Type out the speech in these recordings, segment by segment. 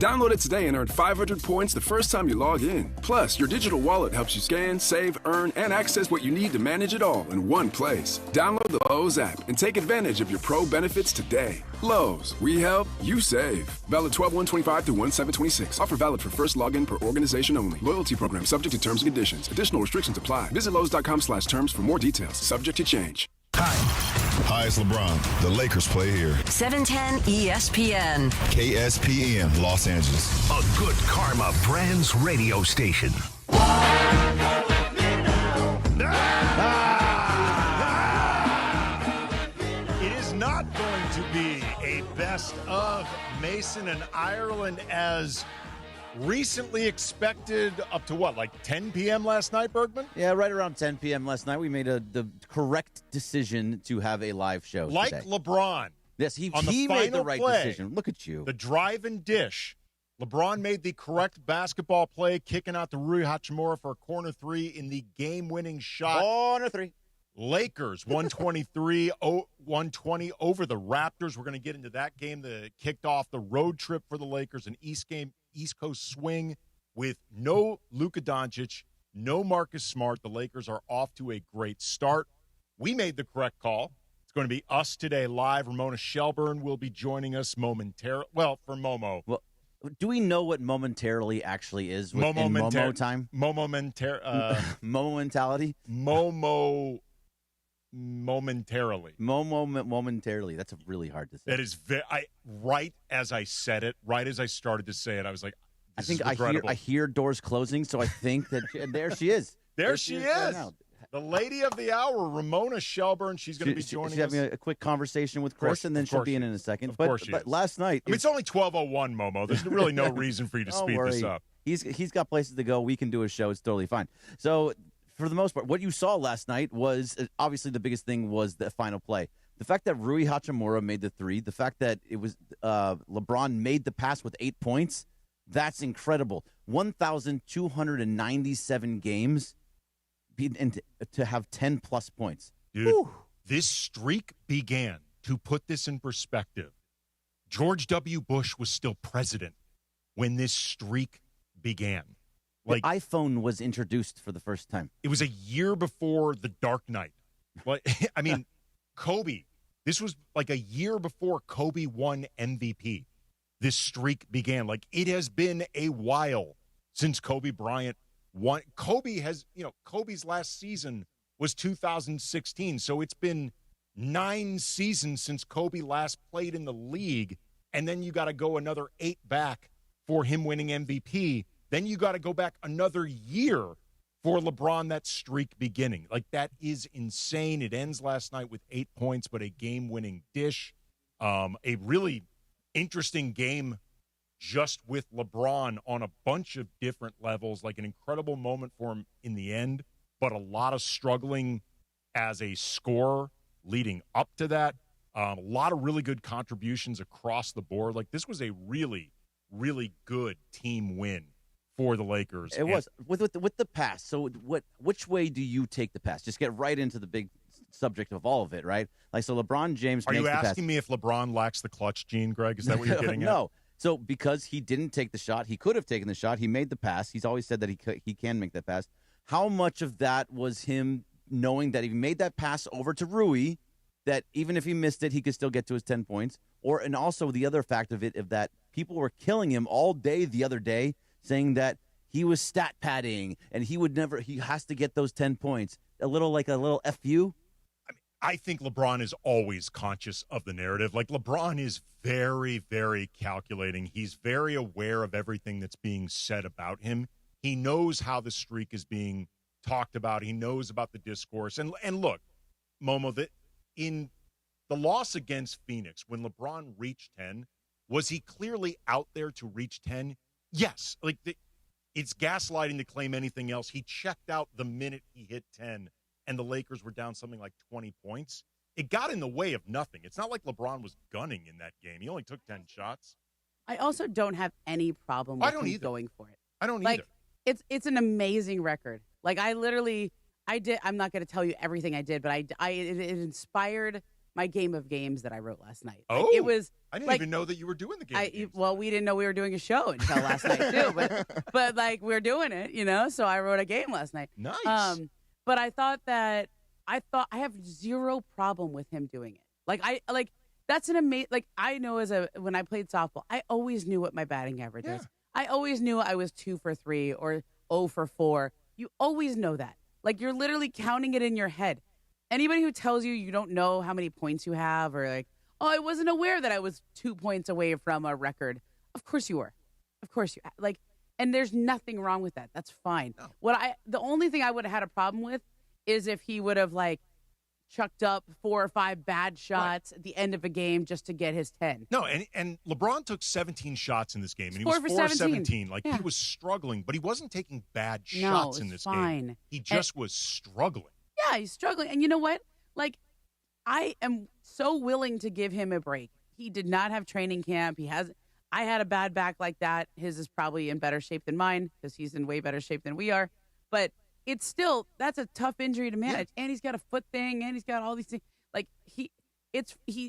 Download it today and earn 500 points the first time you log in. Plus, your digital wallet helps you scan, save, earn, and access what you need to manage it all in one place. Download the Lowe's app and take advantage of your pro benefits today. Lowe's, we help, you save. Valid 12/1/25 through 1/7/26. Offer valid for first login per organization only. Loyalty program subject to terms and conditions. Additional restrictions apply. Visit Lowe's.com/terms for more details. Subject to change. Hi, it's LeBron. The Lakers play here. 710 ESPN. KSPN, Los Angeles. A good karma brands radio station. It is not going to be a best of Mason and Ireland as recently expected up to what, like 10 p.m. last night, Bergman? Yeah, right around 10 p.m. last night, we made the correct decision to have a live show Like today. LeBron. Yes, he the made the right play, decision. Look at you. The drive and dish. LeBron made the correct basketball play, kicking out to Rui Hachimura for a corner three in the game-winning shot. Corner three. Lakers 120 over the Raptors. We're going to get into that game that kicked off the road trip for the Lakers, an East Coast swing with no Luka Doncic, no Marcus Smart. The Lakers are off to a great start. We made the correct call. It's going to be us today live. Ramona Shelburne will be joining us momentarily. Well, for Momo. Well, do we know what momentarily actually is in Momo time? Momo mentality? Momentarily. That's really hard to say. That is right as I said it, right as I started to say it, I was like, I think I hear doors closing, so I think that there she is. There she is. The lady of the hour, Ramona Shelburne. She's going to be joining us. She's having a quick conversation with Chris, and then she'll be in a second. But last night, it's only 12:01, Momo. There's really no reason for you to speed this up. He's got places to go. We can do a show. It's totally fine. So, for the most part, what you saw last night was obviously the biggest thing was the final play. The fact that Rui Hachimura made the three, the fact that it was LeBron made the pass with 8 points, that's incredible. 1,297 games and to have 10-plus points. Dude, this streak began, to put this in perspective, George W. Bush was still president when this streak began. The iPhone was introduced for the first time. It was a year before The Dark Knight. I mean, Kobe, this was like a year before Kobe won MVP. This streak began. It has been a while since Kobe Bryant won. Kobe's last season was 2016, so it's been 9 seasons since Kobe last played in the league, and then you got to go another 8 back for him winning MVP. Then you got to go back another year for LeBron, that streak beginning. That is insane. It ends last night with 8 points, but a game-winning dish. A really interesting game just with LeBron on a bunch of different levels, an incredible moment for him in the end, but a lot of struggling as a scorer leading up to that. A lot of really good contributions across the board. This was a really, really good team win for the Lakers. It was with the pass. So which way do you take the pass? Just get right into the big subject of all of it, right? So LeBron James Are makes you the asking pass. me if LeBron lacks the clutch gene, Greg? Is that what you're getting at? No. So because he didn't take the shot, he could have taken the shot. He made the pass. He's always said that he can make that pass. How much of that was him knowing that if he made that pass over to Rui, that even if he missed it, he could still get to his 10 points? And also the other fact of that people were killing him all day the other day, saying that he was stat padding and he has to get those 10 points. A little FU. I think LeBron is always conscious of the narrative. LeBron is very, very calculating. He's very aware of everything that's being said about him. He knows how the streak is being talked about. He knows about the discourse. And look, Momo, that in the loss against Phoenix, when LeBron reached 10, was he clearly out there to reach 10? Yes. It's gaslighting to claim anything else. He checked out the minute he hit 10. And the Lakers were down something like 20 points. It got in the way of nothing. It's not like LeBron was gunning in that game. He only took 10 shots. I also don't have any problem with him going for it. I don't either. It's an amazing record. I'm not going to tell you everything I did, but it inspired my game of games that I wrote last night. Oh, like, it was. I didn't even know that you were doing the game. Of games. Well, we didn't know we were doing a show until last night too. But like we're doing it, So I wrote a game last night. Nice. But I thought I have zero problem with him doing it. That's an amazing. Like I know when I played softball, I always knew what my batting average was. I always knew I was 2 for 3 or 0 for 4. You always know that. Like you're literally counting it in your head. Anybody who tells you don't know how many points you have or like, oh, I wasn't aware that I was 2 points away from a record. Of course you were. Of course you like, and there's nothing wrong with that. That's fine. No. The only thing I would have had a problem with is if he would have like chucked up 4 or 5 bad shots at the end of a game just to get his 10. No, and LeBron took 17 shots in this game, and he 4 was for 4 17. 17. Like he was struggling, but he wasn't taking bad No, shots it's in this fine. game. He just was struggling. Yeah, he's struggling. And you know what? Like, I am so willing to give him a break. He did not have training camp. I had a bad back like that. His is probably in better shape than mine because he's in way better shape than we are. But it's still, that's a tough injury to manage. Yeah. And he's got a foot thing and he's got all these things. Like, he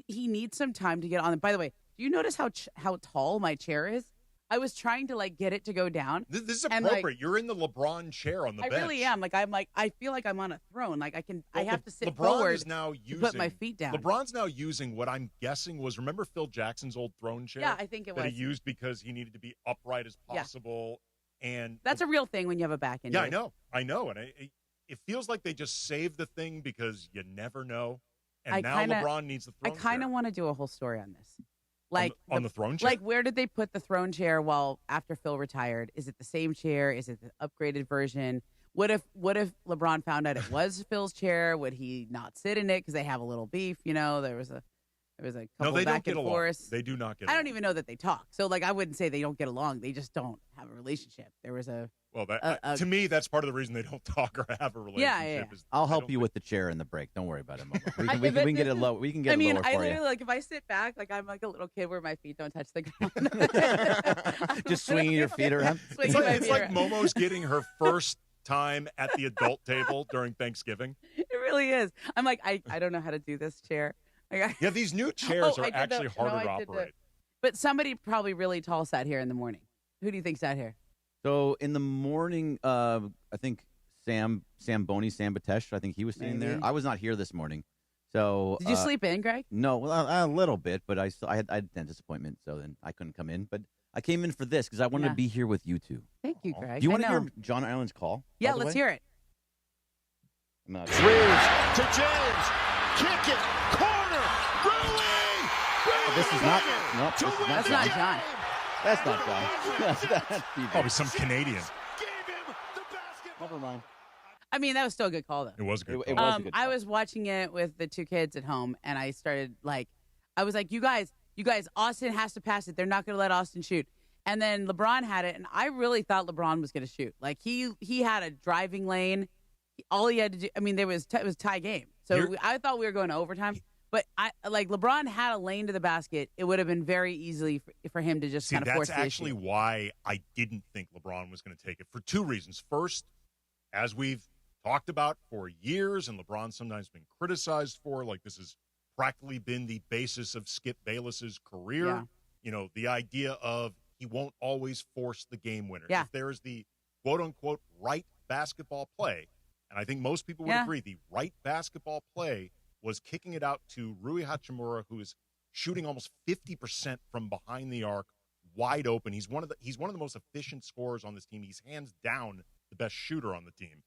needs some time to get on. And by the way, do you notice how tall my chair is? I was trying to like get it to go down. This is appropriate. Like, you're in the LeBron chair on the bench. I really am. I feel like I'm on a throne. Like I have to sit LeBron forward is now to put my feet down. LeBron's now using what I'm guessing was, remember Phil Jackson's old throne chair? Yeah, I think it was. That he used because he needed to be upright as possible. Yeah. And that's a real thing when you have a back injury. Yeah, I know. And it feels like they just saved the thing because you never know. And LeBron needs the throne chair. I kind of want to do a whole story on this. Like on the throne chair? Like, where did they put the throne chair after Phil retired? Is it the same chair? Is it the upgraded version? What if LeBron found out it was Phil's chair? Would he not sit in it because they have a little beef? There was a couple back and forth. They do not get along. I don't even know that they talk. So like I wouldn't say they don't get along. They just don't have a relationship. There was a to me, that's part of the reason they don't talk or have a relationship. Yeah. I'll help you with the chair in the break. Don't worry about it, Momo. We can get it low. We can get it lower for you. I literally, like, if I sit back, like I'm like a little kid where my feet don't touch the ground. Just swinging your feet around. It's like Momo's getting her first time at the adult table during Thanksgiving. It really is. I'm like, I don't know how to do this chair. Like, these new chairs are actually harder to operate. But somebody probably really tall sat here in the morning. Who do you think sat here? So in the morning, I think Sam Batesh, I think he was sitting there. I was not here this morning. So did you sleep in, Greg? No, well, a little bit, but I had a dentist appointment, so then I couldn't come in. But I came in for this because I wanted to be here with you two. Thank you, Greg. Do you want to hear John Ireland's call? Yeah, let's hear it. Reaves to James, kick it, corner, Rui! This is not. Nope, that's not John. That's not John. Probably some Canadian. Never mind. I mean, that was still a good call, though. It was a good call. It was a good call. I was watching it with the 2 kids at home, and I started, I was like, you guys, Austin has to pass it. They're not going to let Austin shoot. And then LeBron had it, and I really thought LeBron was going to shoot. Like, he had a driving lane. All he had to do, I mean, it was a tie game. So I thought we were going to overtime. But LeBron had a lane to the basket. It would have been very easily for him to just kind of force the issue. That's actually why I didn't think LeBron was going to take it for 2 reasons. First, as we've talked about for years, and LeBron sometimes been criticized for, like this has practically been the basis of Skip Bayless's career. Yeah. The idea of he won't always force the game winner. Yeah. If there is the quote-unquote right basketball play, and I think most people would agree, the right basketball play was kicking it out to Rui Hachimura, who is shooting almost 50% from behind the arc, wide open. He's one of the most efficient scorers on this team. He's hands down the best shooter on the team.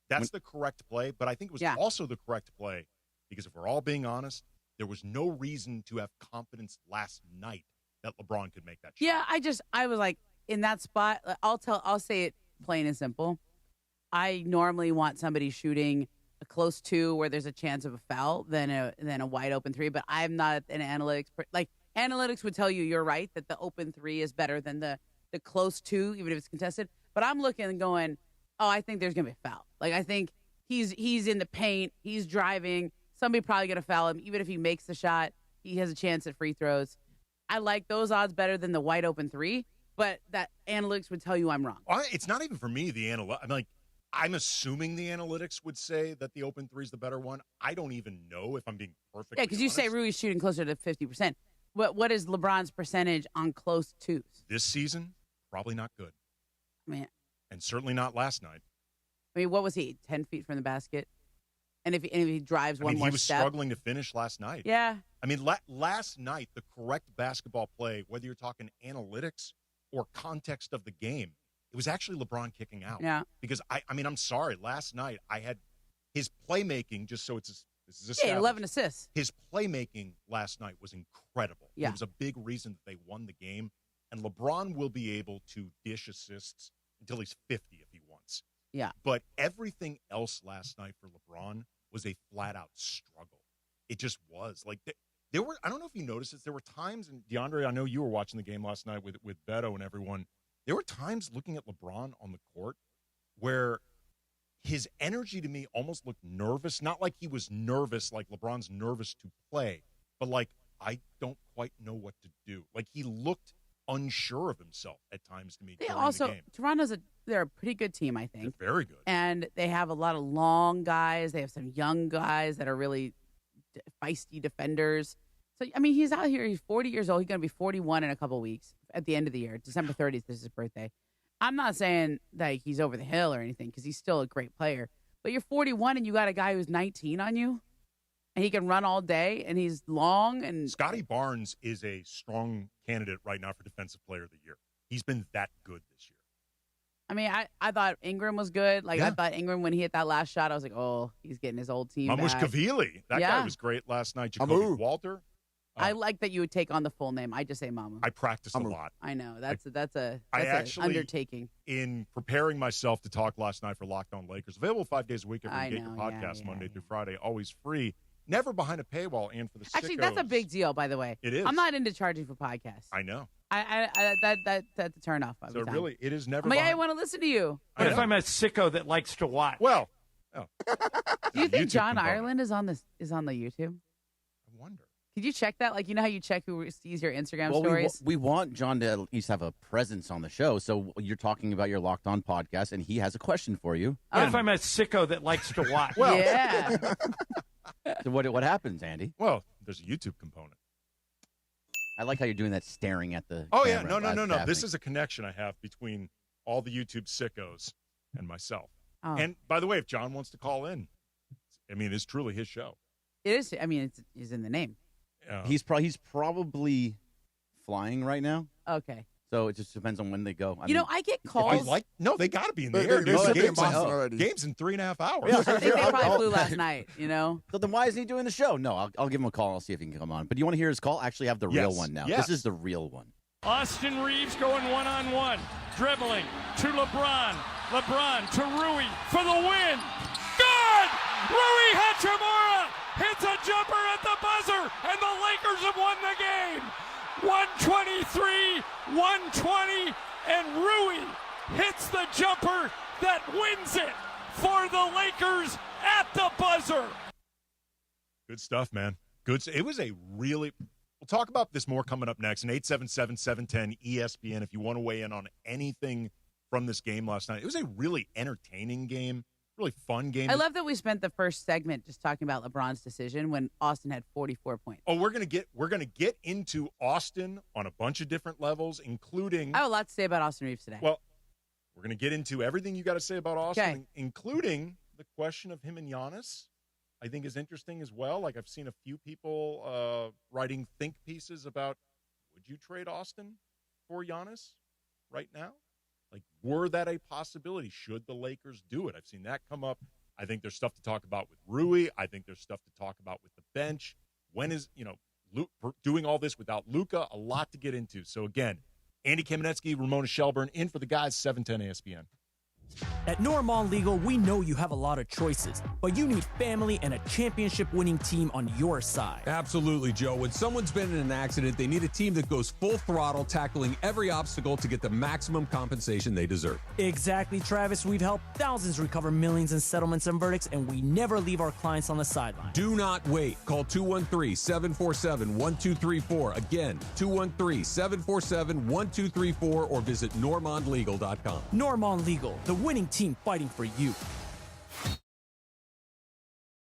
That's the correct play, but I think it was also the correct play because if we're all being honest, there was no reason to have confidence last night that LeBron could make that shot. Yeah, I was like in that spot. I'll say it plain and simple. I normally want somebody shooting a close 2 where there's a chance of a foul than a wide open 3, but I'm not an analytics. Analytics would tell you you're right that the open 3 is better than the close 2, even if it's contested. But I'm looking and going, oh, I think there's going to be a foul. Like, I think he's in the paint. He's driving. Somebody probably going to foul him. Even if he makes the shot, he has a chance at free throws. I like those odds better than the wide open 3, but that analytics would tell you I'm wrong. It's not even for me, the analytics. I'm like, I'm assuming the analytics would say that the open three is the better one. I don't even know if I'm being perfectly Yeah, because you say Rui's shooting closer to 50%. What is LeBron's percentage on close twos? This season, probably not good. I mean, and certainly not last night. what was he? 10 feet from the basket? And if he drives one more he was step? struggling to finish last night. Yeah. I mean, last night, the correct basketball play, whether you're talking analytics or context of the game, it was actually LeBron kicking out. Yeah. Because, I'm sorry. Last night, I had his playmaking, just so this is established. Yeah, 11 assists. His playmaking last night was incredible. Yeah. It was a big reason that they won the game. And LeBron will be able to dish assists until he's 50 if he wants. Yeah. But everything else last night for LeBron was a flat-out struggle. It just was. Like, there were, I don't know if you noticed this, there were times, and DeAndre, I know you were watching the game last night with Beto and everyone, there were times looking at LeBron on the court where his energy to me almost looked nervous. Not like he was nervous, like LeBron's nervous to play, but like, I don't quite know what to do. Like, he looked unsure of himself at times to me during the game. Toronto's they're a pretty good team, I think. They're very good. And they have a lot of long guys. They have some young guys that are really feisty defenders. So, I mean, he's out here. He's 40 years old. He's going to be 41 in a couple of weeks at the end of the year. December 30th is his birthday. I'm not saying that he's over the hill or anything because he's still a great player. But you're 41 and you got a guy who's 19 on you, and he can run all day, and he's long. And Scotty Barnes is a strong candidate right now for Defensive Player of the Year. He's been that good this year. I mean, I thought Ingram was good. Like, Yeah. I thought Ingram, when he hit that last shot, I was like, oh, he's getting his old team back. Mamushvili. That guy was great last night. Jacoby Walter. I like that you would take on the full name. I just say Mamu. I practiced a lot. I know. That's an actually, undertaking. In preparing myself to talk last night for Locked On Lakers, available 5 days a week every day. Your podcast, Monday through Friday, always free. Never behind a paywall, and for the Actually, that's a big deal, by the way. It is. I'm not into charging for podcasts. I know. That's a turn off. So really, it is never. I want to listen to you. What if I'm a sicko that likes to watch? Well, do you think John Ireland is on the YouTube? I wonder. Could you check that? Like, you know how you check who sees your Instagram Well, stories? we want John to at least have a presence on the show. So you're talking about your Locked On podcast, and he has a question for you. What if I'm a sicko that likes to watch? Well, yeah. So what happens, Andy? Well, there's a YouTube component. I like how you're doing that, staring at the. Oh camera yeah, no. as it's This happening. is a connection I have between all the YouTube sickos and myself. Oh. And by the way, if John wants to call in, I mean, it's truly his show. It is. I mean, it's in the name. He's probably flying right now. Okay. So it just depends on when they go. I get calls. They got to be in the They- air. they There's said they're in games, Boston already. games in 3.5 hours. I think they probably flew last night, So then why isn't he doing the show? No, I'll give him a call. I'll see if he can come on. But do you want to hear his call? Actually, have the real Yes. one now. Yes. This is the real one. Austin Reaves going one-on-one, dribbling to LeBron. LeBron to Rui for the win. Good! Rui Hachimura hits a jumper at the buzzer, and the Lakers have won the game. 123-120, and Rui hits the jumper that wins it for the Lakers at the buzzer. Good stuff, man. Good. It was a really. We'll talk about this more coming up next. And 877-710-ESPN if you want to weigh in on anything from this game last night. It was a really entertaining game, really fun game. I love that we spent the first segment just talking about LeBron's decision when Austin had 44 points. Oh, we're gonna get into Austin on a bunch of different levels, including. I have a lot to say about Austin Reaves today. Well, we're gonna get into everything you got to say about Austin, Okay. including the question of him and Giannis. I think is interesting as well. Like, I've seen a few people writing think pieces about, would you trade Austin for Giannis right now? Like, were that a possibility? Should the Lakers do it? I've seen that come up. I think there's stuff to talk about with Rui. I think there's stuff to talk about with the bench. When is, doing all this without Luka? A lot to get into. So, again, Andy Kamenetzky, Ramona Shelburne, in for the guys, 710 ESPN. At Normal Legal, we know you have a lot of choices, but you need family and a championship-winning team on your side. Absolutely, Joe. When someone's been in an accident, they need a team that goes full throttle, tackling every obstacle to get the maximum compensation they deserve. Exactly, Travis. We've helped thousands recover millions in settlements and verdicts, and we never leave our clients on the sideline. Do not wait. Call 213-747-1234. Again, 213-747-1234, or visit normandlegal.com. Normal Legal, the the winning team fighting for you.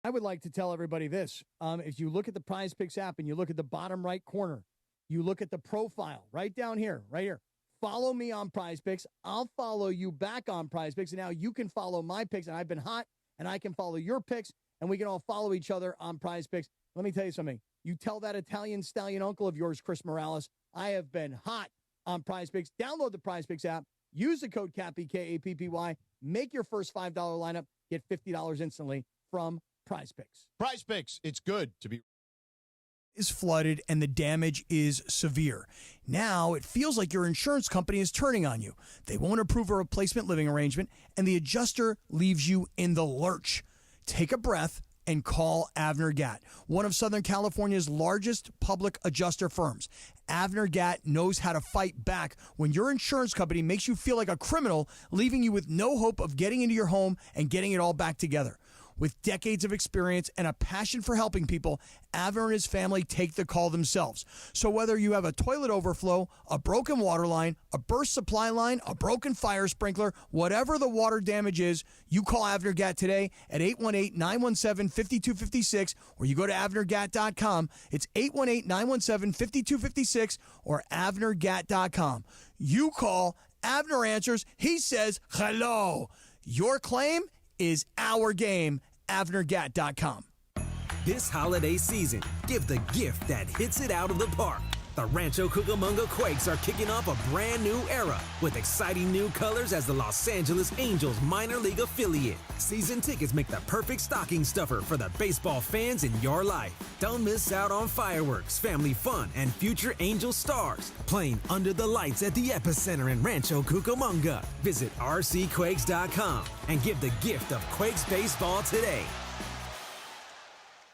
I would like to tell everybody this. If you look at the Prize Picks app and you look at the bottom right corner, you look at the profile right down here, right here. Follow me on Prize Picks. I'll follow you back on Prize Picks. And now you can follow my picks. And I've been hot, and I can follow your picks. And we can all follow each other on Prize Picks. Let me tell you something. You tell that Italian stallion uncle of yours, Chris Morales, I have been hot on Prize Picks. Download the Prize Picks app. Use the code CAPPY, K-A-P-P-Y. Make your first $5 lineup. Get $50 instantly from Prize Picks. Prize Picks, it's good to be. Is flooded and the damage is severe. Now it feels like your insurance company is turning on you. They won't approve a replacement living arrangement, and the adjuster leaves you in the lurch. Take a breath and call Avner Gatt, one of Southern California's largest public adjuster firms. Avner Gatt knows how to fight back when your insurance company makes you feel like a criminal, leaving you with no hope of getting into your home and getting it all back together. With decades of experience and a passion for helping people, Avner and his family take the call themselves. So whether you have a toilet overflow, a broken water line, a burst supply line, a broken fire sprinkler, whatever the water damage is, you call Avner Gatt today at 818-917-5256, or you go to avnergatt.com. It's 818-917-5256 or avnergatt.com. You call, Avner answers, he says hello. Your claim is our game. avnergatt.com. This holiday season, give the gift that hits it out of the park. The Rancho Cucamonga Quakes are kicking off a brand new era with exciting new colors as the Los Angeles Angels minor league affiliate. Season tickets make the perfect stocking stuffer for the baseball fans in your life. Don't miss out on fireworks, family fun, and future Angel stars playing under the lights at the Epicenter in Rancho Cucamonga. Visit rcquakes.com and give the gift of Quakes baseball today.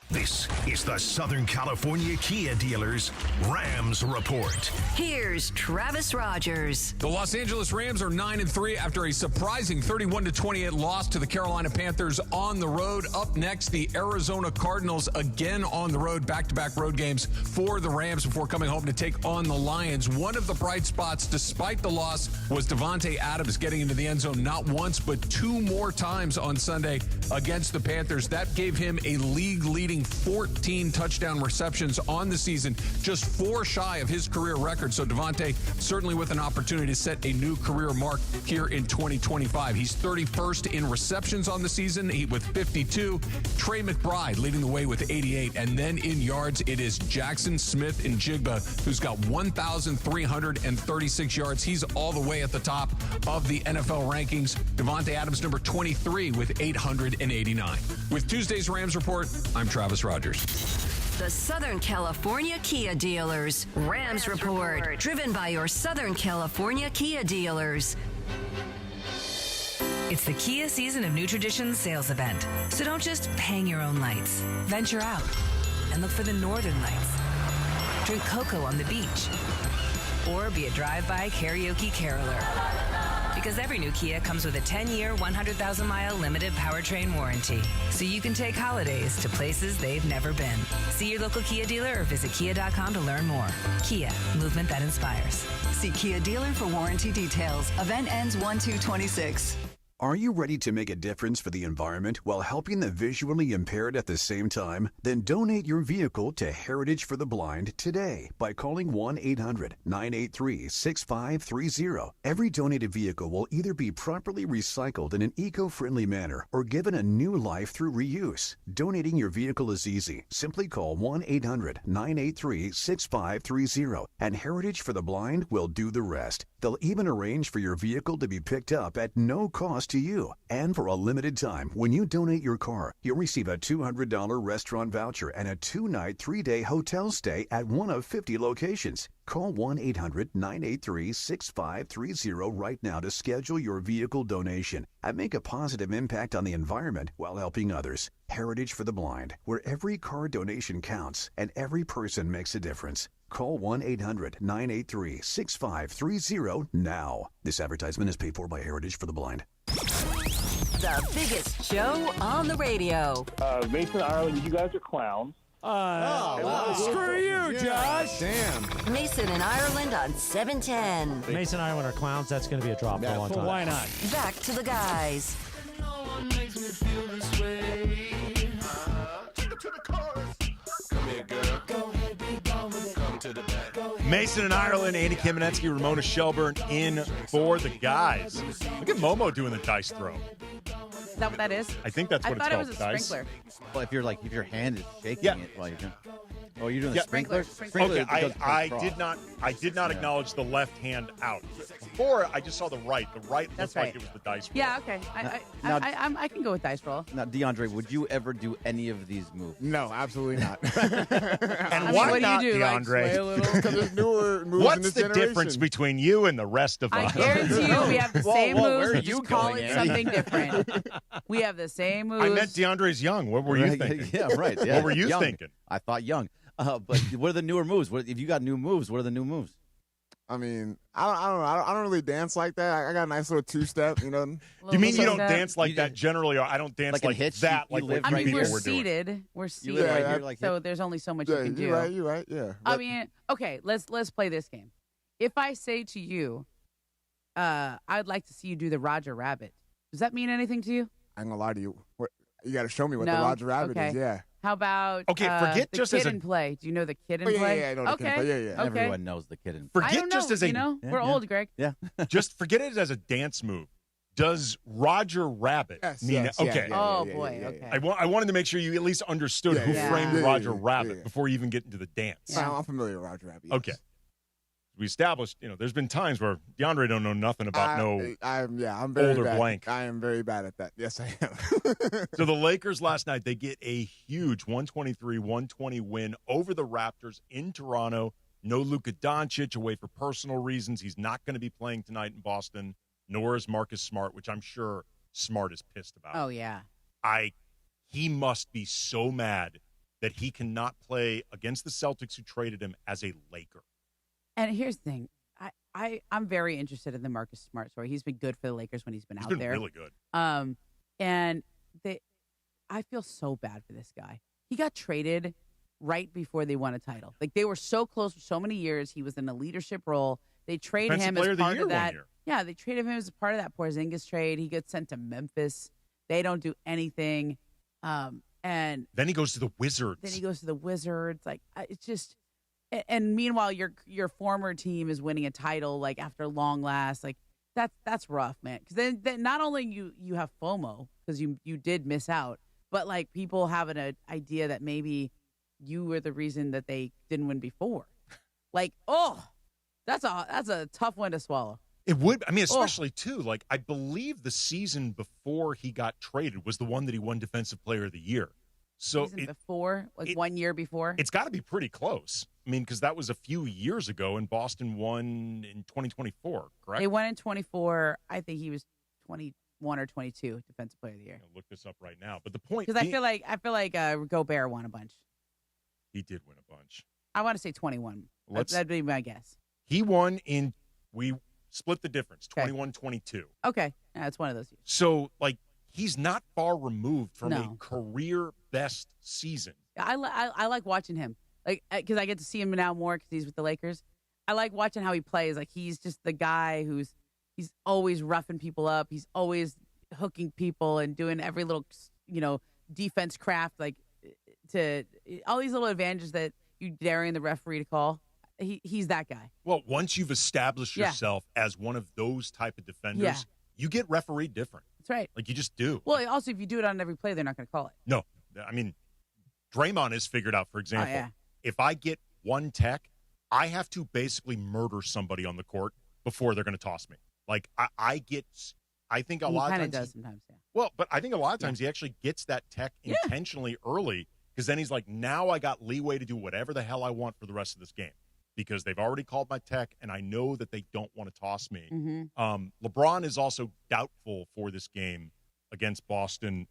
This is the Southern California Kia Dealers Rams Report. Here's Travis Rogers. The Los Angeles Rams are 9-3 after a surprising 31-28 loss to the Carolina Panthers on the road. Up next, the Arizona Cardinals again on the road. Back-to-back road games for the Rams before coming home to take on the Lions. One of the bright spots, despite the loss, was Davante Adams getting into the end zone not once, but two more times on Sunday against the Panthers. That gave him a league-leading 14 touchdown receptions on the season, just 4 shy of his career record. So Davante certainly with an opportunity to set a new career mark here in 2025. He's 31st in receptions on the season with 52. Trey McBride leading the way with 88. And then in yards, it is Jackson Smith-Njigba, who's got 1,336 yards. He's all the way at the top of the NFL rankings. Davante Adams, number 23 with 889. With Tuesday's Rams Report, I'm Travis Rogers. The Southern California Kia Dealers Rams Report, driven by your Southern California Kia dealers. It's the Kia Season of New Traditions sales event. So don't just hang your own lights. Venture out and look for the northern lights. Drink cocoa on the beach. Or be a drive-by karaoke caroler. Because every new Kia comes with a 10-year, 100,000-mile limited powertrain warranty. So you can take holidays to places they've never been. See your local Kia dealer or visit kia.com to learn more. Kia, movement that inspires. See Kia dealer for warranty details. Event ends 1/2/26. Are you ready to make a difference for the environment while helping the visually impaired at the same time? Then donate your vehicle to Heritage for the Blind today by calling 1-800-983-6530. Every donated vehicle will either be properly recycled in an eco-friendly manner or given a new life through reuse. Donating your vehicle is easy. Simply call 1-800-983-6530 and Heritage for the Blind will do the rest. They'll even arrange for your vehicle to be picked up at no cost to you. And for a limited time, when you donate your car, you'll receive a $200 restaurant voucher and a 2-night, 3-day hotel stay at one of 50 locations. Call 1-800-983-6530 right now to schedule your vehicle donation and make a positive impact on the environment while helping others. Heritage for the Blind, where every car donation counts and every person makes a difference. Call 1-800-983-6530 now. This advertisement is paid for by Heritage for the Blind. The biggest show on the radio. Mason, Ireland, you guys are clowns. Screw you, Josh. Damn. Mason and Ireland on 710. Mason and Ireland are clowns. That's going to be a drop for a long time. Why not? Back to the guys. Mason and Ireland, Andy Kamenetzky, Ramona Shelburne in for the guys. Look at Momo doing the dice throw. Is that what that is? I think that's what it's I thought called. it was a dice. sprinkler. Well, if your hand is shaking Yeah. it while you're doing. Oh, you're doing Yeah. the sprinkler. Sprinkler. Okay, I did not acknowledge the left hand out. Before I just saw the right. The right That's looked like right. it was the dice roll. Yeah, okay. I can go with dice roll. Now, DeAndre, would you ever do any of these moves? No, absolutely not. And why what not, do you do? Like, sway a DeAndre? little? Because there's newer moves in What's this the generation. difference between you and the rest of I us? guarantee you we have the same where moves. are We you just call going, it Andy? something different. We have the same moves. I meant DeAndre's young. What were you thinking? Yeah, right. Yeah. What were you Young. thinking? I thought young. But what are the newer moves? If you got new moves, what are the new moves? I mean, I don't know. I don't really dance like that. I got a nice little two-step, you know. You mean you don't Little dance like that generally, or I don't dance Like in like Hitch, that, you like live what I mean, people we're were doing? seated. We're You seated. live right Yeah, here like So there's only so much you can do. You're right. Yeah. I But- mean, okay, let's play this game. If I say to you, I'd like to see you do the Roger Rabbit, does that mean anything to you? I ain't gonna lie to you. What, you got to show me what the No? Roger Rabbit Okay. is. Yeah. How about Okay, forget the just kid as a- in play? Do you know the kid in Oh, yeah, play? yeah, I know the okay. kid in play. Yeah, yeah. Okay. Everyone knows the kid in. I Forget don't know. just as a you know, we're yeah. old, Greg. Yeah. just forget it as a dance move. Does Roger Rabbit mean yes, yeah, okay? yeah, Oh yeah, boy. yeah, okay. yeah. I wanted to make sure you at least understood who yeah. framed Yeah, Roger Rabbit yeah. before you even get into the dance. Yeah. I'm familiar with Roger Rabbit. Yes. Okay. We established, there's been times where DeAndre don't know nothing about I'm very older bad. blank. I am very bad at that. Yes, I am. So the Lakers last night, they get a huge 123-120 win over the Raptors in Toronto. No Luka Doncic away for personal reasons. He's not going to be playing tonight in Boston, nor is Marcus Smart, which I'm sure Smart is pissed about. Oh yeah. He must be so mad that he cannot play against the Celtics who traded him as a Laker. And here's the thing. I'm very interested in the Marcus Smart story. He's been good for the Lakers when he's been out been there. really good. And I feel so bad for this guy. He got traded right before they won a title. Like they were so close for so many years. He was in a leadership role. They traded Defensive him Player as of the part Year of one that. year. Yeah, they traded him as part of that Porzingis trade. He gets sent to Memphis. They don't do anything. And Then he goes to the Wizards. then he goes to the Wizards. Like it's just. And meanwhile, your former team is winning a title like after long last. Like that's rough, man. Because then not only you have FOMO because you did miss out, but like people have an idea that maybe you were the reason that they didn't win before. Like that's a tough one to swallow. It would. I mean, especially too. Like I believe the season before he got traded was the one that he won Defensive Player of the Year. So Before, like 1 year before, it's got to be pretty close. I mean, because that was a few years ago, and Boston won in 2024, correct? they won in 24. I think he was 21 or 22 Defensive Player of the Year. I'll look this up right now. But the point, Because I feel like Gobert won a bunch. he did win a bunch. I want to say 21. That'd be my guess. He won we split the difference, 21-22. Okay, yeah, it's one of those years. So, like, he's not far removed from a No. career best season. I like watching him, like because I get to see him now more because he's with the Lakers. I like watching how he plays. Like he's just the guy he's always roughing people up. He's always hooking people and doing every little defense craft, like to all these little advantages that you daring the referee to call. He's that guy. Well, once you've established Yeah. yourself as one of those type of defenders, you get refereed different. That's right. Like, you just do. Well, also if you do it on every play, they're not going to call it. No, I mean, Draymond has figured out, for example, yeah. if I get one tech, I have to basically murder somebody on the court before they're going to toss me. Like, I think a lot of times. He kind of does sometimes, yeah. Well, but I think a lot of times he actually gets that tech intentionally early because then he's like, now I got leeway to do whatever the hell I want for the rest of this game because they've already called my tech and I know that they don't want to toss me. Mm-hmm. LeBron is also doubtful for this game against Boston.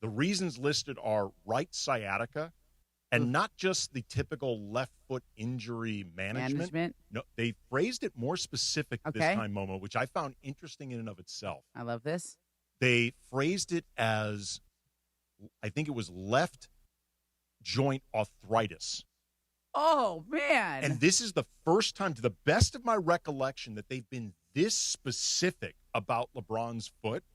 The reasons listed are right sciatica and not just the typical left foot injury management. No, they phrased it more specific this time, Momo, which I found interesting in and of itself. I love this. They phrased it as, I think it was left joint arthritis. Oh, man. And this is the first time, to the best of my recollection, that they've been this specific about LeBron's foot,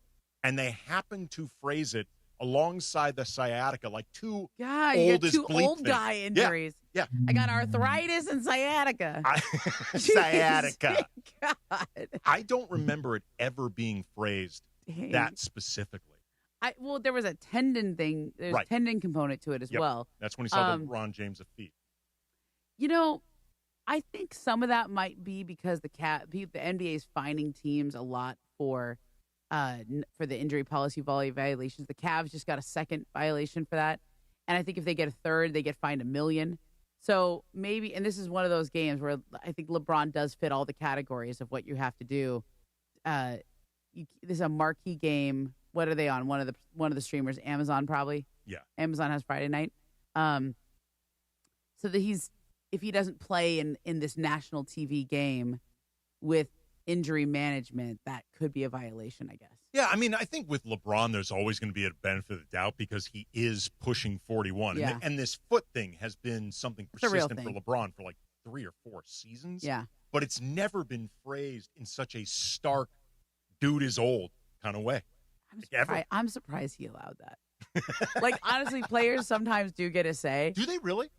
and they happen to phrase it alongside the sciatica, like two God, old you got as two bleep old things. guy injuries. Yeah. I got arthritis and sciatica. Sciatica. God. I don't remember it ever being phrased Dang. that specifically. Well, there was a tendon thing. There's Right. a tendon component to it as Yep. well. That's when he saw the LeBron James' feet. You know, I think some of that might be because the NBA is finding teams a lot for the injury policy violations. The Cavs just got a second violation for that, and I think if they get a third, they get fined $1 million. So maybe, and this is one of those games where I think LeBron does fit all the categories of what you have to do. This is a marquee game. What are they on? One of the streamers, Amazon probably. Yeah. Amazon has Friday night. So that if he doesn't play in this national TV game with injury management, that could be a violation, I guess. Yeah, I mean, I think with LeBron, there's always going to be a benefit of the doubt because he is pushing 41. Yeah. And this foot thing has been something It's a real persistent for thing. LeBron for like 3 or 4 seasons. Yeah. But it's never been phrased in such a stark, dude is old kind of way. I'm surprised he allowed that. Like, honestly, players sometimes do get a say. Do they really?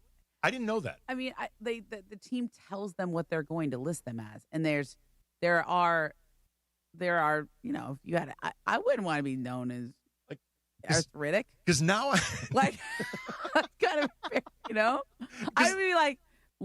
I didn't know that. I mean, the team tells them what they're going to list them as, and there are, you know, if you had, I wouldn't want to be known as like arthritic because now, like, kind of, you know, I'd be like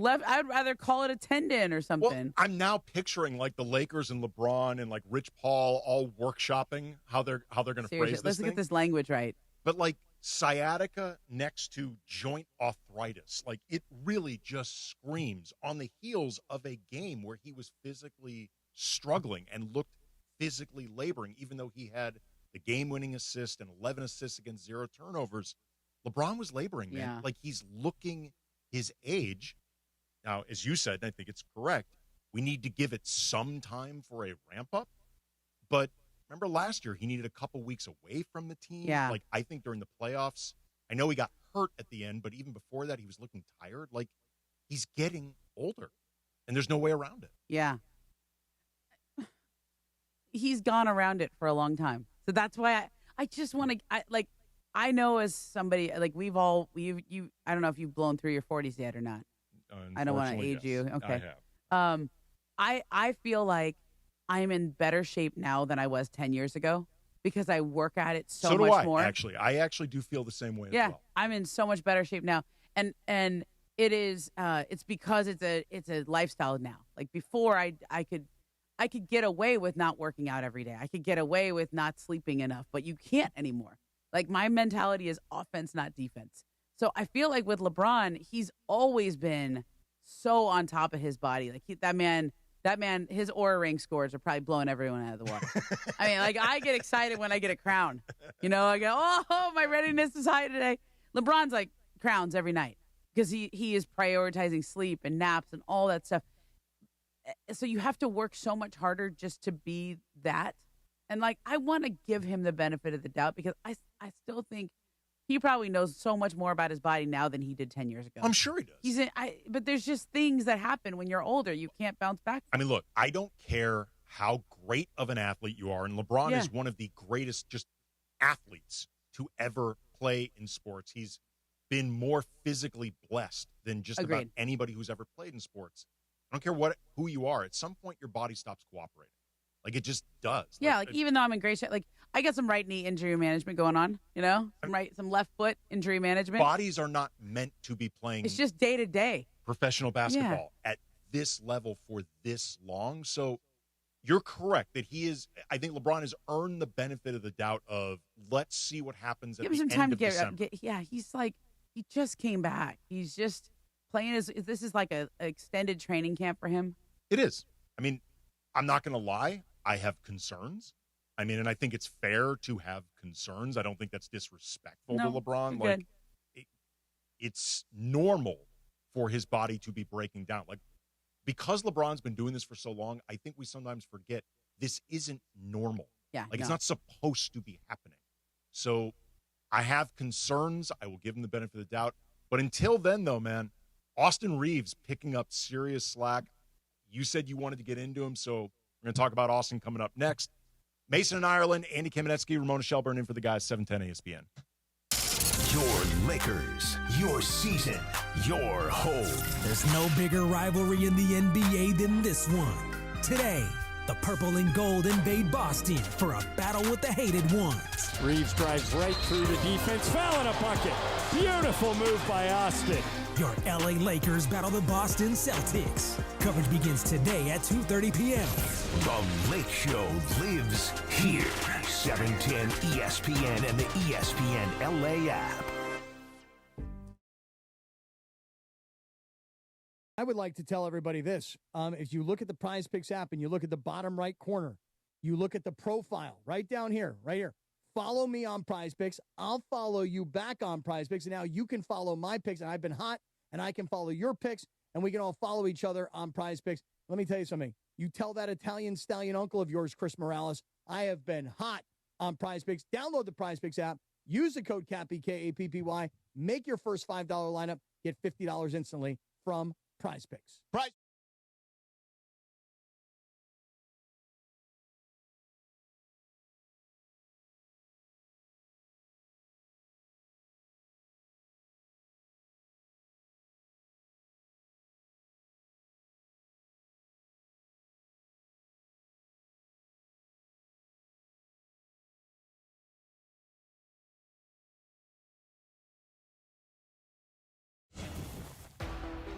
I'd rather call it a tendon or something. Well, I'm now picturing like the Lakers and LeBron and like Rich Paul all workshopping how they're going to phrase this Let's thing. get this language right. But like sciatica next to joint arthritis, like it really just screams on the heels of a game where he was physically struggling and looked physically laboring, even though he had the game-winning assist and 11 assists against 0 turnovers. LeBron was laboring, man. Yeah. Like he's looking his age. Now, as you said, and I think it's correct, we need to give it some time for a ramp-up. But remember last year, he needed a couple weeks away from the team. Yeah. Like, I think during the playoffs, I know he got hurt at the end, but even before that, he was looking tired. Like, he's getting older, and there's no way around it. Yeah. He's gone around it for a long time. So that's why I just want to, I know as somebody, like I don't know if you've blown through your 40s yet or not. I don't want to age you. Okay. I have. I feel like I'm in better shape now than I was 10 years ago because I work at it so much more. Actually. I actually do feel the same way as well. I'm in so much better shape now. And it is it's because it's a lifestyle now. Like before I could get away with not working out every day. I could get away with not sleeping enough, but you can't anymore. Like my mentality is offense, not defense. So I feel like with LeBron, he's always been so on top of his body. Like that man, his Aura Ring scores are probably blowing everyone out of the water. I mean, like I get excited when I get a crown. You know, I go, oh, my readiness is high today. LeBron's like crowns every night because he is prioritizing sleep and naps and all that stuff. So you have to work so much harder just to be that. And like, I want to give him the benefit of the doubt because I still think he probably knows so much more about his body now than he did 10 years ago. I'm sure he does. But there's just things that happen when you're older. You can't bounce back. I mean, look, I don't care how great of an athlete you are. And LeBron is one of the greatest just athletes to ever play in sports. He's been more physically blessed than just about anybody who's ever played in sports. I don't care who you are. At some point, your body stops cooperating. Like, it just does. Yeah, like even though I'm in great shape, like, I got some right knee injury management going on, you know? Some left foot injury management. Bodies are not meant to be playing. It's just day to day. Professional basketball at this level for this long. So you're correct that I think LeBron has earned the benefit of the doubt of let's see what happens at the end of December. Give him some time to get he's like, he just came back. He's just playing this is like a extended training camp for him. It is. I mean, I'm not going to lie. I have concerns. I mean, and I think it's fair to have concerns. I don't think that's disrespectful to LeBron. Like, it's normal for his body to be breaking down. Like, because LeBron's been doing this for so long, I think we sometimes forget this isn't normal. Yeah. Like, it's not supposed to be happening. So I have concerns. I will give him the benefit of the doubt. But until then, though, man, Austin Reaves picking up serious slack. You said you wanted to get into him, so we're going to talk about Austin coming up next. Mason in Ireland, Andy Kamenetzky, Ramona Shelburne in for the guys, 710 ESPN. Your Lakers, your season, your home. There's no bigger rivalry in the NBA than this one. Today, the purple and gold invade Boston for a battle with the hated ones. Reaves drives right through the defense, foul in a bucket. Beautiful move by Austin. Your LA Lakers battle the Boston Celtics. Coverage begins today at 2:30 p.m. The Lake Show lives here. 710 ESPN and the ESPN LA app. I would like to tell everybody this. If you look at the Prize Picks app and you look at the bottom right corner, you look at the profile right down here, right here. Follow me on Prize Picks. I'll follow you back on Prize Picks. And now you can follow my picks. And I've been hot, and I can follow your picks. And we can all follow each other on Prize Picks. Let me tell you something. You tell that Italian stallion uncle of yours, Chris Morales, I have been hot on Prize Picks. Download the Prize Picks app. Use the code CAPPY, K-A-P-P-Y. Make your first $5 lineup. Get $50 instantly from Prize Picks. Prize.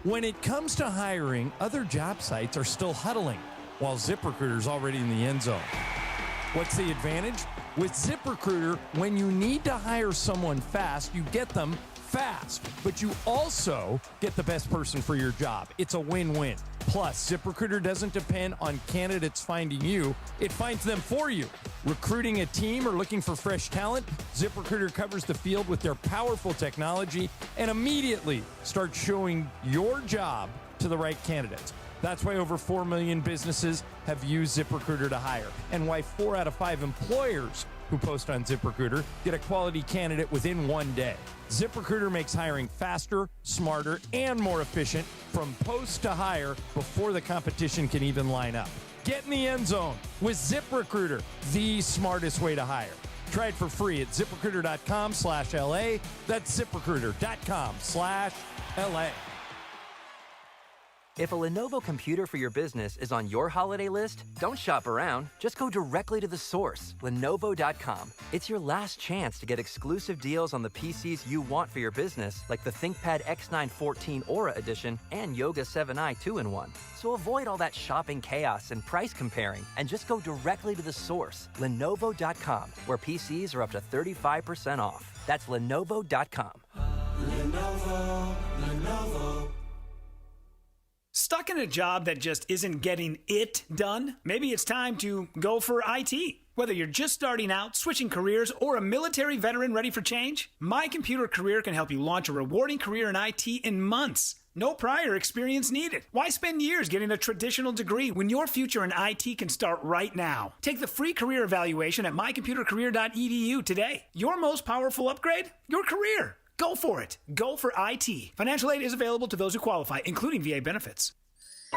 When it comes to hiring, other job sites are still huddling, while ZipRecruiter's already in the end zone. What's the advantage? With ZipRecruiter, when you need to hire someone fast, you get them fast, but you also get the best person for your job. It's a win-win. Plus, ZipRecruiter doesn't depend on candidates finding you. It finds them for you. Recruiting a team or looking for fresh talent, ZipRecruiter covers the field with their powerful technology and immediately starts showing your job to the right candidates. That's why over 4 million businesses have used ZipRecruiter to hire, and why 4 out of 5 employers who post on ZipRecruiter get a quality candidate within 1 day. ZipRecruiter makes hiring faster, smarter, and more efficient from post to hire before the competition can even line up. Get in the end zone with ZipRecruiter, the smartest way to hire. Try it for free at ZipRecruiter.com/LA. That's ZipRecruiter.com/LA. If a Lenovo computer for your business is on your holiday list, don't shop around. Just go directly to the source, Lenovo.com. It's your last chance to get exclusive deals on the PCs you want for your business, like the ThinkPad X9 14 Aura Edition and Yoga 7i 2-in-1. So avoid all that shopping chaos and price comparing, and just go directly to the source, Lenovo.com, where PCs are up to 35% off. That's Lenovo.com. Lenovo. Stuck in a job that just isn't getting it done? Maybe it's time to go for IT. Whether you're just starting out, switching careers, or a military veteran ready for change, My Computer Career can help you launch a rewarding career in IT in months. No prior experience needed. Why spend years getting a traditional degree when your future in IT can start right now? Take the free career evaluation at mycomputercareer.edu today. Your most powerful upgrade? Your career. Go for it. Go for IT. Financial aid is available to those who qualify, including VA benefits.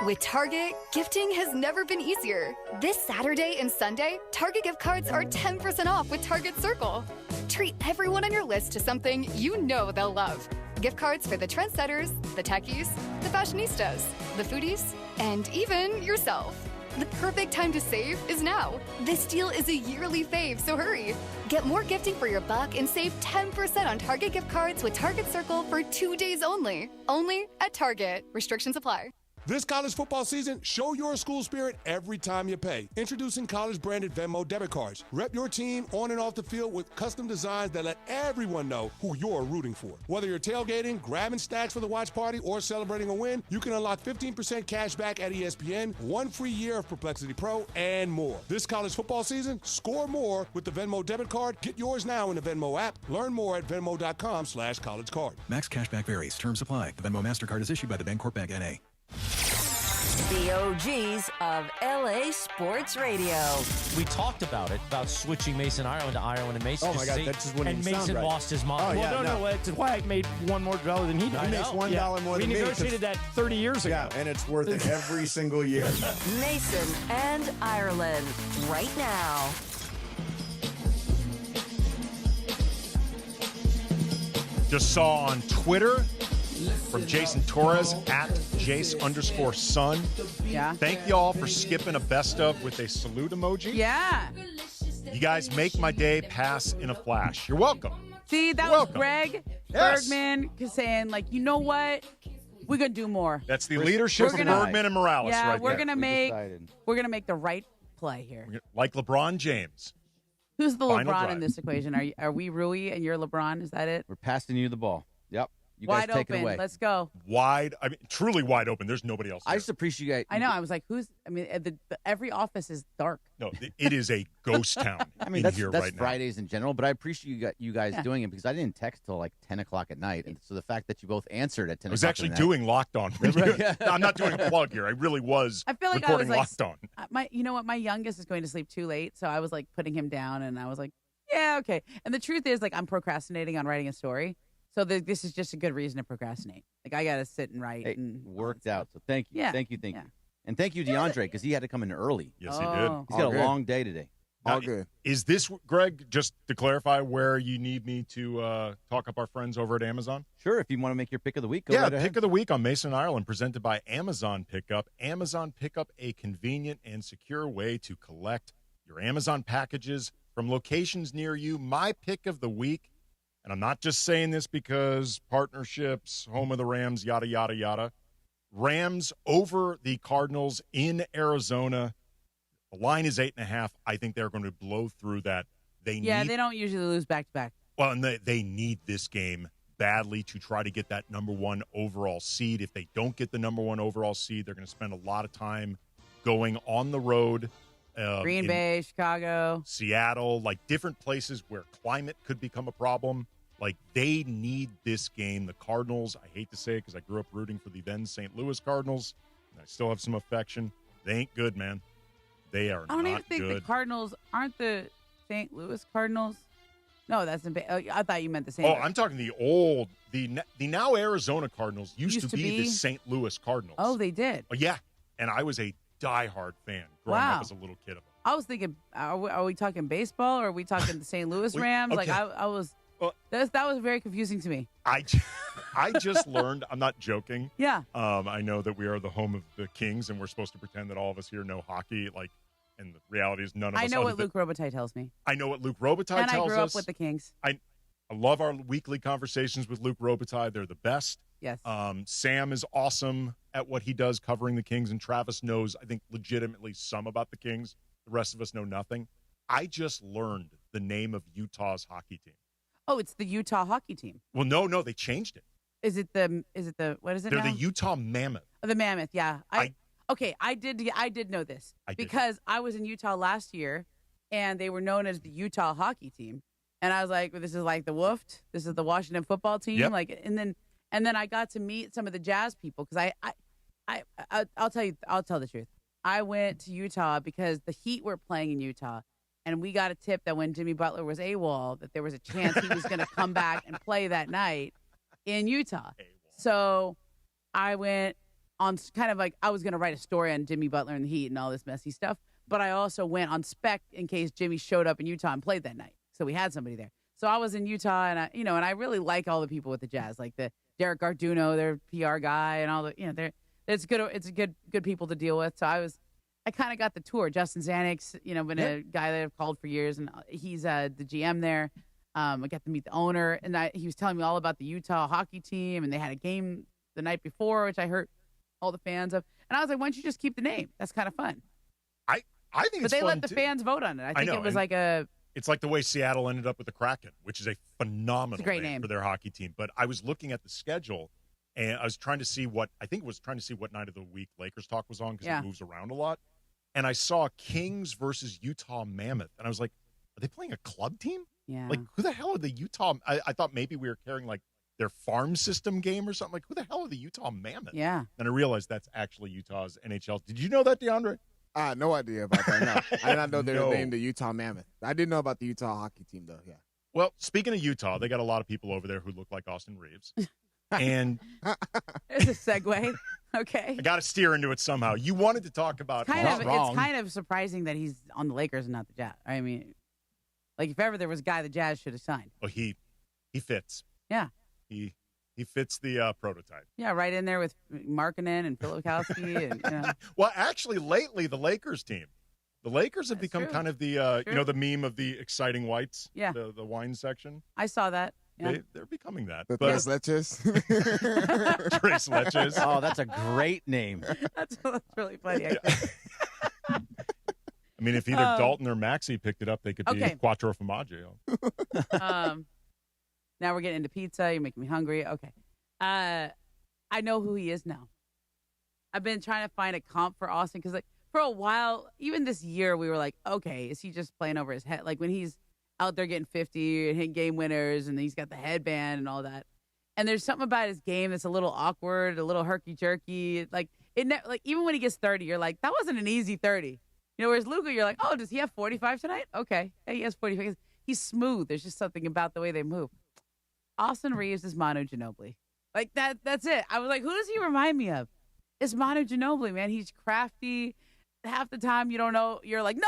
With Target, gifting has never been easier. This Saturday and Sunday, Target gift cards are 10% off with Target Circle. Treat everyone on your list to something you know they'll love. Gift cards for the trendsetters, the techies, the fashionistas, the foodies, and even yourself. The perfect time to save is now. This deal is a yearly fave, so hurry. Get more gifting for your buck and save 10% on Target gift cards with Target Circle for 2 days only. Only at Target. Restrictions apply. This college football season, show your school spirit every time you pay. Introducing college-branded Venmo debit cards. Rep your team on and off the field with custom designs that let everyone know who you're rooting for. Whether you're tailgating, grabbing stacks for the watch party, or celebrating a win, you can unlock 15% cash back at ESPN, 1 free year of Perplexity Pro, and more. This college football season, score more with the Venmo debit card. Get yours now in the Venmo app. Learn more at venmo.com/collegecard. Max cashback varies. Terms apply. The Venmo MasterCard is issued by the Bancorp Bank N.A. The OGs of LA Sports Radio. We talked about switching Mason Ireland to Ireland and Mason. Oh my God, that just wouldn't and even Mason sound right. lost his mind. Oh, yeah, well, no, that's why I made $1 more than he did. He makes $1 more than me. We negotiated that 30 years ago. Yeah, and it's worth it every single year. Mason and Ireland, right now. Just saw on Twitter from Jason Torres at Jace_son. Yeah. Thank y'all for skipping a best of with a salute emoji. Yeah. You guys make my day pass in a flash. You're welcome. See, that was Greg Bergman saying, like, you know what? We're gonna do more. That's the leadership of Bergman and Morales, yeah, right we're there. gonna make the right play here. Like LeBron James. Who's the Final LeBron drive. in this equation? Are we Rui and you're LeBron? Is that it? We're passing you the ball. Yep. You Wide guys take open. it away. Let's go. Truly wide open. There's nobody else there. I just appreciate. I know. I was like, every office is dark. No, it is a ghost town that's here that's right now. Fridays in general, but I appreciate you guys Yeah. doing it because I didn't text till like 10 o'clock at night, and so the fact that you both answered at 10 I was o'clock actually at night. doing Locked On. I'm not doing a plug here. I really was I feel like I was recording like, Locked On. you know what? My youngest is going to sleep too late, so I was like putting him down, and I was like, yeah, okay. And the truth is, like, I'm procrastinating on writing a story, so this is just a good reason to procrastinate. Like, I got to sit and write. It worked out. So thank you. Yeah. Thank you. And thank you, DeAndre, because he had to come in early. Yes, he did. He's got a long day today. Now, All good. Is this, Greg, just to clarify, where you need me to talk up our friends over at Amazon? Sure, if you want to make your pick of the week, go Yeah, right ahead. pick of the week on Mason Ireland, presented by Amazon Pickup. Amazon Pickup, a convenient and secure way to collect your Amazon packages from locations near you. My pick of the week, and I'm not just saying this because partnerships, home of the Rams, yada, yada, yada. Rams over the Cardinals in Arizona. The line is 8.5. I think they're going to blow through that. They don't usually lose back-to-back. Well, and they need this game badly to try to get that number one overall seed. If they don't get the number one overall seed, they're going to spend a lot of time going on the road. Green Bay, Chicago, Seattle, like different places where climate could become a problem. Like, they need this game. The Cardinals, I hate to say it because I grew up rooting for the then St. Louis Cardinals, and I still have some affection. They ain't good, man. They are I don't not even think good. the Cardinals aren't the St. Louis Cardinals. No, that's I thought you meant the same. Oh, I'm talking the now Arizona Cardinals used to be the St. Louis Cardinals. Oh, they did. Oh, yeah, and I was a diehard fan growing up as a little kid of them. I was thinking, are we talking baseball or are we talking the St. Louis Rams? Okay. Like I was. That was very confusing to me. I just learned. I'm not joking. Yeah. I know that we are the home of the Kings, and we're supposed to pretend that all of us here know hockey. Like, and the reality is none of us. I know what Luke Robitaille tells me. I know what Luke Robitaille tells us. And I grew up with the Kings. I love our weekly conversations with Luke Robitaille. They're the best. Yes. Sam is awesome at what he does covering the Kings, and Travis knows, I think, legitimately some about the Kings. The rest of us know nothing. I just learned the name of Utah's hockey team. Oh, it's the Utah hockey team. Well, no, they changed it. Is it the what is it They're now? the Utah Mammoth. Oh, the Mammoth, yeah. I did know this because I was in Utah last year, and they were known as the Utah hockey team, and I was like, well, this is like the Woofed. This is the Washington football team. Yep. Like, and then I got to meet some of the Jazz people because I'll tell the truth. I went to Utah because the Heat were playing in Utah, and we got a tip that when Jimmy Butler was AWOL, that there was a chance he was going to come back and play that night in Utah. So I went on kind of like I was going to write a story on Jimmy Butler and the Heat and all this messy stuff, but I also went on spec in case Jimmy showed up in Utah and played that night. So we had somebody there. So I was in Utah, and I really like all the people with the Jazz, like the Derek Garduno, their PR guy, and all the it's good people to deal with. So I kind of got the tour. Justin Zanuck's, been a guy that I've called for years, and he's the GM there. I got to meet the owner, and he was telling me all about the Utah hockey team, and they had a game the night before, which I heard all the fans of. And I was like, why don't you just keep the name? That's kind of fun. I think but it's they fun let the too. fans vote on it. I think know, it was and like a. It's like the way Seattle ended up with the Kraken, which is a phenomenal great name for their hockey team. But I was looking at the schedule, and I was trying to see what night of the week Lakers talk was on because it moves around a lot. And I saw Kings versus Utah Mammoth, and I was like, are they playing a club team? Yeah. Like, who the hell are the Utah? I thought maybe we were carrying like their farm system game or something. Like, who the hell are the Utah Mammoth? Yeah. And I realized that's actually Utah's NHL. Did you know that, DeAndre? I had no idea about that. No, I did not know they were named the Utah Mammoth. I did know about the Utah hockey team, though. Yeah. Well, speaking of Utah, they got a lot of people over there who look like Austin Reaves. And there's a segue. Okay. I got to steer into it somehow. You wanted to talk about it's kind of surprising that he's on the Lakers and not the Jazz. I mean, like if ever there was a guy the Jazz should have signed. Well, he fits. Yeah. He fits the prototype. Yeah, right in there with Markkanen and Filipowski and Well, actually, lately the Lakers team. The Lakers have become kind of the the meme of the exciting whites. Yeah. The wine section. I saw that. Yeah. They're becoming that. The Tres Leches. Tres Leches. Oh, that's a great name. That's really funny. Actually. I mean, if either Dalton or Maxey picked it up, they could be Quattro Formaggio. Now we're getting into pizza. You're making me hungry. Okay. I know who he is now. I've been trying to find a comp for Austin because, like, for a while, even this year, we were like, okay, is he just playing over his head? Like, when he's out there getting 50 and hitting game winners and he's got the headband and all that. And there's something about his game that's a little awkward, a little herky-jerky. Like, even when he gets 30, you're like, that wasn't an easy 30. You know, whereas Luka, you're like, oh, does he have 45 tonight? Okay. Hey, he has 45. He's smooth. There's just something about the way they move. Austin Reaves is Manu Ginobili. Like, that's it. I was like, who does he remind me of? It's Manu Ginobili, man. He's crafty. Half the time you don't know. You're like, no.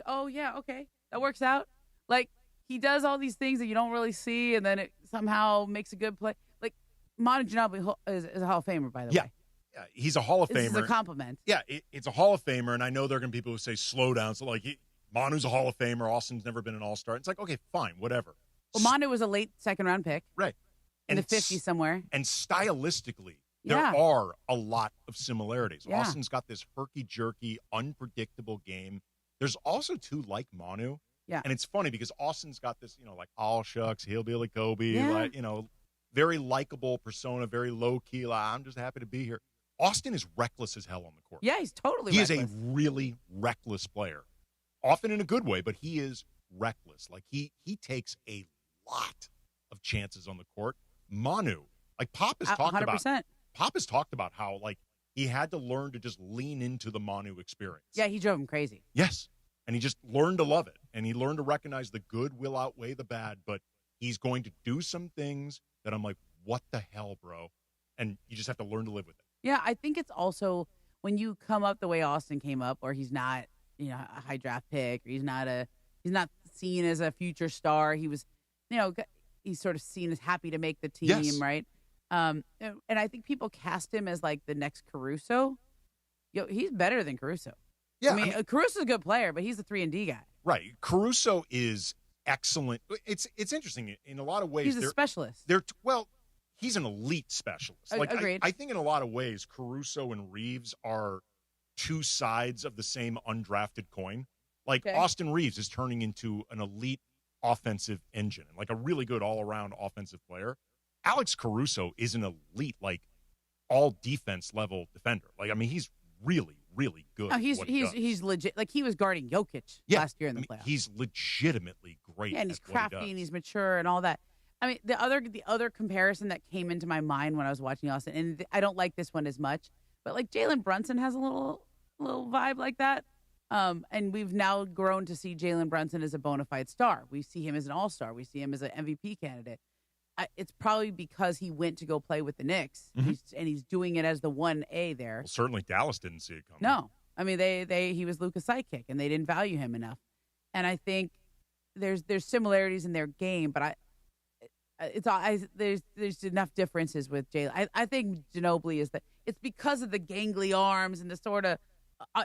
Oh, yeah, okay. That works out. Like, he does all these things that you don't really see, and then it somehow makes a good play. Like, Manu Ginobili is a Hall of Famer, by the way. Yeah, he's a Hall of Famer. This is a compliment. Yeah, it's a Hall of Famer, and I know there are going to be people who say slow down. So, like, Manu's a Hall of Famer. Austin's never been an All-Star. It's like, okay, fine, whatever. Well, Manu was a late second-round pick. Right. In the 50s somewhere. And stylistically, there are a lot of similarities. Yeah. Austin's got this herky-jerky, unpredictable game. There's also, too, like Manu. Yeah. And it's funny because Austin's got this, like, all shucks, hillbilly Kobe, like, very likable persona, very low-key, like, I'm just happy to be here. Austin is reckless as hell on the court. Yeah, he's totally reckless. He is a really reckless player. Often in a good way, but he is reckless. Like, he takes a lot of chances on the court. Manu, like Pop has talked 100%. about. Pop has talked about how, like, he had to learn to just lean into the Manu experience. Yeah, he drove him crazy. Yes. And he just learned to love it. And he learned to recognize the good will outweigh the bad, but he's going to do some things that I'm like, what the hell, bro? And you just have to learn to live with it. Yeah, I think it's also when you come up the way Austin came up, or he's not, a high draft pick, or he's not seen as a future star. He was, he's sort of seen as happy to make the team, right? And I think people cast him as like the next Caruso. He's better than Caruso. Yeah, I mean Caruso's a good player, but he's a 3-and-D guy. Right. Caruso is excellent. It's interesting in a lot of ways. He's a specialist. He's an elite specialist. Like, agreed. I think in a lot of ways, Caruso and Reaves are two sides of the same undrafted coin. Like, Austin Reaves is turning into an elite offensive engine and like a really good all-around offensive player. Alex Caruso is an elite, like, all defense level defender. Like, I mean, he's really, really good. No, he's legit. Like, he was guarding Jokic last year in the playoffs. He's legitimately great. Yeah, and he's crafty and he's mature and all that. I mean, the other comparison that came into my mind when I was watching Austin, and I don't like this one as much, but like Jalen Brunson has a little vibe like that. And we've now grown to see Jalen Brunson as a bona fide star. We see him as an all-star. We see him as an MVP candidate. It's probably because he went to go play with the Knicks, and he's doing it as the 1A there. Well, certainly Dallas didn't see it coming. No. I mean, he was Luka's sidekick, and they didn't value him enough. And I think there's similarities in their game, but there's enough differences with Jalen. I think Ginobili is it's because of the gangly arms and the sort of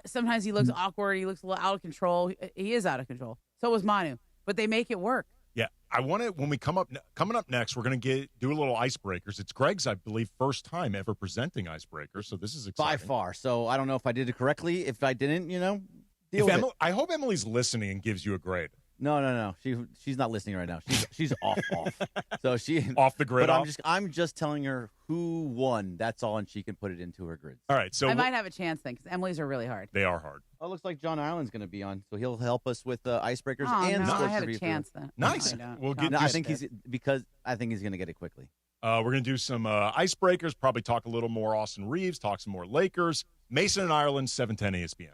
sometimes he looks awkward. He looks a little out of control. He is out of control. So was Manu, but they make it work. Yeah, I want to. When we coming up next, we're going to do a little icebreakers. It's Greg's, I believe, first time ever presenting icebreakers, so this is exciting. By far. So I don't know if I did it correctly. If I didn't, deal with it. I hope Emily's listening and gives you a grade. No. She's not listening right now. She's off. So she off the grid. But I'm just telling her who won. That's all, and she can put it into her grids. All right. So I might have a chance then, because Emily's are really hard. They are hard. Oh, it looks like John Ireland's going to be on, so he'll help us with icebreakers and sports I had review. a chance then. Nice. I think he's going to get it quickly. We're going to do some icebreakers, probably talk a little more Austin Reaves, talk some more Lakers. Mason and Ireland, 710 ESPN.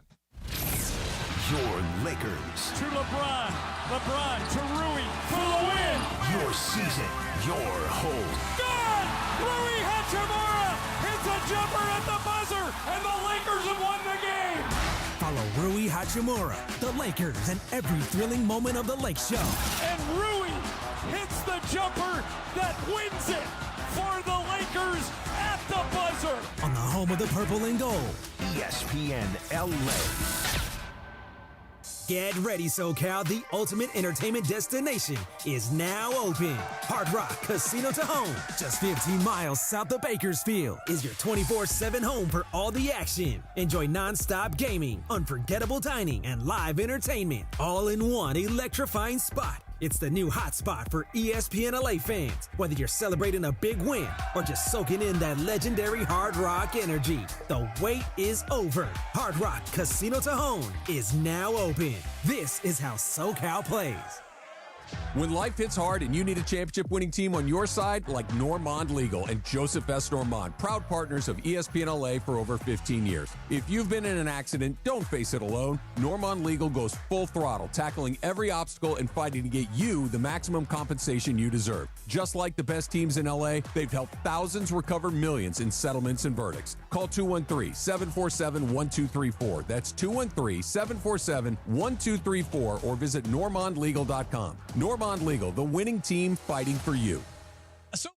Your Lakers. To LeBron. LeBron to Rui for the win. Your season. Your home. Good! Rui Hachimura hits a jumper at the buzzer, and the Lakers have won the game. Follow Rui Hachimura, the Lakers, and every thrilling moment of the Lake Show. And Rui hits the jumper that wins it for the Lakers at the buzzer. On the home of the purple and gold. ESPN LA. Get ready, SoCal. The ultimate entertainment destination is now open. Hard Rock Casino to Home, just 15 miles south of Bakersfield, is your 24/7 home for all the action. Enjoy non-stop gaming, unforgettable dining, and live entertainment, all in one electrifying spot. It's the new hot spot for ESPN LA fans. Whether you're celebrating a big win or just soaking in that legendary Hard Rock energy, the wait is over. Hard Rock Casino to Home is now open. This is how SoCal plays. When life hits hard and you need a championship-winning team on your side, like Normand Legal and Joseph S. Normand, proud partners of ESPN LA for over 15 years. If you've been in an accident, don't face it alone. Normand Legal goes full throttle, tackling every obstacle and fighting to get you the maximum compensation you deserve. Just like the best teams in LA, they've helped thousands recover millions in settlements and verdicts. Call 213-747-1234. That's 213-747-1234 or visit normandlegal.com. Normand Legal, the winning team fighting for you. So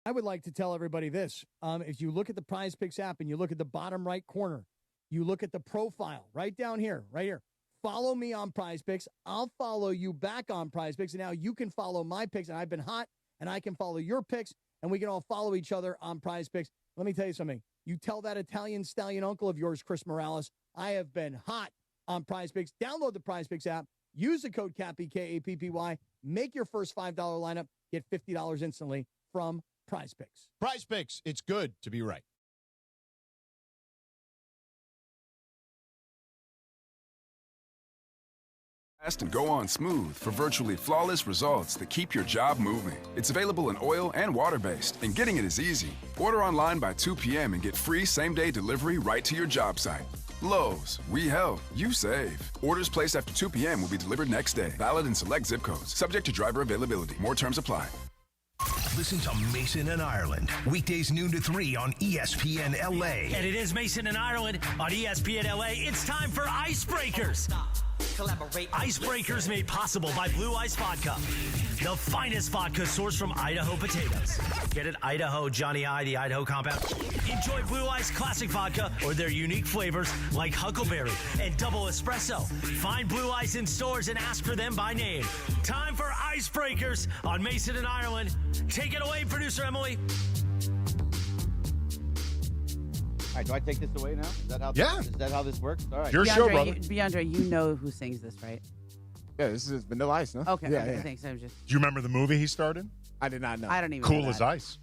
I would like to tell everybody this. If you look at the Prize Picks app and you look at the bottom right corner, you look at the profile right down here, right here. Follow me on Prize Picks. I'll follow you back on Prize Picks. And now you can follow my picks. And I've been hot, and I can follow your picks, and we can all follow each other on Prize Picks. Let me tell you something. You tell that Italian stallion uncle of yours, Chris Morales, I have been hot on Prize Picks. Download the Prize Picks app. Use the code CAPPY, K-A-P-P-Y. Make your first $5 lineup. Get $50 instantly from Prize Picks. Prize Picks. It's good to be right. Fast and go on smooth for virtually flawless results that keep your job moving. It's available in oil and water-based, and getting it is easy. Order online by 2 p.m. and get free same-day delivery right to your job site. Lowe's, we help, you save. Orders placed after 2 p.m. will be delivered next day. Valid in select zip codes. Subject to driver availability. More terms apply. Listen to Mason and Ireland. Weekdays noon to 3 on ESPN LA. And it is Mason and Ireland on ESPN LA. It's time for Icebreakers. Icebreakers made possible by Blue Ice Vodka, the finest vodka sourced from Idaho potatoes. Get it? Idaho, Johnny I, the Idaho compound. Enjoy Blue Ice Classic Vodka or their unique flavors like Huckleberry and Double Espresso. Find Blue Ice in stores and ask for them by name. Time for Icebreakers on Mason and Ireland. Take it away, producer Emily. All right, do I take this away now? Is that how is that how this works? All right. Your show, brother. Beyondre, you know who sings this, right? Yeah, this is Vanilla Ice, no? Okay, Yeah, okay, yeah. thanks. I'm just. Do you remember the movie he starred in? I did not know. I don't even. Cool know as that. Ice.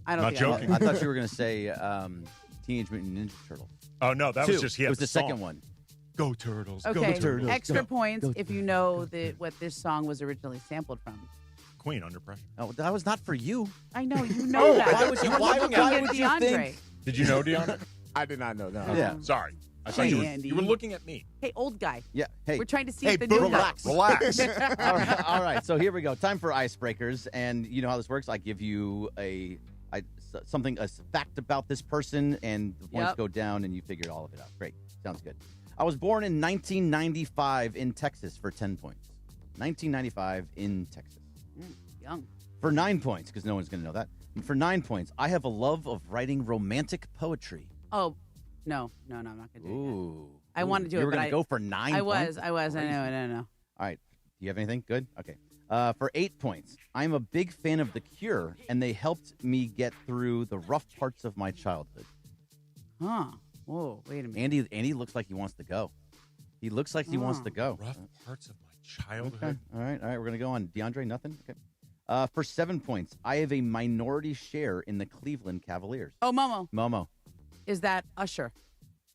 I don't. Not think joking. I thought you were going to say Teenage Mutant Ninja Turtles. Oh, no, that was just he It had was the song. second one. Go Turtles. Okay, Go Turtles. extra Go. points if you know that what this song was originally sampled from. Queen, Under Pressure. Oh, that was not for you. I know you know that. Why would you? Why would you DeAndre. think? Did you know, DeAndre? I did not know that. Yeah. Sorry. I thought you were, Andy. you were looking at me. Hey, old guy. Yeah. Hey. We're trying to see Hey, if the boo, new guy. relax. All right. So here we go. Time for icebreakers, and you know how this works. I give you a fact about this person, and the points go down, and you figure all of it out. Great. Sounds good. I was born in 1995 in Texas for 10 points. 1995 in Texas. Young. For 9 points, because no one's going to know that. And for 9 points, I have a love of writing romantic poetry. Oh, no, I'm not gonna do it. Ooh. I want to do you it, were but gonna go for 9 points? I was. Crazy. I know. All right. Do you have anything? Good? Okay. For 8 points, I'm a big fan of The Cure, and they helped me get through the rough parts of my childhood. Huh. Whoa, wait a minute. Andy looks like he wants to go. He looks like he wants to go. Rough parts of my childhood. Okay. All right. We're going to go on. DeAndre, nothing? Okay. For 7 points, I have a minority share in the Cleveland Cavaliers. Oh, Momo. Is that Usher?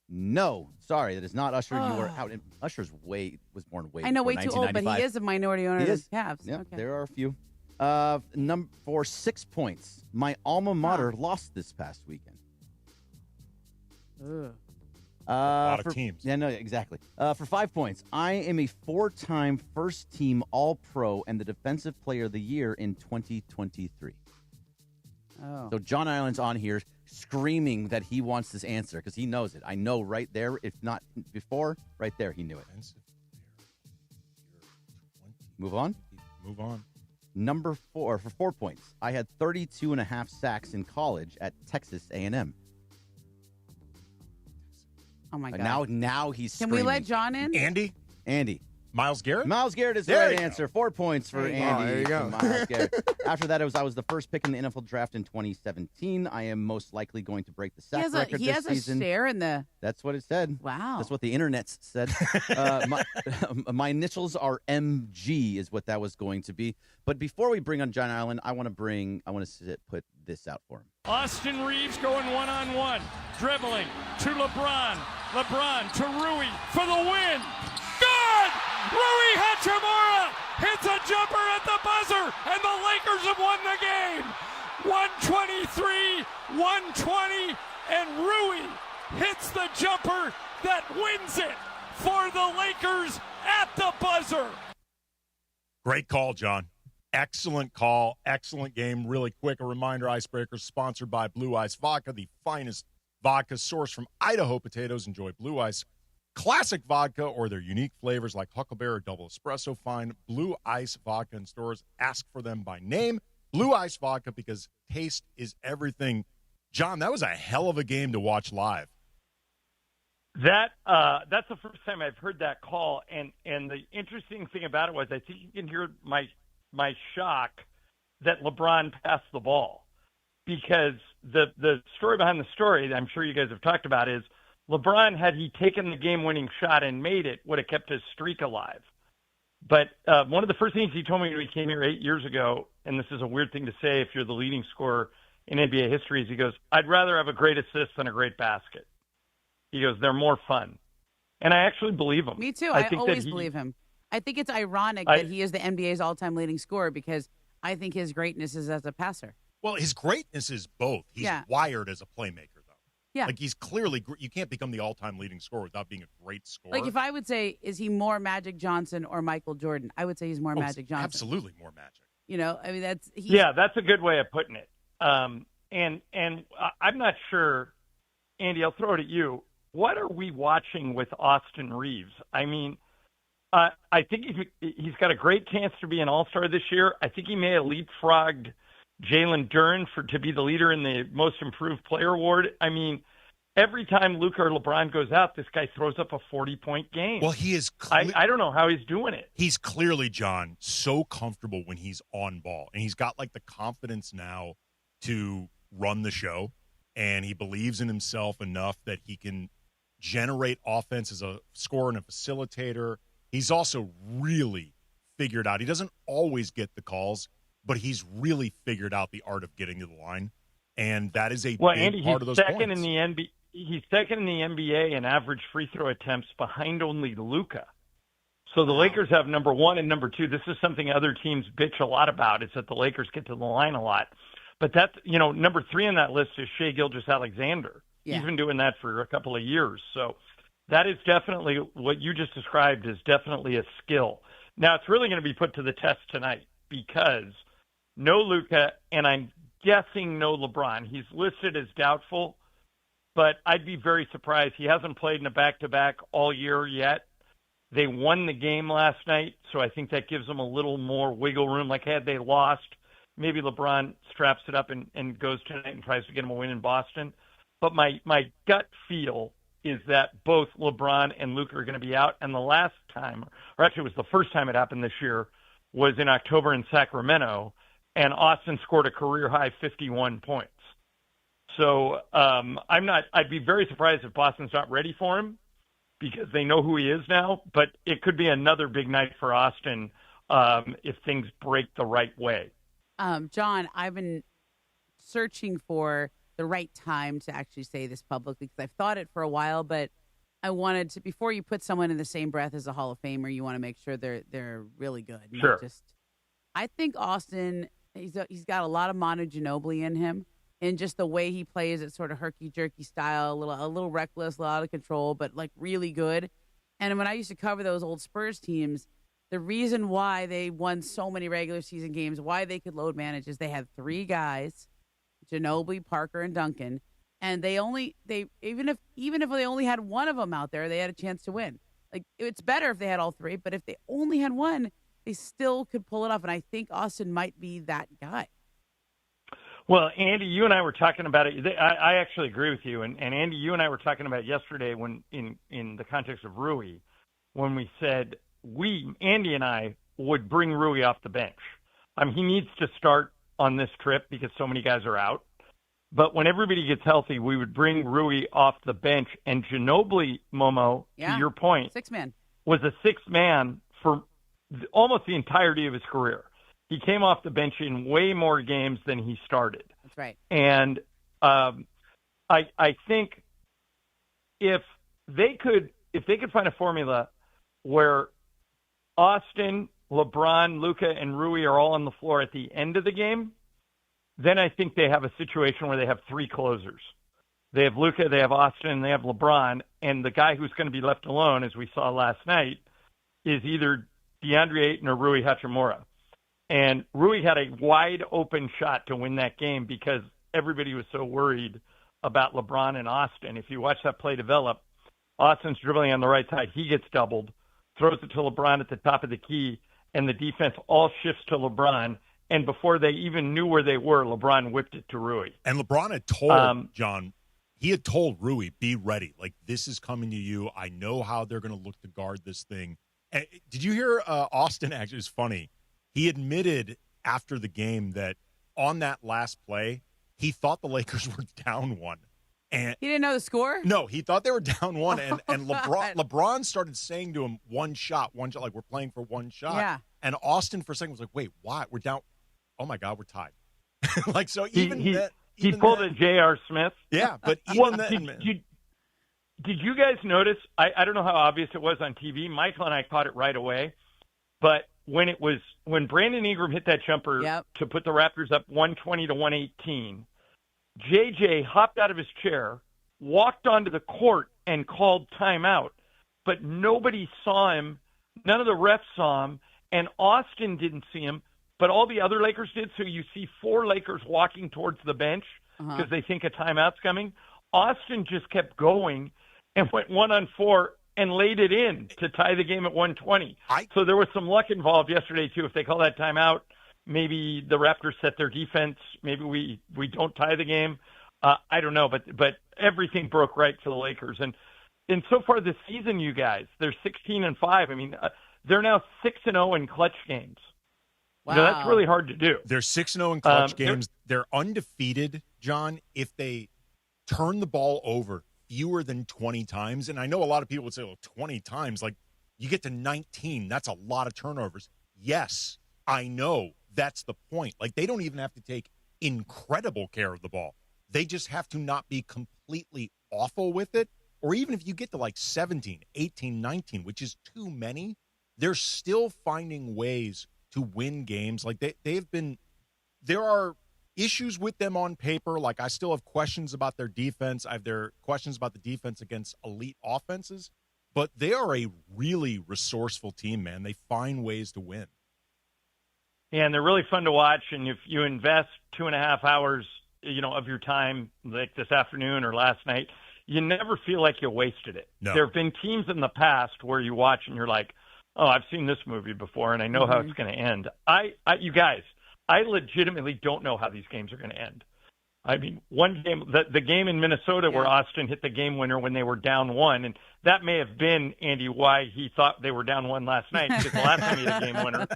No. Sorry, that is not Usher. You are out. And Usher's was born way I know, before way too old, but 1995. he is a minority owner of the Cavs. Yeah, Okay. there are a few. For 6 points, my alma mater lost this past weekend. Ugh. A lot of teams. Yeah, no, exactly. For 5 points, I am a 4-time first-team All-Pro and the Defensive Player of the Year in 2023. Oh. So John Ireland's on here screaming that he wants this answer because he knows it. I know right there, if not before, right there, he knew it. Move on. Move on. Number 4, for 4 points, I had 32 and a half sacks in college at Texas A&M. Oh, my God. Now he's screaming. Can we let John in? Andy. Miles Garrett? Miles Garrett is the There right you answer. 4 points for There you Andy. go. There you go. from Miles Garrett. After that, I was the first pick in the NFL draft in 2017. I am most likely going to break the sack record He this has season. a share in the... That's what it said. Wow. That's what the internet said. My initials are MG is what that was going to be. But before we bring on John Ireland, I want to put this out for him. Austin Reaves going one-on-one. Dribbling to LeBron. LeBron to Rui for the win. Good! Rui Hachimura hits a jumper at the buzzer, and the Lakers have won the game. 123-120, and Rui hits the jumper that wins it for the Lakers at the buzzer. Great call, John. Excellent call. Excellent game. Really quick, a reminder, Icebreakers sponsored by Blue Ice Vodka, the finest vodka sourced from Idaho potatoes. Enjoy Blue Ice Classic Vodka or their unique flavors like Huckleberry or Double Espresso. Find Blue Ice Vodka in stores. Ask for them by name. Blue Ice Vodka, because taste is everything. John, that was a hell of a game to watch live. That's the first time I've heard that call, and the interesting thing about it was I think you can hear my shock that LeBron passed the ball, because the story behind the story that I'm sure you guys have talked about is LeBron, had he taken the game-winning shot and made it, would have kept his streak alive. But one of the first things he told me when we came here 8 years ago, and this is a weird thing to say if you're the leading scorer in NBA history, is he goes, I'd rather have a great assist than a great basket. He goes, they're more fun. And I actually believe him. Me too. I always believe him. I think it's ironic that he is the NBA's all-time leading scorer because I think his greatness is as a passer. Well, his greatness is both. He's wired as a playmaker, though. Yeah. Like, he's clearly – you can't become the all-time leading scorer without being a great scorer. Like, if I would say, is he more Magic Johnson or Michael Jordan, I would say he's more Magic Johnson. Absolutely more Magic. You know, I mean, that's a good way of putting it. And I'm not sure, Andy, I'll throw it at you. What are we watching with Austin Reaves? I mean, I think he's got a great chance to be an all-star this year. I think he may have leapfrogged Jalen Duren to be the leader in the most improved player award. I mean, every time Luka or LeBron goes out, this guy throws up a 40-point game. Well, he is I don't know how he's doing it. He's clearly, John, so comfortable when he's on ball. And he's got, like, the confidence now to run the show. And he believes in himself enough that he can generate offense as a scorer and a facilitator. He's also really figured out. He doesn't always get the calls, but he's really figured out the art of getting to the line. And that is a big Andy, part of those second points. in the he's second in the NBA in average free throw attempts behind only Luka. So the Lakers have number one and number two. This is something other teams bitch a lot about, is that the Lakers get to the line a lot. But that's, number three on that list is Shai Gilgeous-Alexander. Yeah. He's been doing that for a couple of years. So that is definitely, what you just described is definitely a skill. Now, it's really going to be put to the test tonight because no Luka, and I'm guessing no LeBron. He's listed as doubtful, but I'd be very surprised. He hasn't played in a back-to-back all year yet. They won the game last night, so I think that gives them a little more wiggle room. Like, had they lost, maybe LeBron straps it up and goes tonight and tries to get him a win in Boston. But my gut feel is that both LeBron and Luka are going to be out. And the last time, or actually it was the first time it happened this year, was in October in Sacramento, and Austin scored a career-high 51 points. So I'd be very surprised if Boston's not ready for him because they know who he is now, but it could be another big night for Austin if things break the right way. John, I've been searching for the right time to actually say this publicly because I've thought it for a while, but I wanted to, before you put someone in the same breath as a Hall of Famer, you want to make sure they're really good. Sure. Not just, I think Austin, he's got a lot of Manu Ginobili in him, and just the way he plays it, sort of herky-jerky style, a little reckless, a lot out of control, but like really good. And when I used to cover those old Spurs teams, the reason why they won so many regular season games, why they could load manage, is they had three guys, Ginobili, Parker, and Duncan, and even if they only had one of them out there, they had a chance to win. Like, it's better if they had all three, but if they only had one, they still could pull it off. And I think Austin might be that guy. Well, Andy, you and I were talking about it. I actually agree with you. And Andy, you and I were talking about it yesterday when in the context of Rui, when we said Andy and I would bring Rui off the bench. I mean, he needs to start on this trip because so many guys are out. But when everybody gets healthy, we would bring Rui off the bench. And Ginobili, Momo, to your point, six-man, was a sixth man for almost the entirety of his career. He came off the bench in way more games than he started. That's right. And I think if they could find a formula where Austin, LeBron, Luka, and Rui are all on the floor at the end of the game, then I think they have a situation where they have three closers. They have Luka, they have Austin, and they have LeBron, and the guy who's going to be left alone, as we saw last night, is either DeAndre Ayton or Rui Hachimura. And Rui had a wide open shot to win that game because everybody was so worried about LeBron and Austin. If you watch that play develop, Austin's dribbling on the right side. He gets doubled, throws it to LeBron at the top of the key, and the defense all shifts to LeBron. And before they even knew where they were, LeBron whipped it to Rui. And LeBron had told, John, he had told Rui, be ready. Like, this is coming to you. I know how they're going to look to guard this thing. And did you hear Austin? Actually, it's funny. He admitted after the game that on that last play, he thought the Lakers were down one. And he didn't know the score? No, he thought they were down one. And LeBron started saying to him, one shot, like we're playing for one shot. Yeah. And Austin for a second was like, wait, why? We're down. Oh, my God, we're tied. Like, so he pulled a J.R. Smith. Yeah, but even then. Did you guys notice? I don't know how obvious it was on TV. Michael and I caught it right away. But when Brandon Ingram hit that jumper to put the Raptors up 120 to 118, JJ hopped out of his chair, walked onto the court, and called timeout. But nobody saw him. None of the refs saw him. And Austin didn't see him. But all the other Lakers did. So you see four Lakers walking towards the bench because they think a timeout's coming. Austin just kept going and went 1-on-4 and laid it in to tie the game at 120. So there was some luck involved yesterday, too. If they call that timeout, maybe the Raptors set their defense. Maybe we don't tie the game. I don't know, but everything broke right for the Lakers. And so far this season, you guys, they're 16-5. I mean, they're now 6-0 in clutch games. Wow. You know, that's really hard to do. They're 6-0 in clutch games. They're undefeated, John, if they turn the ball over fewer than 20 times. And I know a lot of people would say, well, 20 times, like you get to 19. That's a lot of turnovers. Yes, I know that's the point. Like they don't even have to take incredible care of the ball. They just have to not be completely awful with it. Or even if you get to like 17, 18, 19, which is too many, they're still finding ways to win games. Like there are issues with them on paper. Like I still have questions about their defense. I have their questions about the defense against elite offenses, but they are a really resourceful team, man. They find ways to win. Yeah, and they're really fun to watch. And if you invest 2.5 hours, of your time, like this afternoon or last night, you never feel like you wasted it. No. There have been teams in the past where you watch and you're like, oh, I've seen this movie before and I know how it's going to end. You guys, I legitimately don't know how these games are going to end. I mean, one game, the game in Minnesota where Austin hit the game winner when they were down one, and that may have been, Andy, why he thought they were down one last night, because the last time he hit a game winner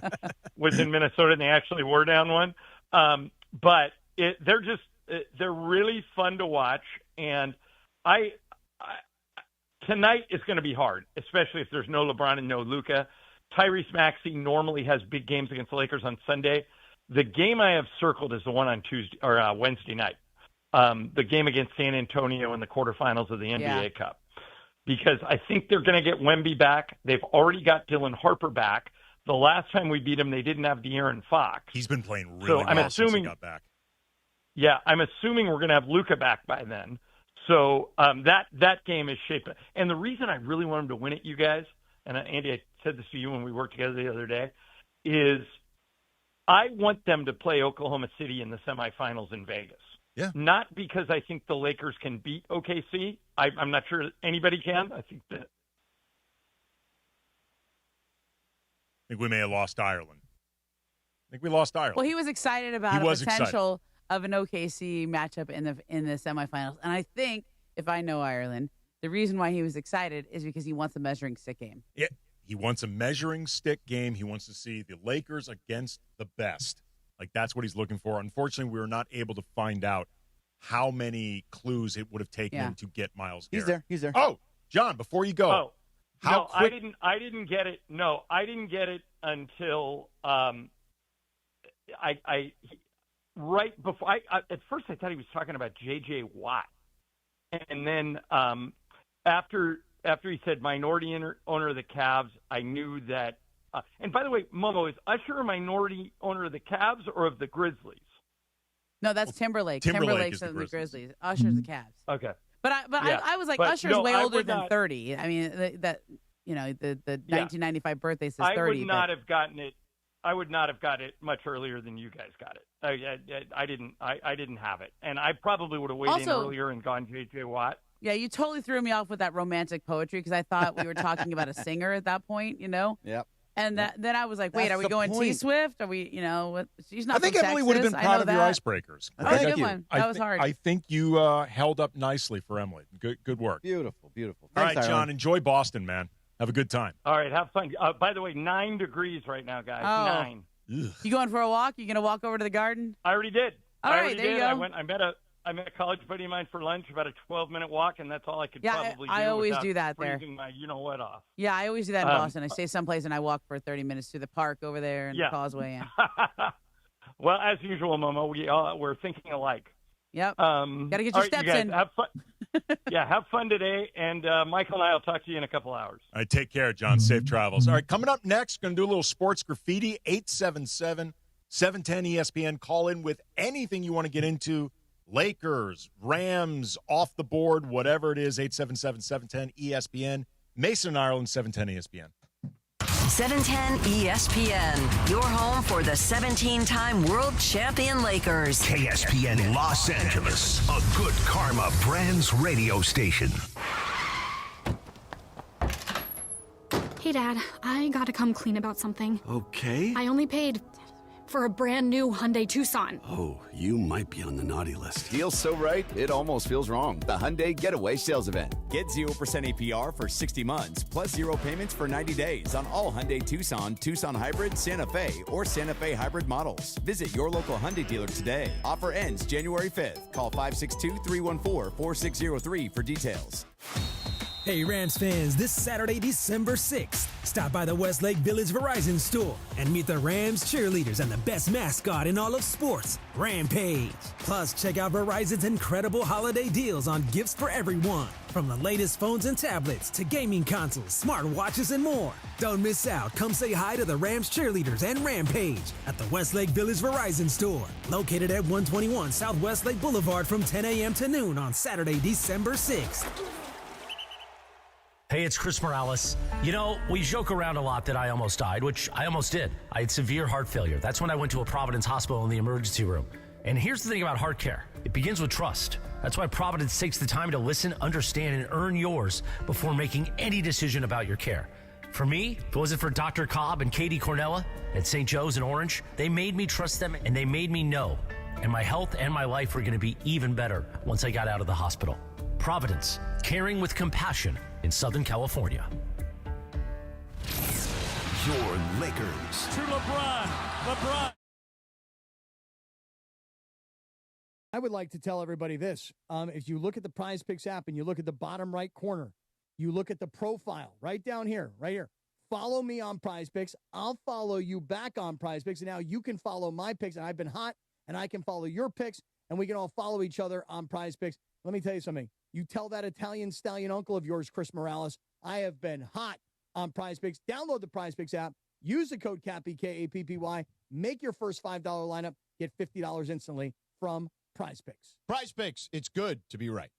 was in Minnesota and they actually were down one. But they're really fun to watch, and tonight is going to be hard, especially if there's no LeBron and no Luka. Tyrese Maxey normally has big games against the Lakers on Sunday. The game I have circled is the one on Tuesday or Wednesday night, the game against San Antonio in the quarterfinals of the NBA Cup, because I think they're going to get Wemby back. They've already got Dylan Harper back. The last time we beat them, they didn't have De'Aaron Fox. He's been playing really So well I'm since he assuming, got back. Yeah, I'm assuming we're going to have Luka back by then. So that game is shaping. And the reason I really want him to win it, you guys, and Andy, I said this to you when we worked together the other day, is I want them to play Oklahoma City in the semifinals in Vegas. Yeah. Not because I think the Lakers can beat OKC. I'm not sure anybody can. I think we may have lost Ireland. I think we lost Ireland. Well, he was excited about a potential of an OKC matchup in the semifinals. And I think, if I know Ireland, the reason why he was excited is because he wants a measuring stick game. Yeah, he wants a measuring stick game. He wants to see the Lakers against the best. Like, that's what he's looking for. Unfortunately, we were not able to find out how many clues it would have taken him to get Myles Garrett. He's there. Oh, John, before you go. I didn't get it. No, I didn't get it until right before. At first I thought he was talking about J.J. Watt, and then after he said minority owner of the Cavs, I knew that. And by the way, Momo, is Usher a minority owner of the Cavs or of the Grizzlies? No, that's Timberlake. Timberlake's of the Grizzlies. Usher's the Cavs. Okay. But I was like, Usher's way older than 30. I mean, the 1995 birthday says 30. I would not have gotten it. I would not have got it much earlier than you guys got it. I didn't have it, and I probably would have waited in earlier and gone J.J. Watt. Yeah, you totally threw me off with that romantic poetry because I thought we were talking about a singer at that point. Yep. And then I was like, wait, are we going T Swift? Are we, she's not. I think from Emily Texas. would have been proud of your that. icebreakers. That was a good one. That was hard. I think you held up nicely for Emily. Good work. Beautiful. All right, John, enjoy Boston, man. Have a good time. All right, have fun. By the way, 9 degrees right now, guys. 9. Ugh. You going for a walk? You going to walk over to the garden? I already did. All right, there you go. I met a college buddy of mine for lunch, about a 12-minute walk, and that's all I could probably do. I always do that there. My you-know-what off. Yeah, I always do that in Boston. I stay someplace and I walk for 30 minutes to the park over there and the Causeway. Yeah. Well, as usual, Momo, we're thinking alike. Yep. Got to get your steps in. Have fun. Have fun today, and Michael and I will talk to you in a couple hours. All right, take care, John. Safe travels. All right, coming up next, going to do a little sports graffiti, 877-710-ESPN. Call in with anything you want to get into. Lakers, Rams, off the board, whatever it is, 877-710-ESPN. Mason, Ireland, 710-ESPN. 710 ESPN, your home for the 17-time world champion Lakers. KSPN Los Angeles, a Good Karma Brands radio station. Hey, Dad, I gotta come clean about something. Okay. I only paid for a brand new Hyundai Tucson. Oh, you might be on the naughty list. Feels so right, it almost feels wrong. The Hyundai Getaway Sales Event. Get 0% APR for 60 months, plus 0 payments for 90 days on all Hyundai Tucson, Tucson Hybrid, Santa Fe, or Santa Fe Hybrid models. Visit your local Hyundai dealer today. Offer ends January 5th. Call 562-314-4603 for details. Hey, Rams fans, this Saturday, December 6th, stop by the Westlake Village Verizon store and meet the Rams cheerleaders and the best mascot in all of sports, Rampage. Plus, check out Verizon's incredible holiday deals on gifts for everyone, from the latest phones and tablets to gaming consoles, smartwatches, and more. Don't miss out. Come say hi to the Rams cheerleaders and Rampage at the Westlake Village Verizon store, located at 121 South Westlake Boulevard from 10 a.m. to noon on Saturday, December 6th. Hey, it's Chris Morales. You know, we joke around a lot that I almost died, which I almost did. I had severe heart failure. That's when I went to a Providence hospital in the emergency room. And here's the thing about heart care. It begins with trust. That's why Providence takes the time to listen, understand, and earn yours before making any decision about your care. For me, if it wasn't for Dr. Cobb and Katie Cornella at St. Joe's in Orange, they made me trust them and they made me know. And my health and my life were going to be even better once I got out of the hospital. Providence, caring with compassion in Southern California. Your Lakers. To LeBron. I would like to tell everybody this. If you look at the Prize Picks app and you look at the bottom right corner, you look at the profile right down here, right here. Follow me on Prize Picks. I'll follow you back on Prize Picks. And now you can follow my picks. And I've been hot, and I can follow your picks, and we can all follow each other on Prize Picks. Let me tell you something. You tell that Italian stallion uncle of yours, Chris Morales, I have been hot on Prize Picks. Download the Prize Picks app. Use the code KAPPY, KAPPY. Make your first $5 lineup. Get $50 instantly from Prize Picks. Prize Picks, it's good to be right.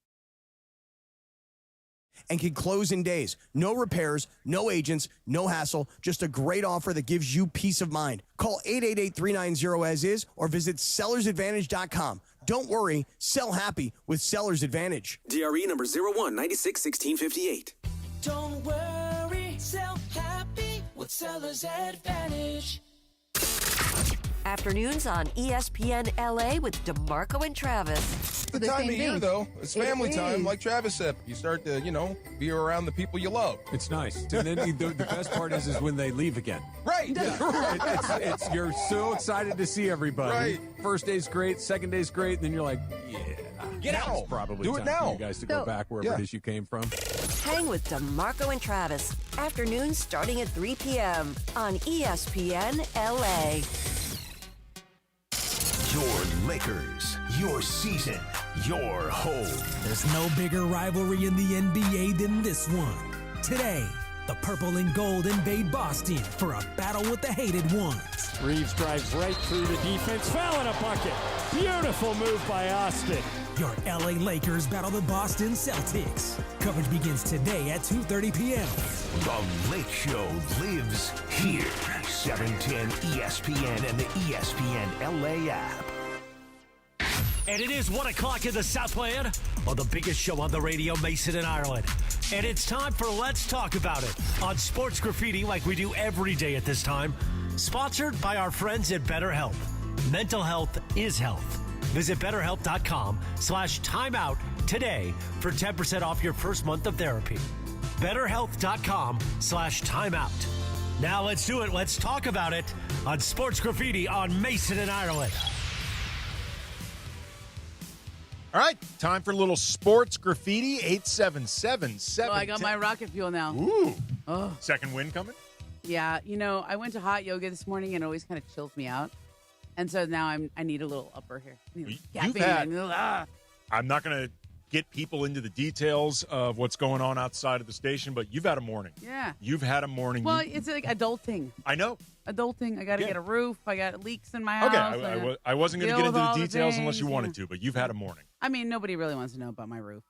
And can close in days. No repairs, no agents, no hassle. Just a great offer that gives you peace of mind. Call 888-390-AS-IS or visit sellersadvantage.com. Don't worry, sell happy with Seller's Advantage. DRE number 01961658. Don't worry, sell happy with Seller's Advantage. Afternoons on ESPN LA with DeMarco and Travis. It's the time of year, though. It's family time, like Travis said. You start to, be around the people you love. It's nice. And then the best part is when they leave again. Right. It's you're so excited to see everybody. Right. First day's great, second day's great, and then you're like, yeah. Get out. It's probably Do time it now. for you guys to go back wherever it is you came from. Hang with DeMarco and Travis. Afternoons starting at 3 p.m. on ESPN LA. Your Lakers, your season, your home. There's no bigger rivalry in the NBA than this one. Today, the purple and gold invade Boston for a battle with the hated ones. Reaves drives right through the defense, foul and a bucket. Beautiful move by Austin. Your LA Lakers battle the Boston Celtics. Coverage begins today at 2:30 p.m. The Lake Show lives here. 710 ESPN and the ESPN LA app. And it is 1 o'clock in the Southland on the biggest show on the radio, Mason and Ireland. And it's time for Let's Talk About It on Sports Graffiti like we do every day at this time. Sponsored by our friends at BetterHelp. Mental health is health. Visit BetterHelp.com/timeout today for 10% off your first month of therapy. BetterHelp.com/timeout. Now let's do it. Let's talk about it on Sports Graffiti on Mason and Ireland. All right, time for a little sports graffiti. 877-710. Oh, I got my rocket fuel now. Ooh. Oh. Second win coming? Yeah, I went to hot yoga this morning and it always kind of chills me out. And so now I need a little upper here. I'm not going to get people into the details of what's going on outside of the station, but you've had a morning. Yeah. You've had a morning. Well, it's like adulting. I know. Adulting. I got to get a roof. I got leaks in my house. Okay, I wasn't going to get into the details unless you wanted to, but you've had a morning. I mean, nobody really wants to know about my roof,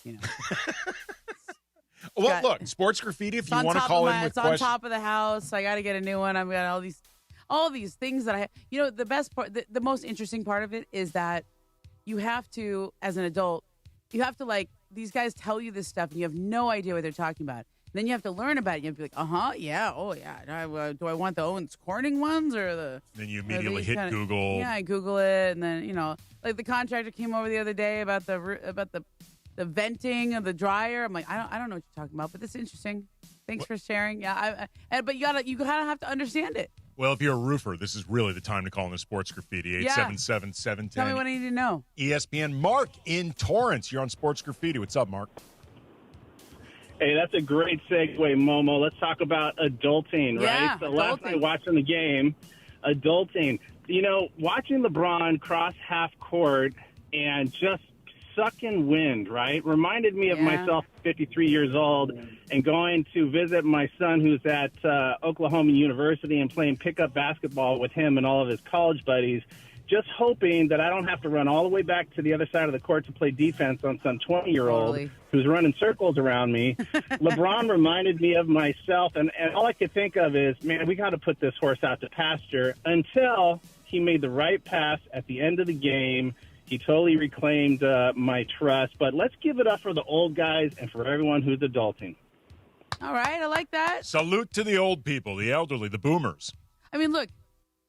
Well, look, sports graffiti, if you want to call in with questions. It's on top of the house. I got to get a new one. I've got all these things that I have. The best part, the most interesting part of it is that you have to, as an adult, you have to these guys tell you this stuff and you have no idea what they're talking about. Then you have to learn about it. You have to be like, yeah, oh yeah. Do I want the Owens Corning ones or the? Then you immediately hit Google. Yeah, I Google it, and then the contractor came over the other day about the venting of the dryer. I'm like, I don't know what you're talking about, but this is interesting. Thanks for sharing. Yeah, but you gotta have to understand it. Well, if you're a roofer, this is really the time to call in the sports graffiti. 877-710. Tell me what I need to know. ESPN. Mark in Torrance. You're on sports graffiti. What's up, Mark? Hey, that's a great segue, Momo. Let's talk about adulting, right? So last night watching the game, adulting. Watching LeBron cross half court and just sucking wind, right? Reminded me of myself, 53 years old, and going to visit my son who's at Oklahoma University and playing pickup basketball with him and all of his college buddies, just hoping that I don't have to run all the way back to the other side of the court to play defense on some 20-year-old who's running circles around me. LeBron reminded me of myself, and all I could think of is, man, we got to put this horse out to pasture, until he made the right pass at the end of the game. He totally reclaimed my trust. But let's give it up for the old guys and for everyone who's adulting. All right, I like that. Salute to the old people, the elderly, the boomers. I mean, look,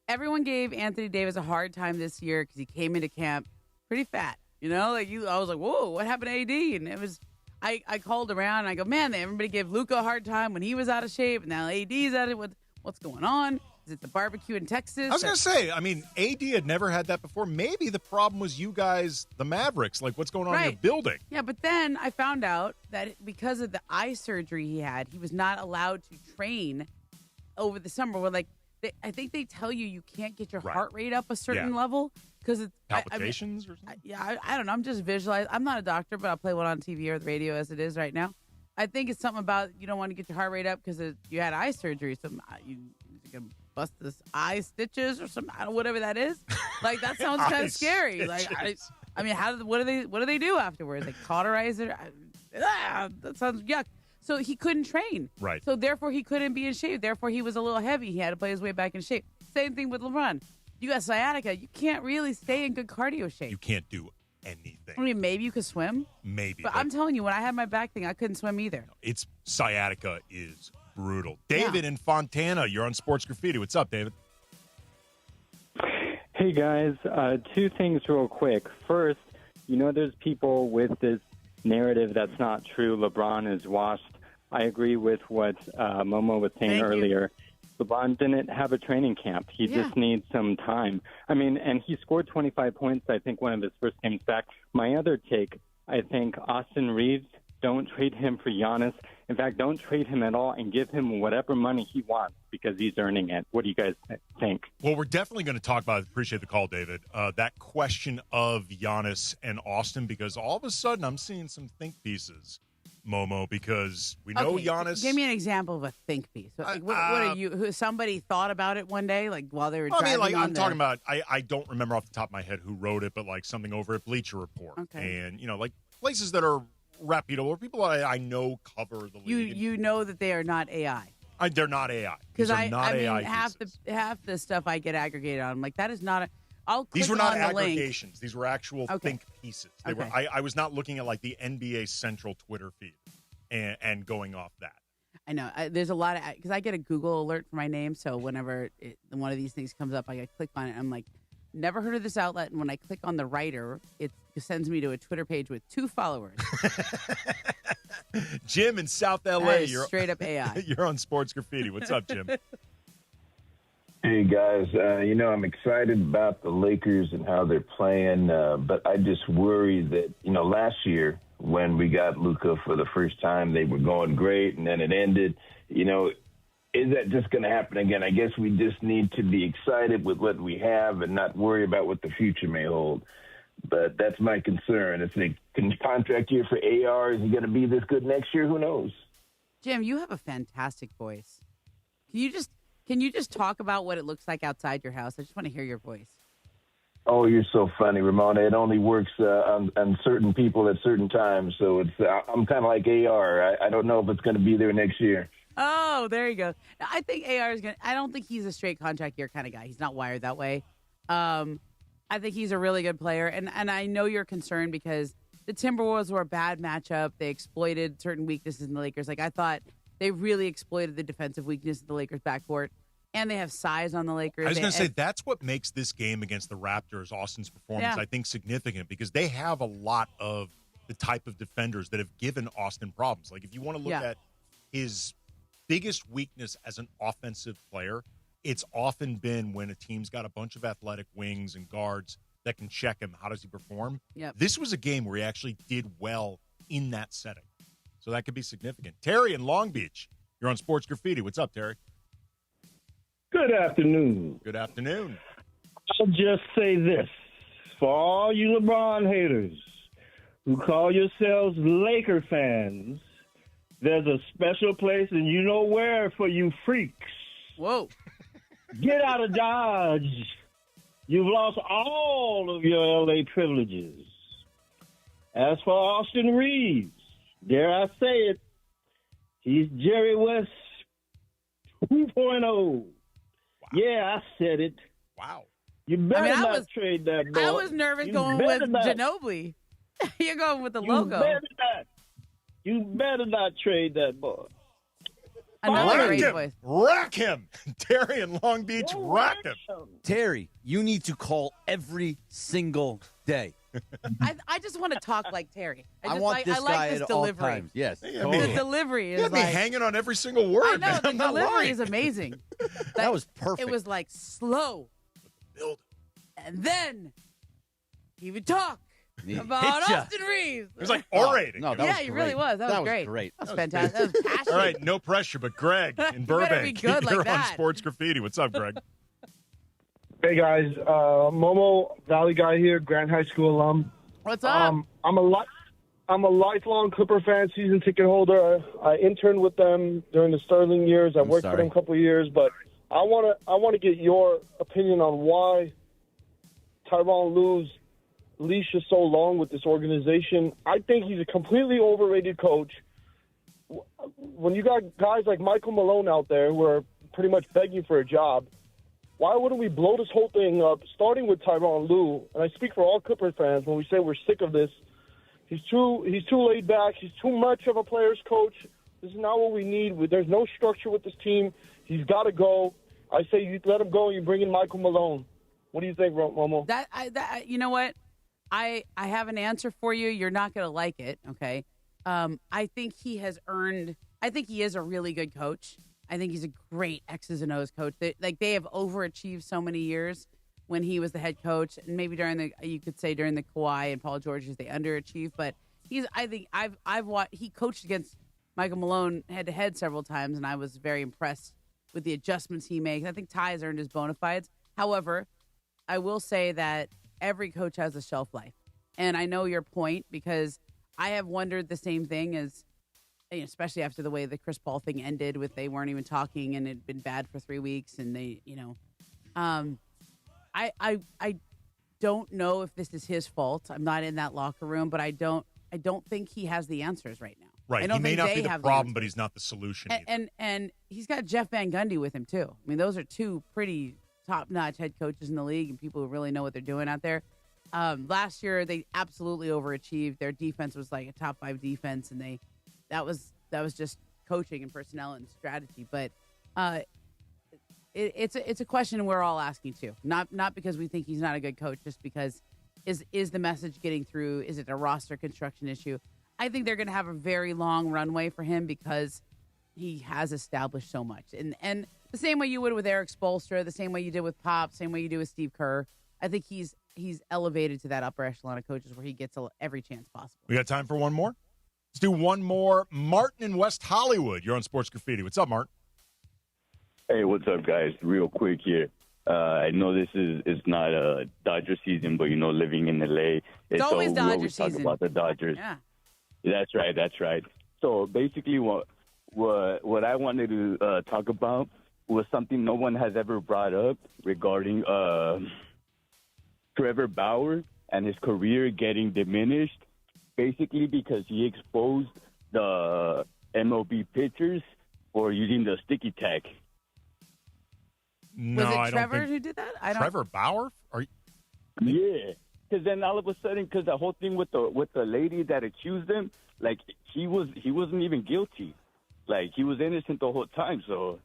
everyone gave Anthony Davis a hard time this year because he came into camp pretty fat. I was like, whoa, what happened to AD? And it was, I called around and I go, man, everybody gave Luka a hard time when he was out of shape, and now AD's out of it. What's going on? Is it the barbecue in Texas? I was going to say, AD had never had that before. Maybe the problem was you guys, the Mavericks, what's going on in your building. Yeah, but then I found out that because of the eye surgery he had, he was not allowed to train over the summer. I think they tell you can't get your heart rate up a certain level because it's palpitations or something. I don't know. I'm just visualizing. I'm not a doctor, but I'll play one on TV or the radio as it is right now. I think it's something about you don't want to get your heart rate up because you had eye surgery. So you can bust this eye stitches or some whatever that is. Like that sounds kind of scary. Like I mean, what do they do afterwards? They cauterize it. That sounds yuck. So he couldn't train. Right. So therefore he couldn't be in shape. Therefore he was a little heavy. He had to play his way back in shape. Same thing with LeBron. You got sciatica. You can't really stay in good cardio shape. You can't do anything. I mean, maybe you could swim. Maybe. But I'm telling you, when I had my back thing, I couldn't swim either. It's sciatica is brutal. David in Fontana, you're on Sports Graffiti. What's up, David? Hey, guys. Two things real quick. First, there's people with this narrative that's not true. LeBron is washed. I agree with what Momo was saying earlier. LeBron didn't have a training camp. He just needs some time. I mean, and he scored 25 points, I think, one of his first games back. My other take, I think Austin Reaves, don't trade him for Giannis. In fact, don't trade him at all and give him whatever money he wants because he's earning it. What do you guys think? Well, we're definitely going to talk about it. Appreciate the call, David. That question of Giannis and Austin, because all of a sudden I'm seeing some think pieces, Momo, because we know Giannis. Give me an example of a think piece. Like, what are you? Somebody thought about it one day, like while they were driving I'm talking about. I don't remember off the top of my head who wrote it, but like something over at Bleacher Report, and like places that are reputable or people I know cover the league. You know that they are not AI. They're not AI. Because I mean, half the stuff I get aggregated on. I'm like, that is not a. These were not the aggregations. Link. These were actual think pieces. They were. I was not looking at like the NBA Central Twitter feed and going off that. I know. There's a lot of because I get a Google alert for my name, so whenever one of these things comes up, I click on it. I'm like, never heard of this outlet, and when I click on the writer, it sends me to a Twitter page with 2 followers. Jim in South LA, you're straight up AI. You're on Sports Graffiti. What's up, Jim? Hey, guys. I'm excited about the Lakers and how they're playing, but I just worry that, last year when we got Luka for the first time, they were going great, and then it ended. Is that just going to happen again? I guess we just need to be excited with what we have and not worry about what the future may hold. But that's my concern. It's a contract year for AR. Is he going to be this good next year? Who knows? Jim, you have a fantastic voice. Can you just talk about what it looks like outside your house? I just want to hear your voice. Oh, you're so funny, Ramona. It only works on certain people at certain times. So I'm kind of like AR. I don't know if it's going to be there next year. Oh, there you go. I think AR is going to – I don't think he's a straight contract year kind of guy. He's not wired that way. I think he's a really good player. And I know you're concerned because the Timberwolves were a bad matchup. They exploited certain weaknesses in the Lakers. Like, I thought they really exploited the defensive weakness in the Lakers' backcourt. And they have size on the Lakers. I was going to say, that's what makes this game against the Raptors, Austin's performance, I think, significant because they have a lot of the type of defenders that have given Austin problems. Like, if you want to look at his biggest weakness as an offensive player, it's often been when a team's got a bunch of athletic wings and guards that can check him. How does he perform? Yep. This was a game where he actually did well in that setting. So that could be significant. Terry in Long Beach, you're on Sports Graffiti. What's up, Terry? Good afternoon. Good afternoon. I'll just say this. For all you LeBron haters who call yourselves Laker fans, there's a special place and you know where for you freaks. Whoa. Get out of Dodge. You've lost all of your L.A. privileges. As for Austin Reaves, dare I say it, he's Jerry West 2.0. Wow. Yeah, I said it. Wow. You better not trade that boy. I was nervous going with Ginobili. You're going with the logo. You better not trade that boy. Rack him. Terry in Long Beach, rack him. Terry, you need to call every single day. I just want to talk like Terry. I want this guy this at delivery. all times. Yes. The delivery is You had me like hanging on every single word. I know man. the I'm not delivery lying. is amazing. That was perfect. It was like slow, and then he would talk about Austin Reaves. It was like orating. No, that was he great. really was. That was great. great. That was fantastic. That was passionate. All right, no pressure, but Greg in You better be Burbank, good like you're on that. Sports Graffiti. What's up, Greg? Hey, guys. Momo Valley guy here, Grand High School alum. What's up? I'm a lifelong Clipper fan, season ticket holder. I interned with them during the Sterling years. I worked for them a couple of years, but I want to get your opinion on why Tyronn Lue's leash is so long with this organization. I think he's a completely overrated coach. When you got guys like Michael Malone out there who are pretty much begging for a job, why wouldn't we blow this whole thing up, starting with Tyronn Lue? And I speak for all Clipper fans when we say we're sick of this. He's too laid back. He's too much of a player's coach. This is not what we need. There's no structure with this team. He's got to go. I say you let him go and you bring in Michael Malone. What do you think, Romo? You know what? I have an answer for you. You're not going to like it, okay? I think he has earned – I think he is a really good coach. I think he's a great X's and O's coach. They have overachieved so many years when he was the head coach, and maybe during the Kawhi and Paul George years they underachieved. But I've watched. He coached against Michael Malone head to head several times, and I was very impressed with the adjustments he makes. I think Ty has earned his bona fides. However, I will say that every coach has a shelf life, and I know your point because I have wondered the same thing as. Especially after the way the Chris Paul thing ended, with they weren't even talking and it had been bad for 3 weeks, and they, I don't know if this is his fault. I'm not in that locker room, but I don't think he has the answers right now. Right, he may not be the problem, but he's not the solution. And he's got Jeff Van Gundy with him too. I mean, those are two pretty top-notch head coaches in the league and people who really know what they're doing out there. Last year they absolutely overachieved. Their defense was like a top 5 defense, and that was just coaching and personnel and strategy. But it's a question we're all asking too. Not because we think he's not a good coach, just because is the message getting through? Is it a roster construction issue? I think they're going to have a very long runway for him because he has established so much. And the same way you would with Eric Spoelstra, the same way you did with Pop, same way you do with Steve Kerr. I think he's elevated to that upper echelon of coaches where he gets every chance possible. We got time for one more? Let's do one more. Martin in West Hollywood. You're on Sports Graffiti. What's up, Martin? Hey, what's up, guys? Real quick here. I know this is not a Dodger season, but, living in L.A., it's always Dodger season. Talk about the Dodgers. Yeah. That's right. So basically what I wanted to talk about was something no one has ever brought up regarding Trevor Bauer and his career getting diminished. Basically, because he exposed the MLB pitchers for using the sticky tack. No, was it I Trevor don't think who did that? Trevor Bauer? Yeah, because then all of a sudden, because the whole thing with the lady that accused him, like he wasn't even guilty, like he was innocent the whole time. So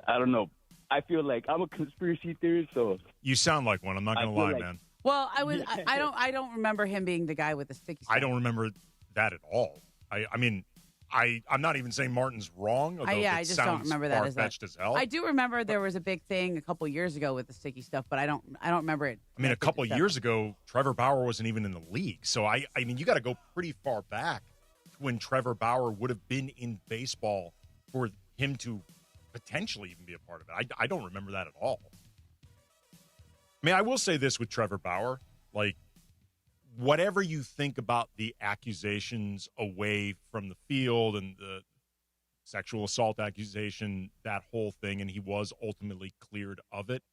I don't know. I feel like I'm a conspiracy theorist. So you sound like one. I'm not going to lie, man. Well, I don't remember him being the guy with the sticky stuff. I don't remember that at all. I'm not even saying Martin's wrong. I just don't remember that as hell. I do remember there was a big thing a couple years ago with the sticky stuff, but I don't remember it. I mean, a couple years ago, Trevor Bauer wasn't even in the league. So I mean, you got to go pretty far back when Trevor Bauer would have been in baseball for him to potentially even be a part of it. I don't remember that at all. I mean, I will say this with Trevor Bauer, like, whatever you think about the accusations away from the field and the sexual assault accusation, that whole thing, and he was ultimately cleared of it,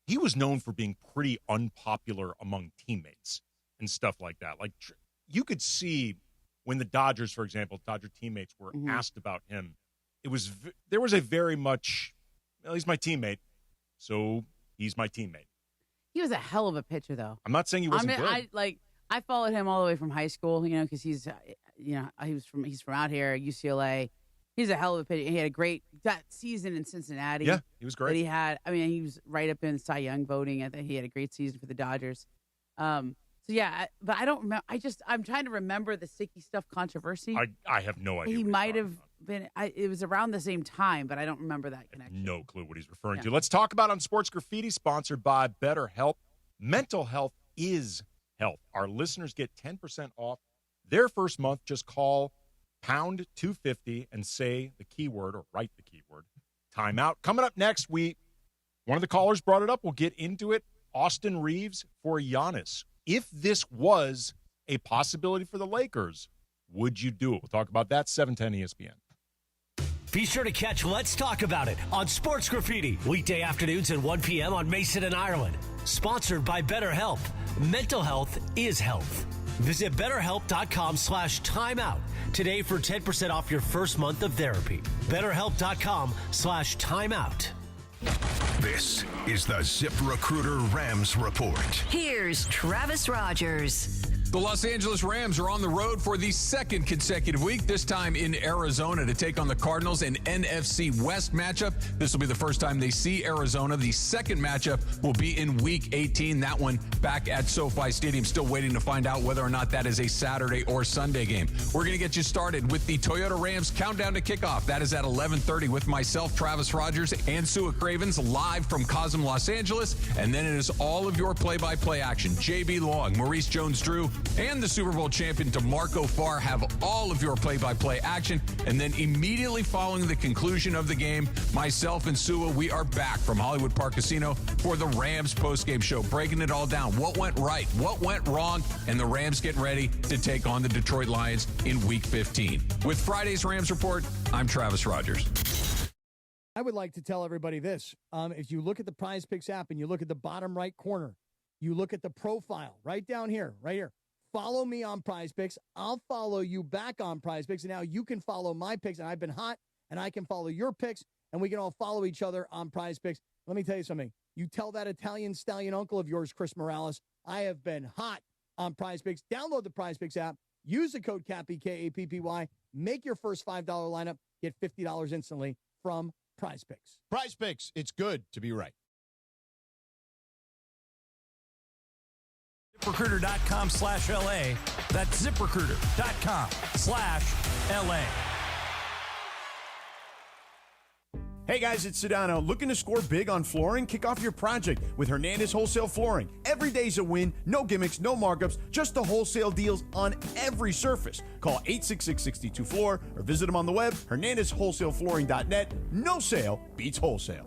he was known for being pretty unpopular among teammates and stuff like that. Like, you could see when the Dodgers, for example, Dodger teammates were asked about him, there was a very much, well, he's my teammate, so he's my teammate. He was a hell of a pitcher, though. I'm not saying he wasn't good. I followed him all the way from high school, because he's from out here, UCLA. He's a hell of a pitcher. He had that season in Cincinnati. Yeah, he was great. He was right up in Cy Young voting. I think he had a great season for the Dodgers. But I don't remember. I'm trying to remember the sticky stuff controversy. I have no idea. He might have been. It was around the same time, but I don't remember that connection. No clue what he's referring to. Let's talk about on Sports Graffiti, sponsored by BetterHelp. Mental health is health. Our listeners get 10% off their first month. Just call pound 250 and say the keyword, or write the keyword, timeout. Coming up next, one of the callers brought it up. We'll get into it. Austin Reaves for Giannis. If this was a possibility for the Lakers, would you do it? We'll talk about that. 710 ESPN. Be sure to catch Let's Talk About It on Sports Graffiti, weekday afternoons at 1 p.m. on Mason and Ireland. Sponsored by BetterHelp. Mental health is health. Visit BetterHelp.com/timeout today for 10% off your first month of therapy. BetterHelp.com/timeout. This is the ZipRecruiter Rams Report. Here's Travis Rogers. The Los Angeles Rams are on the road for the second consecutive week, this time in Arizona to take on the Cardinals, an NFC West matchup. This will be the first time they see Arizona. The second matchup will be in Week 18, that one back at SoFi Stadium. Still waiting to find out whether or not that is a Saturday or Sunday game. We're going to get you started with the Toyota Rams countdown to kickoff. That is at 11:30 with myself, Travis Rogers, and Sua Cravens live from Cosm, Los Angeles. And then it is all of your play-by-play action. JB Long, Maurice Jones-Drew, and the Super Bowl champion DeMarco Farr have all of your play-by-play action. And then immediately following the conclusion of the game, myself and Sua, we are back from Hollywood Park Casino for the Rams postgame show, breaking it all down. What went right? What went wrong? And the Rams getting ready to take on the Detroit Lions in Week 15. With Friday's Rams Report, I'm Travis Rogers. I would like to tell everybody this. If you look at the Prize Picks app and you look at the bottom right corner, you look at the profile right down here, right here. Follow me on Prize Picks. I'll follow you back on Prize Picks. And now you can follow my picks. And I've been hot, and I can follow your picks. And we can all follow each other on Prize Picks. Let me tell you something. You tell that Italian stallion uncle of yours, Chris Morales, I have been hot on Prize Picks. Download the Prize Picks app. Use the code CAPPY, K-A-P-P-Y. Make your first $5 lineup. Get $50 instantly from Prize Picks. Prize Picks. It's good to be right. ZipRecruiter.com/LA. That's ZipRecruiter.com/LA. Hey guys, it's Sedano. Looking to score big on flooring? Kick off your project with Hernandez Wholesale Flooring. Every day's a win. No gimmicks, no markups, just the wholesale deals on every surface. Call 866-62-FLOOR or visit them on the web, HernandezWholesaleFlooring.net. No sale beats wholesale.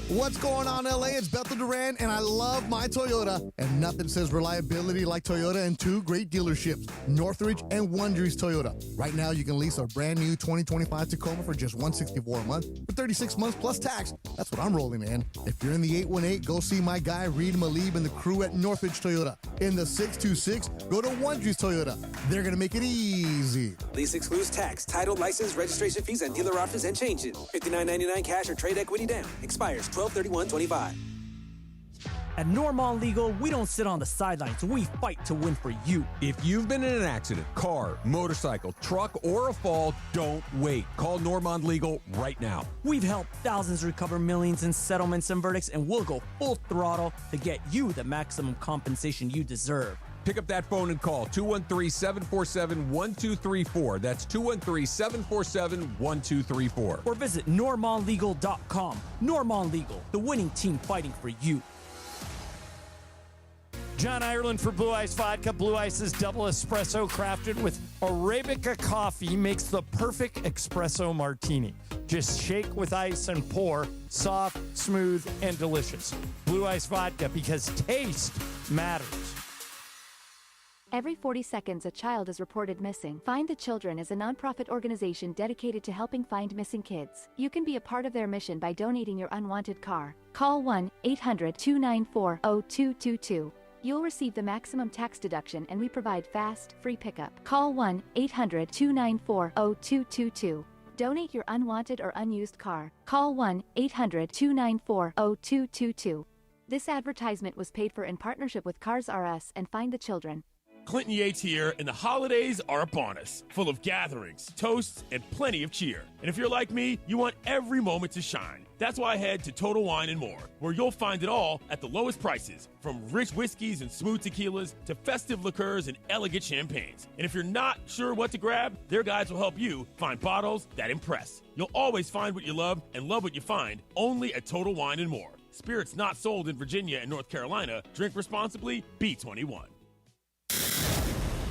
What's going on, LA? It's Bethel Duran, and I love my Toyota. And nothing says reliability like Toyota and two great dealerships, Northridge and Wondries Toyota. Right now, you can lease a brand new 2025 Tacoma for just $164 a month for 36 months plus tax. That's what I'm rolling in. If you're in the 818, go see my guy Reed Malib and the crew at Northridge Toyota. In the 626, go to Wondries Toyota. They're going to make it easy. Lease excludes tax, title, license, registration fees, and dealer offers and changes. $59.99 cash or trade equity down. Expires 12/31/25. At Normand Legal, we don't sit on the sidelines. We fight to win for you. If you've been in an accident, car, motorcycle, truck, or a fall, don't wait. Call Normand Legal right now. We've helped thousands recover millions in settlements and verdicts, and we'll go full throttle to get you the maximum compensation you deserve. Pick up that phone and call 213-747-1234. That's 213-747-1234. Or visit normandlegal.com. Normand Legal, the winning team fighting for you. John Ireland for Blue Ice Vodka. Blue Ice's double espresso crafted with Arabica coffee makes the perfect espresso martini. Just shake with ice and pour. Soft, smooth, and delicious. Blue Ice Vodka, because taste matters. Every 40 seconds, a child is reported missing. Find the Children is a nonprofit organization dedicated to helping find missing kids. You can be a part of their mission by donating your unwanted car. Call 1-800-294-0222. You'll receive the maximum tax deduction, and we provide fast, free pickup. Call 1-800-294-0222. Donate your unwanted or unused car. Call 1-800-294-0222. This advertisement was paid for in partnership with Cars R Us and Find the Children. Clinton Yates here, and the holidays are upon us, full of gatherings, toasts, and plenty of cheer. And if you're like me, you want every moment to shine. That's why I head to Total Wine & More, where you'll find it all at the lowest prices, from rich whiskeys and smooth tequilas to festive liqueurs and elegant champagnes. And if you're not sure what to grab, their guides will help you find bottles that impress. You'll always find what you love and love what you find, only at Total Wine & More. Spirits not sold in Virginia and North Carolina. Drink responsibly. B21.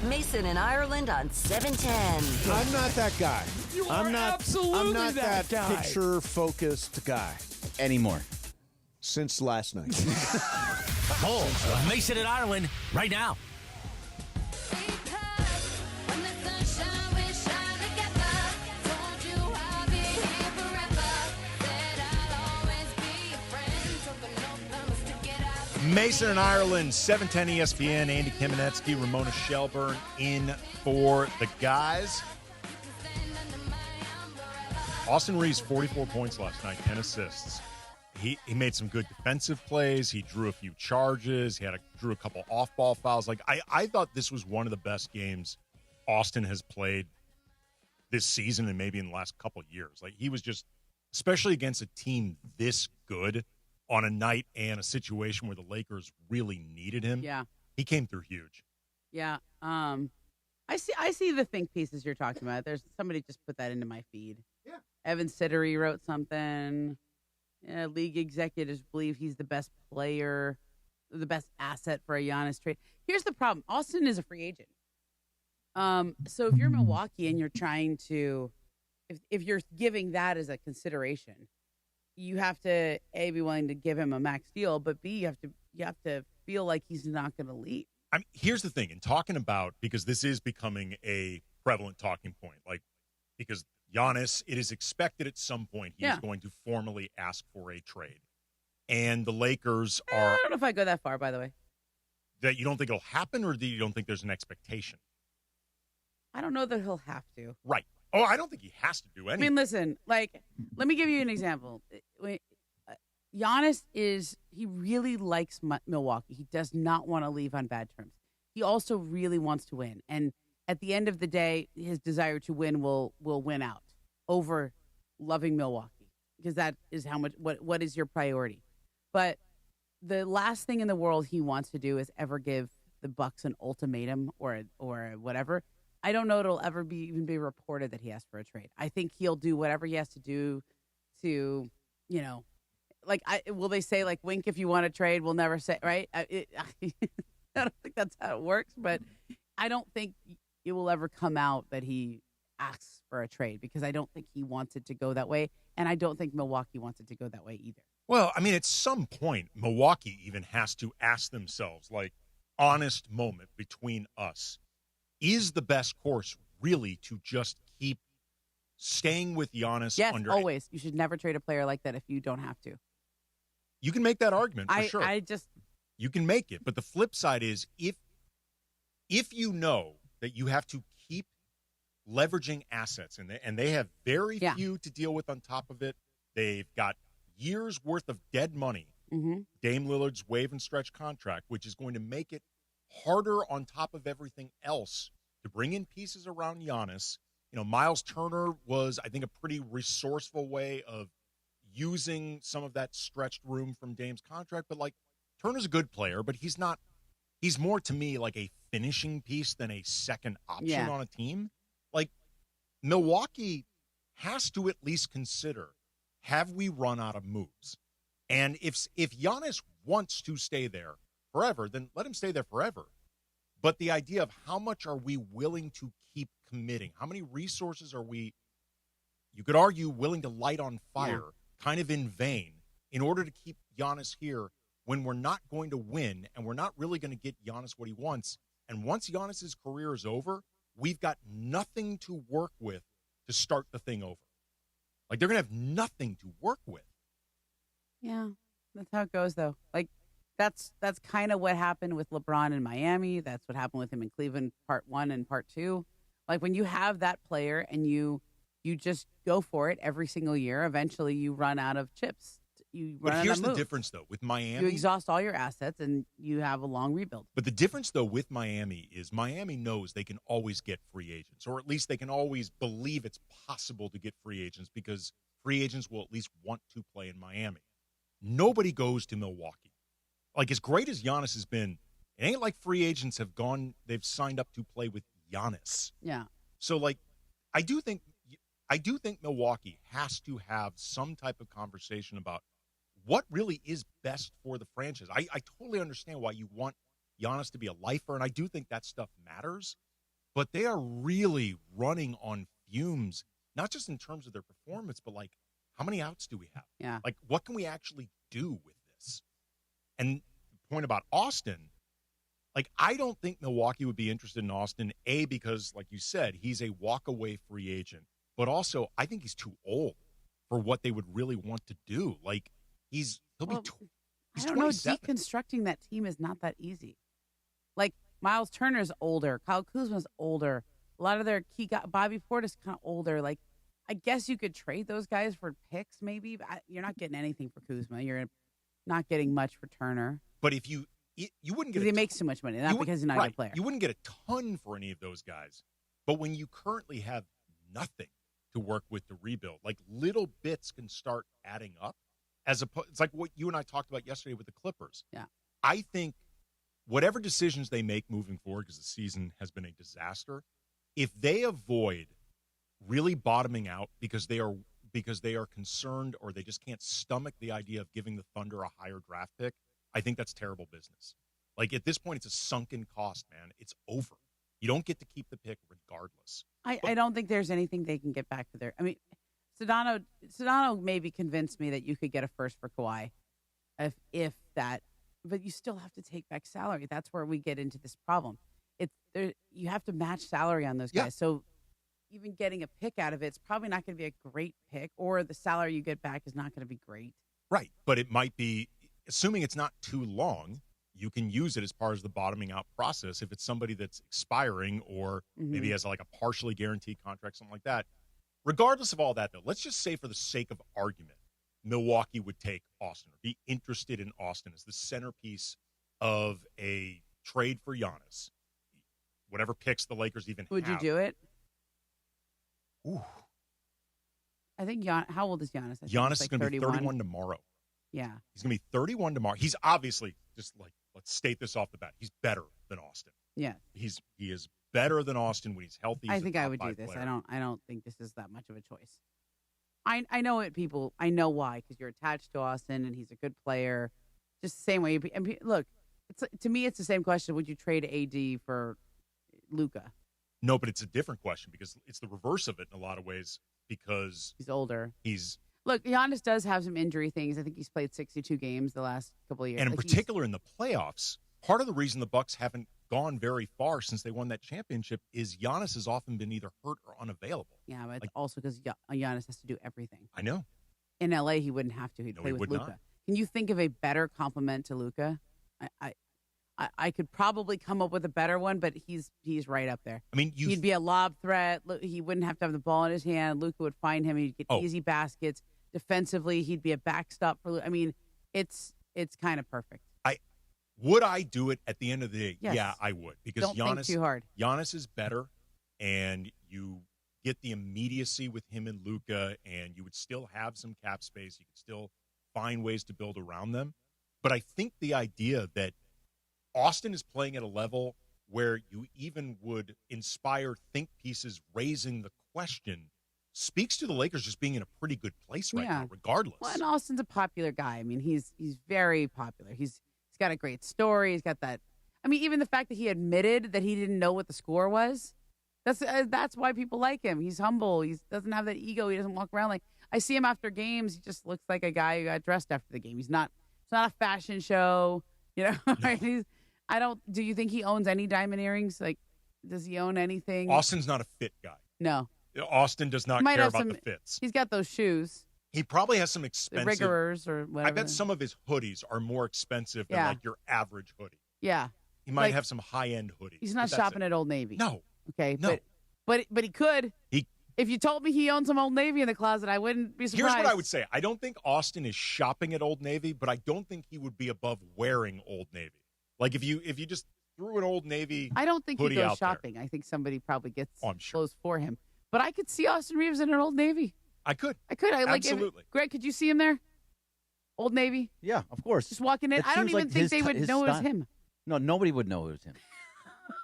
Mason and Ireland on 710. I'm not that guy. I'm not that guy. picture-focused guy. Anymore. Since last night. More of Mason and Ireland right now. Mason in Ireland, 710 ESPN, Andy Kamenetzky, Ramona Shelburne in for the guys. Austin Reaves, 44 points last night, 10 assists. He made some good defensive plays. He drew a few charges. He drew a couple off-ball fouls. Like I thought this was one of the best games Austin has played this season and maybe in the last couple years. Like he was just, especially against a team this good on a night and a situation where the Lakers really needed him. Yeah. He came through huge. Yeah. I see the think pieces you're talking about. There's somebody just put that into my feed. Yeah. Evan Sittery wrote something. Yeah, league executives believe he's the best player, the best asset for a Giannis trade. Here's the problem. Austin is a free agent. So if you're Milwaukee and you're trying to, if you're giving that as a consideration, you have to A, be willing to give him a max deal, but B, you have to feel like he's not going to leave. I mean, here's the thing, in talking about, because this is becoming a prevalent talking point, like because Giannis, it is expected at some point he is going to formally ask for a trade. And the Lakers are... I don't know if I go that far, by the way. That you don't think it'll happen, or do you don't think there's an expectation? I don't know that he'll have to. Right. Oh, I don't think he has to do anything. I mean, listen, like, let me give you an example. Giannis he really likes Milwaukee. He does not want to leave on bad terms. He also really wants to win. And at the end of the day, his desire to win will win out over loving Milwaukee, because that is what is your priority. But the last thing in the world he wants to do is ever give the Bucks an ultimatum or whatever. I don't know it'll ever even be reported that he asked for a trade. I think he'll do whatever he has to do to, like, will they say, like, wink if you want to trade? We'll never say, right? I don't think that's how it works, but I don't think it will ever come out that he asks for a trade, because I don't think he wants it to go that way, and I don't think Milwaukee wants it to go that way either. Well, I mean, at some point, Milwaukee even has to ask themselves, like, honest moment between us. Is the best course really to just keep staying with Giannis? Yes, always. You should never trade a player like that if you don't have to. You can make that argument for sure. You can make it, but the flip side is if you know that you have to keep leveraging assets, and they have very few to deal with on top of it. They've got years worth of dead money. Mm-hmm. Dame Lillard's waive and stretch contract, which is going to make it harder on top of everything else to bring in pieces around Giannis. Miles Turner was, I think, a pretty resourceful way of using some of that stretched room from Dame's contract. But, like, Turner's a good player, but he's more, to me, like a finishing piece than a second option on a team. Like, Milwaukee has to at least consider, have we run out of moves? And if Giannis wants to stay there forever, then let him stay there forever. But the idea of how much are we willing to keep committing? How many resources are we, you could argue, willing to light on fire, kind of in vain, in order to keep Giannis here when we're not going to win and we're not really going to get Giannis what he wants? And once Giannis's career is over, we've got nothing to work with to start the thing over. Like, they're going to have nothing to work with. Yeah, that's how it goes, though. Like, that's kind of what happened with LeBron in Miami. That's what happened with him in Cleveland, part 1 and part 2. Like, when you have that player and you just go for it every single year, eventually you run out of chips. But here's the difference, though, with Miami. You exhaust all your assets and you have a long rebuild. But the difference, though, with Miami is Miami knows they can always get free agents, or at least they can always believe it's possible to get free agents, because free agents will at least want to play in Miami. Nobody goes to Milwaukee. Like, as great as Giannis has been, it ain't like free agents they've signed up to play with Giannis. Yeah. So, like, I do think Milwaukee has to have some type of conversation about what really is best for the franchise. I totally understand why you want Giannis to be a lifer, and I do think that stuff matters, but they are really running on fumes, not just in terms of their performance, but, like, how many outs do we have? Yeah. Like, what can we actually do with this? And the point about Austin, like, I don't think Milwaukee would be interested in Austin, A, because, like you said, he's a walk-away free agent, but also I think he's too old for what they would really want to do. Like, he'll be I don't know. Deconstructing that team is not that easy. Like, Miles Turner's older. Kyle Kuzma's older. A lot of their key guys, Bobby Portis kind of older. Like, I guess you could trade those guys for picks maybe. But you're not getting anything for Kuzma. You're not getting much for Turner. But if you wouldn't get because he makes too much money, not because he's not a good player. You wouldn't get a ton for any of those guys. But when you currently have nothing to work with to rebuild, like little bits can start adding up. It's like what you and I talked about yesterday with the Clippers. Yeah, I think whatever decisions they make moving forward, because the season has been a disaster, if they avoid really bottoming out because they are concerned or they just can't stomach the idea of giving the Thunder a higher draft pick, I think that's terrible business. Like, at this point, it's a sunken cost, man. It's over. You don't get to keep the pick regardless. I don't think there's anything they can get back for their. I mean, Sedano maybe convinced me that you could get a first for Kawhi, if that, but you still have to take back salary. That's where we get into this problem. You have to match salary on those guys. Yeah. So even getting a pick out of it's probably not going to be a great pick, or the salary you get back is not going to be great. Right, but it might be, assuming it's not too long, you can use it as part of the bottoming out process if it's somebody that's expiring or maybe has like a partially guaranteed contract, something like that. Regardless of all that, though, let's just say for the sake of argument, Milwaukee would take Austin or be interested in Austin as the centerpiece of a trade for Giannis. Whatever picks the Lakers even Would have. you do it? Ooh. I think how old is Giannis? Giannis is going to be 31 tomorrow. Yeah. He's going to be 31 tomorrow. He's obviously, just like, let's state this off the bat, he's better than Austin. Yeah. He is better than Austin when he's healthy. I think I would do this. Player. I don't think this is that much of a choice. I know it, people. I know why, because you're attached to Austin and he's a good player. Just the same way. Look, to me, it's the same question. Would you trade AD for Luka? No, but it's a different question because it's the reverse of it in a lot of ways because he's older. Look, Giannis does have some injury things. I think he's played 62 games the last couple of years. And in particular in the playoffs, part of the reason the Bucks haven't gone very far since they won that championship is Giannis has often been either hurt or unavailable. Yeah, but it's also because Giannis has to do everything. I know. In LA, he wouldn't have to. He'd play with Luka. Can you think of a better compliment to Luka? I could probably come up with a better one, but he's right up there. I mean, he'd be a lob threat. He wouldn't have to have the ball in his hand. Luka would find him. He'd get easy baskets. Defensively, he'd be a backstop for Luka. I mean, it's kind of perfect. Would I do it at the end of the day? Yes. Yeah, I would. Because Don't think too hard. Giannis is better, and you get the immediacy with him and Luka, and you would still have some cap space. You could still find ways to build around them. But I think the idea that Austin is playing at a level where you even would inspire think pieces raising the question speaks to the Lakers just being in a pretty good place right now, regardless. Well, and Austin's a popular guy. I mean, he's very popular. He's got a great story. He's got that. I mean, even the fact that he admitted that he didn't know what the score was, that's why people like him. He's humble. He doesn't have that ego. He doesn't walk around like I see him after games. He just looks like a guy who got dressed after the game. It's not a fashion show, you know. No. Do you think he owns any diamond earrings? Like, does he own anything? Austin's not a fit guy. No. Austin does not care about the fits. He's got those shoes. He probably has some expensive the rigorers or whatever. I bet some of his hoodies are more expensive than like your average hoodie. Yeah. He might have some high-end hoodies. He's not shopping at Old Navy. No. Okay. No. But he could. If you told me he owned some Old Navy in the closet, I wouldn't be surprised. Here's what I would say. I don't think Austin is shopping at Old Navy, but I don't think he would be above wearing Old Navy. Like if you just threw an Old Navy I don't think he goes shopping. There. I think somebody probably gets I'm sure. clothes for him. But I could see Austin Reaves in an Old Navy. I could. Absolutely. Greg, could you see him there? Old Navy? Yeah, of course. Just walking in. I don't even think they would know it was him. No, nobody would know it was him.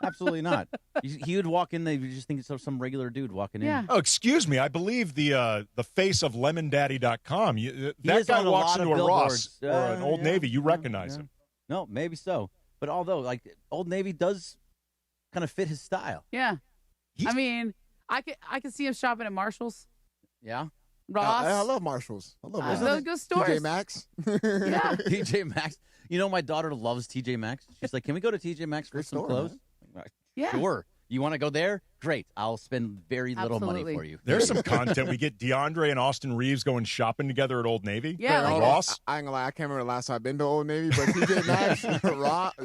Absolutely not. He would walk in, they would just think it's some regular dude walking in. Oh, excuse me. I believe the face of LemonDaddy.com. That guy walks into a Ross or an Old Navy. You recognize him. No, maybe so. But although, like, Old Navy does kind of fit his style. Yeah. I mean, I could see him shopping at Marshall's. Yeah. Ross. I love Marshalls. I love those good stores. TJ Maxx. Yeah. TJ Maxx. You know, my daughter loves TJ Maxx. She's like, can we go to TJ Maxx for some clothes? Yeah. Sure. You want to go there? Great. I'll spend very little money for you. There's some content. We get DeAndre and Austin Reaves going shopping together at Old Navy. Yeah, like Ross. I ain't gonna lie, I can't remember the last time I've been to Old Navy, but TJ Maxx,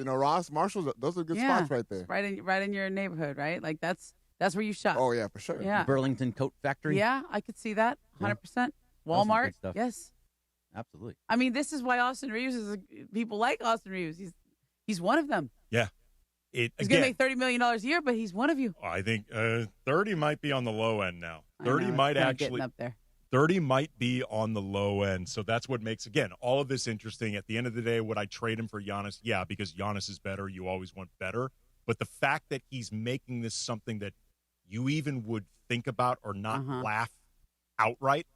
Ross, Marshalls, those are good spots right there. Right in your neighborhood, right? Like that's where you shop. Oh yeah, for sure. Yeah. Burlington Coat Factory. Yeah, I could see that 100%. Walmart. stuff. Yes. Absolutely. I mean, this is why Austin Reaves people like Austin Reaves. He's one of them. Yeah. He's going to make $30 million a year, but he's one of you. I think 30 might be on the low end now. 30 might actually getting up there. 30 might be on the low end. So that's what makes, again, all of this interesting. At the end of the day, would I trade him for Giannis? Yeah, because Giannis is better. You always want better. But the fact that he's making this something that you even would think about or not laugh outright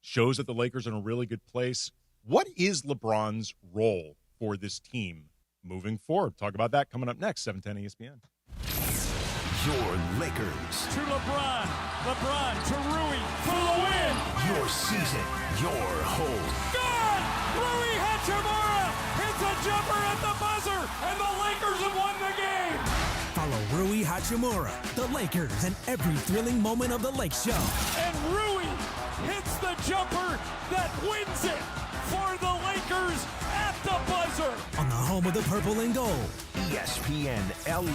shows that the Lakers are in a really good place. What is LeBron's role for this team moving forward? Talk about that coming up next, 710 ESPN. Your Lakers. To LeBron. LeBron to Rui for the win. Your season. Your home. Good! Rui Hachimura hits a jumper at the buzzer, and the Lakers have won the game. Follow Rui Hachimura, the Lakers, and every thrilling moment of the Lake Show. And Rui hits the jumper that wins it for the Lakers at the buzzer. On the home of the purple and gold. ESPN LA.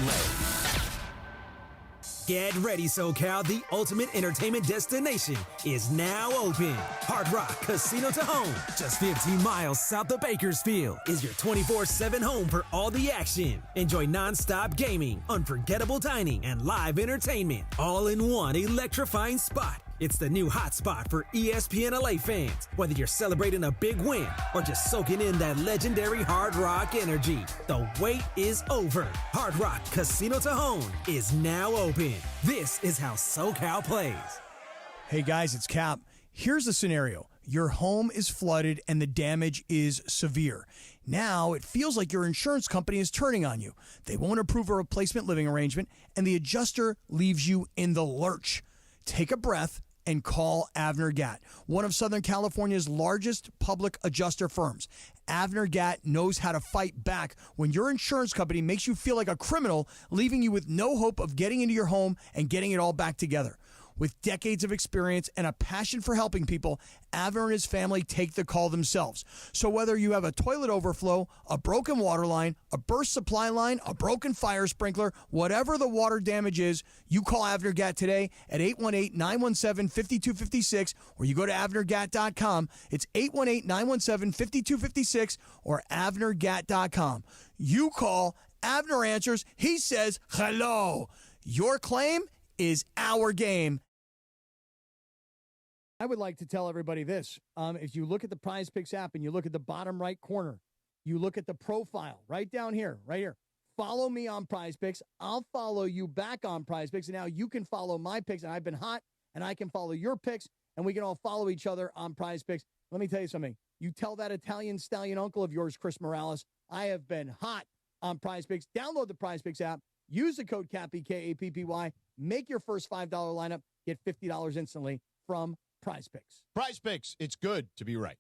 Get ready, SoCal. The ultimate entertainment destination is now open. Hard Rock Casino to Home, just 15 miles south of Bakersfield, is your 24/7 home for all the action. Enjoy non-stop gaming, unforgettable dining, and live entertainment, all in one electrifying spot. It's the new hot spot for ESPN LA fans. Whether you're celebrating a big win or just soaking in that legendary Hard Rock energy, the wait is over. Hard Rock Casino to Home is now open. This is how SoCal plays. Hey guys, it's Cap. Here's the scenario. Your home is flooded and the damage is severe. Now it feels like your insurance company is turning on you. They won't approve a replacement living arrangement and the adjuster leaves you in the lurch. Take a breath and call Avner Gatt, one of Southern California's largest public adjuster firms. Avner Gatt knows how to fight back when your insurance company makes you feel like a criminal, leaving you with no hope of getting into your home and getting it all back together. With decades of experience and a passion for helping people, Avner and his family take the call themselves. So whether you have a toilet overflow, a broken water line, a burst supply line, a broken fire sprinkler, whatever the water damage is, you call Avner Gatt today at 818-917-5256 or you go to avnergatt.com. It's 818-917-5256 or avnergatt.com. You call, Avner answers, he says hello. Your claim is our game. I would like to tell everybody this. If you look at the Prize Picks app and you look at the bottom right corner, you look at the profile right down here, right here. Follow me on Prize Picks. I'll follow you back on Prize Picks. And now you can follow my picks. And I've been hot, and I can follow your picks, and we can all follow each other on Prize Picks. Let me tell you something. You tell that Italian stallion uncle of yours, Chris Morales, I have been hot on Prize Picks. Download the Prize Picks app. Use the code CAPPY, K-A-P-P-Y. Make your first $5 lineup. Get $50 instantly from Prize Picks. Prize Picks. It's good to be right.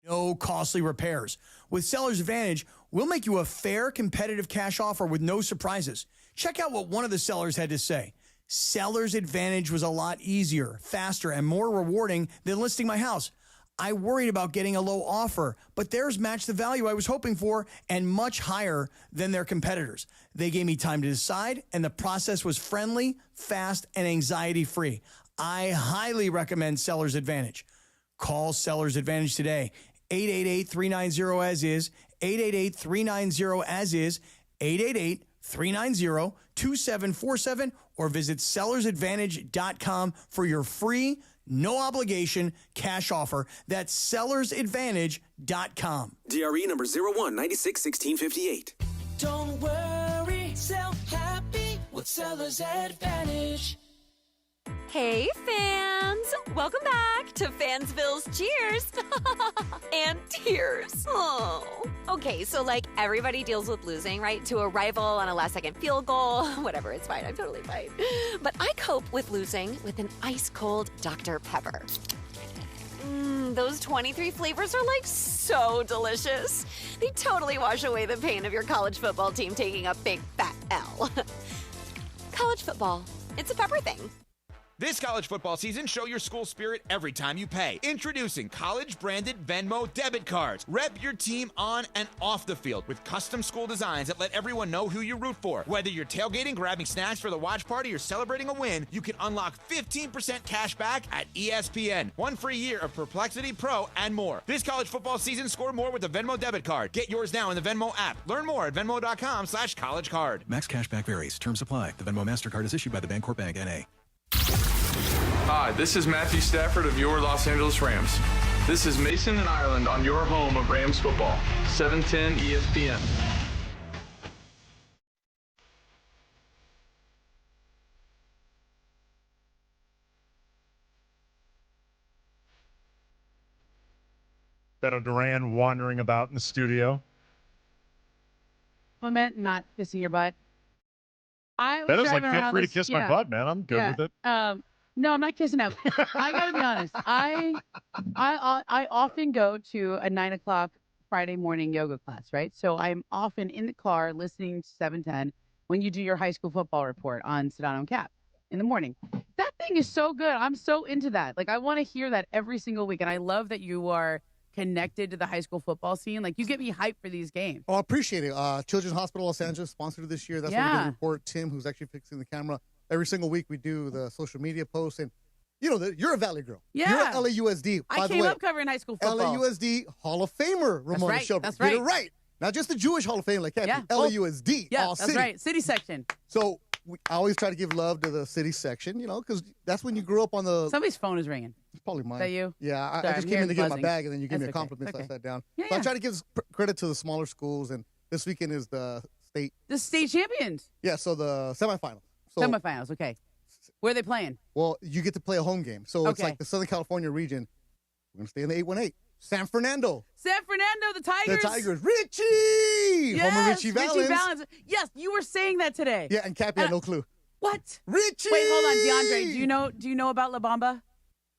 No costly repairs. With Seller's Advantage, we'll make you a fair, competitive cash offer with no surprises. Check out what one of the sellers had to say. Seller's Advantage was a lot easier, faster, and more rewarding than listing my house. I worried about getting a low offer, but theirs matched the value I was hoping for and much higher than their competitors. They gave me time to decide, and the process was friendly, fast, and anxiety-free. I highly recommend Seller's Advantage. Call Seller's Advantage today. 888-390-AS-IS, 888-390-AS-IS, 888-390-2747, or visit sellersadvantage.com for your free, no obligation cash offer. That's sellersadvantage.com. DRE number 01961658. Don't worry, sell happy with Seller's Advantage. Hey, fans! Welcome back to Fansville's Cheers and Tears. Oh. Okay, so like everybody deals with losing, right? To a rival on a last-second field goal. Whatever, it's fine. I'm totally fine. But I cope with losing with an ice-cold Dr. Pepper. Those 23 flavors are like so delicious. They totally wash away the pain of your college football team taking a big fat L. College football, it's a pepper thing. This college football season, show your school spirit every time you pay. Introducing college-branded Venmo debit cards. Rep your team on and off the field with custom school designs that let everyone know who you root for. Whether you're tailgating, grabbing snacks for the watch party, or celebrating a win, you can unlock 15% cash back at ESPN. 1 free year of Perplexity Pro and more. This college football season, score more with the Venmo debit card. Get yours now in the Venmo app. Learn more at venmo.com/collegecard. Max cashback varies. Terms apply. The Venmo MasterCard is issued by the Bancorp Bank, N.A. Hi, this is Matthew Stafford of your Los Angeles Rams. This is Mason in Ireland on your home of Rams football, 710 ESPN. Beto Duran wandering about in the studio. Compliment, not kissing your butt. I was Beto's like, driving feel around free to this- kiss my yeah. butt, man. I'm good Yeah. with it. No, I'm not kissing him. I gotta be honest. I often go to a 9 o'clock Friday morning yoga class, right? So I'm often in the car listening to 710 when you do your high school football report on Sedano and Cap in the morning. That thing is so good. I'm so into that. Like, I want to hear that every single week. And I love that you are connected to the high school football scene. Like, you get me hyped for these games. Oh, I appreciate it. Children's Hospital Los Angeles sponsored this year. That's where we Yeah. do the report. Tim, who's actually fixing the camera. Every single week we do the social media posts. And, you know, you're a Valley girl. Yeah. You're at LAUSD. By I the came way, up covering high school football. LAUSD Hall of Famer, Ramona right, Shelburne. that's Get it right. right. Not just the Jewish Hall of Fame like that. Yeah. LAUSD. Yeah, all that's city. right. City section. So I always try to give love to the city section, you know, because that's when you grew up on the. Somebody's phone is ringing. It's probably mine. Is that you? Yeah, I Sorry, just I'm came in to hearing get my buzzing. bag, and then you give me a That's okay. compliment, so I Okay. sat down. Yeah, So I yeah. try to give credit to the smaller schools, and this weekend is the state. The state champions. Yeah, so the semifinals. So, Semifinals, okay. Where are they playing? well, you get to play a home game. So it's Okay. like the Southern California region. We're going to stay in the 818. San Fernando. San Fernando, the Tigers. The Tigers. Richie! Yes, Homer Richie Valens. Valens. Yes, you were saying that today. Yeah, and Cappy had no clue. What? Richie! Wait, hold on, DeAndre. Do you know about La Bamba?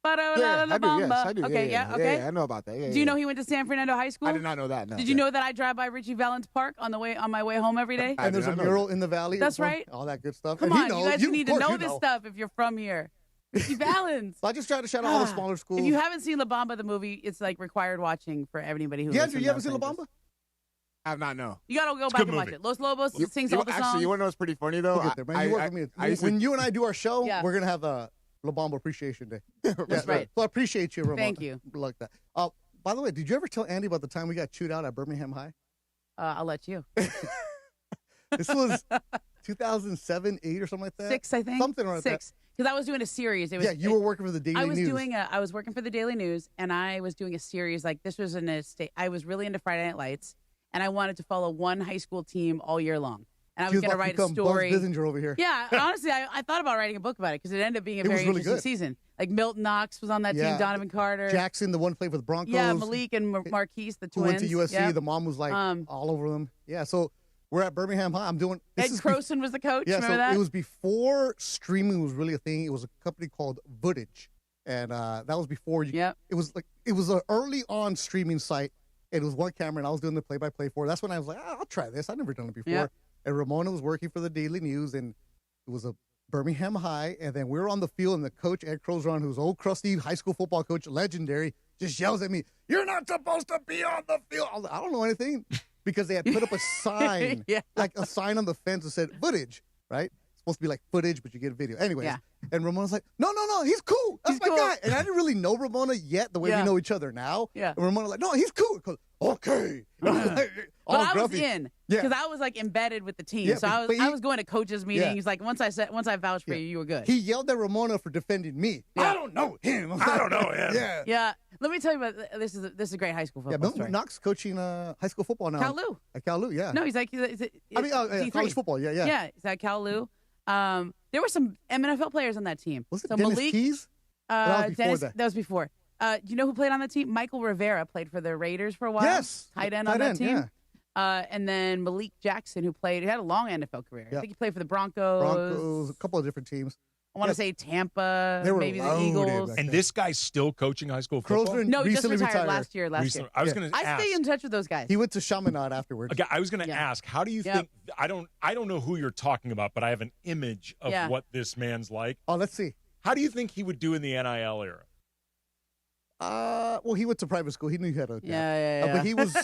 Yeah, I do. Yes, I do. Okay, yeah, okay. Yeah, I know about that. Yeah, Do you know he went to San Fernando High School? I did not know that. No. Did you know that I drive by Richie Valens Park on my way home every day? And there's a mural in the valley. That's or right. All that good stuff. Come And he on, knows. you guys need to of course know you this stuff if you're from here. Richie Valens. So I just try to shout out all the smaller schools. If you haven't seen La Bamba, the movie, it's like required watching for anybody who. Yeah, lives Andrew, in you haven't Los seen La Angeles. Bamba? I have not, no. You gotta go It's a back good and watch movie. it. Los Lobos sings all the songs. Actually, you want to know what's pretty funny, though? We'll get there, man. You work with me. When you and I do our show, Yeah. we're going to have a La Bamba Appreciation Day. That's right. So I appreciate you, Ramona. Thank you. Like that. By the way, did you ever tell Andy about the time we got chewed out at Birmingham High? I'll let you. This was 2007, 8 or something like that? 6, I think. Something like that. 6. Because I was doing a series. It was, Yeah, you were working for the Daily News. I was working for the Daily News, and I was doing a series. Like, this was in a state. I was really into Friday Night Lights, and I wanted to follow one high school team all year long. And I was going to write a story. Buzz Bissinger over here. Yeah, honestly, I thought about writing a book about it because it ended up being a very really interesting good. season. Like, Milton Knox was on that team, Donovan Carter. Jackson, the one played for the Broncos. Yeah, Malik and Marquise, the who twins. went to USC. Yep. The mom was like all over them. Yeah, so we're at Birmingham High. I'm doing. Ed Croson was the coach. Yeah, Remember so that? it was before streaming was really a thing. It was a company called Footage, and that was before you. Yep. It was an early on streaming site. It was one camera, and I was doing the play-by-play for it. That's when I was like, I'll try this. I've never done it before. Yep. And Ramona was working for the Daily News, and it was a Birmingham High, and then we were on the field, and the coach, Ed Croson, who's old crusty high school football coach, legendary, just yells at me, "You're not supposed to be on the field." I don't know anything, because they had put up a sign, like a sign on the fence that said footage, right? It's supposed to be like footage, but you get a video. Anyways, and Ramona's like, no, he's cool. That's my guy. And I didn't really know Ramona yet the way we know each other now. Yeah. And Ramona's like, no, he's cool. Goes, okay. But I was in Yeah. because I was like embedded with the team. Yeah, so but I was going to coaches meetings. Yeah. Like once I vouched for you, you were good. He yelled at Ramona for defending me. I don't know him. I don't know him. Yeah. Yeah. Let me tell you about this. Is a great high school Yeah, football Milton story. Knox coaching high school football now. Cal Lu. At Cal Lu, yeah. No, he's like D3. college football, yeah. Yeah, he's at Cal Lu. There were some NFL players on that team. Was it so Dennis Malik, Keys? That was before that. That was before. Do you know who played on that team? Michael Rivera played for the Raiders for a while. Yes. Tight end Tight on that end, team. And then Malik Jackson, who had a long NFL career. Yeah. I think he played for the Broncos. Broncos, a couple of different teams. I want to say Tampa, They were maybe the loaded Eagles. back And this guy's still coaching high school football? Crosman No, he just recently retired retired. last year. Last year. I was going to I ask. stay in touch with those guys. He went to Chaminade afterwards. Okay, I was going to ask, how do you Yep. think? I don't know who you're talking about, but I have an image of Yeah. what this man's like. Oh, let's see. How do you think he would do in the NIL era? Well, he went to private school. He knew how to. Yeah. But he was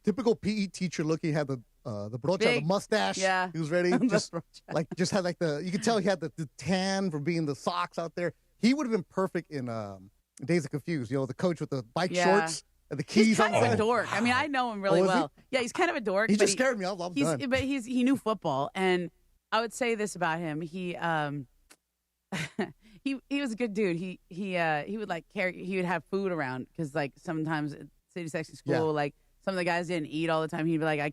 typical PE teacher look. He had the brocha, the Big. mustache. Yeah. He was ready. The just brocha. just had you could tell he had the tan from being the socks out there. He would have been perfect in Days of Confused. You know, the coach with the bike Yeah. shorts and the keys He's on kind of the a dork. I mean, I know him really Oh, is he? well. Yeah, he's kind of a dork. He but just scared me. I'm done. But he knew football, and I would say this about him: he he was a good dude. He would like carry. He would have food around because like sometimes at city section school, Yeah. like some of the guys didn't eat all the time. He'd be like, I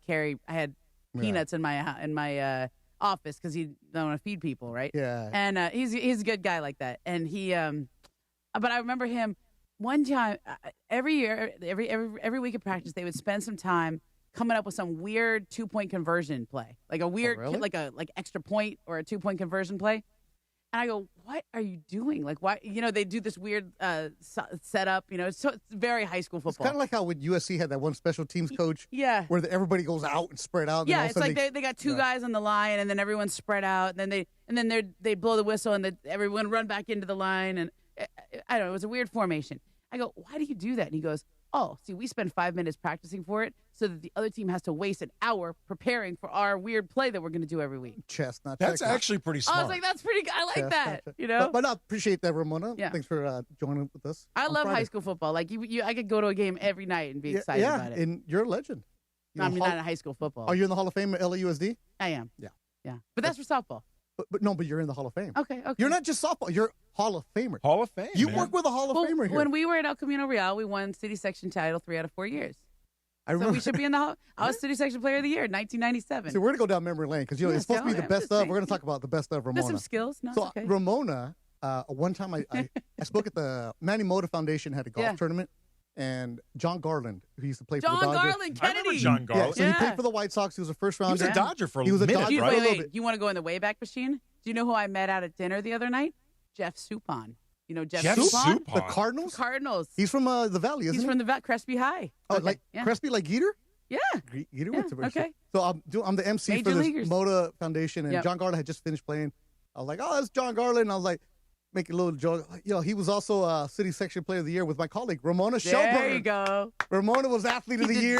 had peanuts in my office because he don't want to feed people, right? Yeah. And he's a good guy like that. And he but I remember him one time every year, every week of practice, they would spend some time coming up with some weird 2-point conversion play, like a weird really? like extra point or a 2-point conversion play. And I go, what are you doing? Like, why? You know, they do this weird setup. You know, it's very high school It's football. kind of like how when USC had that one special teams coach. Yeah. Where everybody goes out and spread out. And Yeah, all of a it's sudden like they got two guys on the line, and then everyone's spread out, and then they blow the whistle, and everyone run back into the line, and I don't know. It was a weird formation. I go, why do you do that? And he goes, oh, see, we spend 5 minutes practicing for it, so that the other team has to waste an hour preparing for our weird play that we're going to do every week. Chestnut. That's actually pretty smart. I was like, that's pretty good. I like that. You know. But I appreciate that, Ramona. Yeah. Thanks for joining with us. I on love Friday. high school football. Like I could go to a game every night and be excited about it. And you're a legend. I mean, not in high school football. Are you in the Hall of Fame at LAUSD? I am. Yeah. But that's for softball. But you're in the Hall of Fame. Okay. You're not just softball. You're Hall of Famer. Hall of Fame. You man. work with a Hall of Famer here. When we were at El Camino Real, we won city section title 3 out of 4 years. I remember. So we should be in the Hall. I was city section player of the year, 1997. So we're gonna go down memory lane because Yeah, it's supposed to be the I'm best just of. saying. We're gonna talk about the best of Ramona. There's some skills. No, So it's okay. Ramona, one time I spoke at the Manny Moda Foundation had a golf Yeah. tournament, and John Garland, who used to play for John the Dodgers. Garland, I remember Kennedy. John Garland. So he played for the White Sox. He was a first He rounder. was a Dodger for a He was a minute, Dodger right? for a little Wait. bit. You want to go in the Wayback Machine? Do you know who I met out at dinner the other night? Jeff Suppan. You know Jeff Suppan? The Cardinals. Cardinals. He's from the Valley, isn't He's he? from the Crespi High. Oh, Okay, like yeah. Crespi, like Geeter. Yeah. Geeter Yeah, went to Mercer. okay. So I'm the MC Major for this leaguers. Moda Foundation, and Yep. John Garland had just finished playing. I was like, oh, that's John Garland. And I was like, making a little joke. You know, he was also City Section Player of the Year with my colleague Ramona Shelburne. There you go. Ramona was Athlete of the Did Year.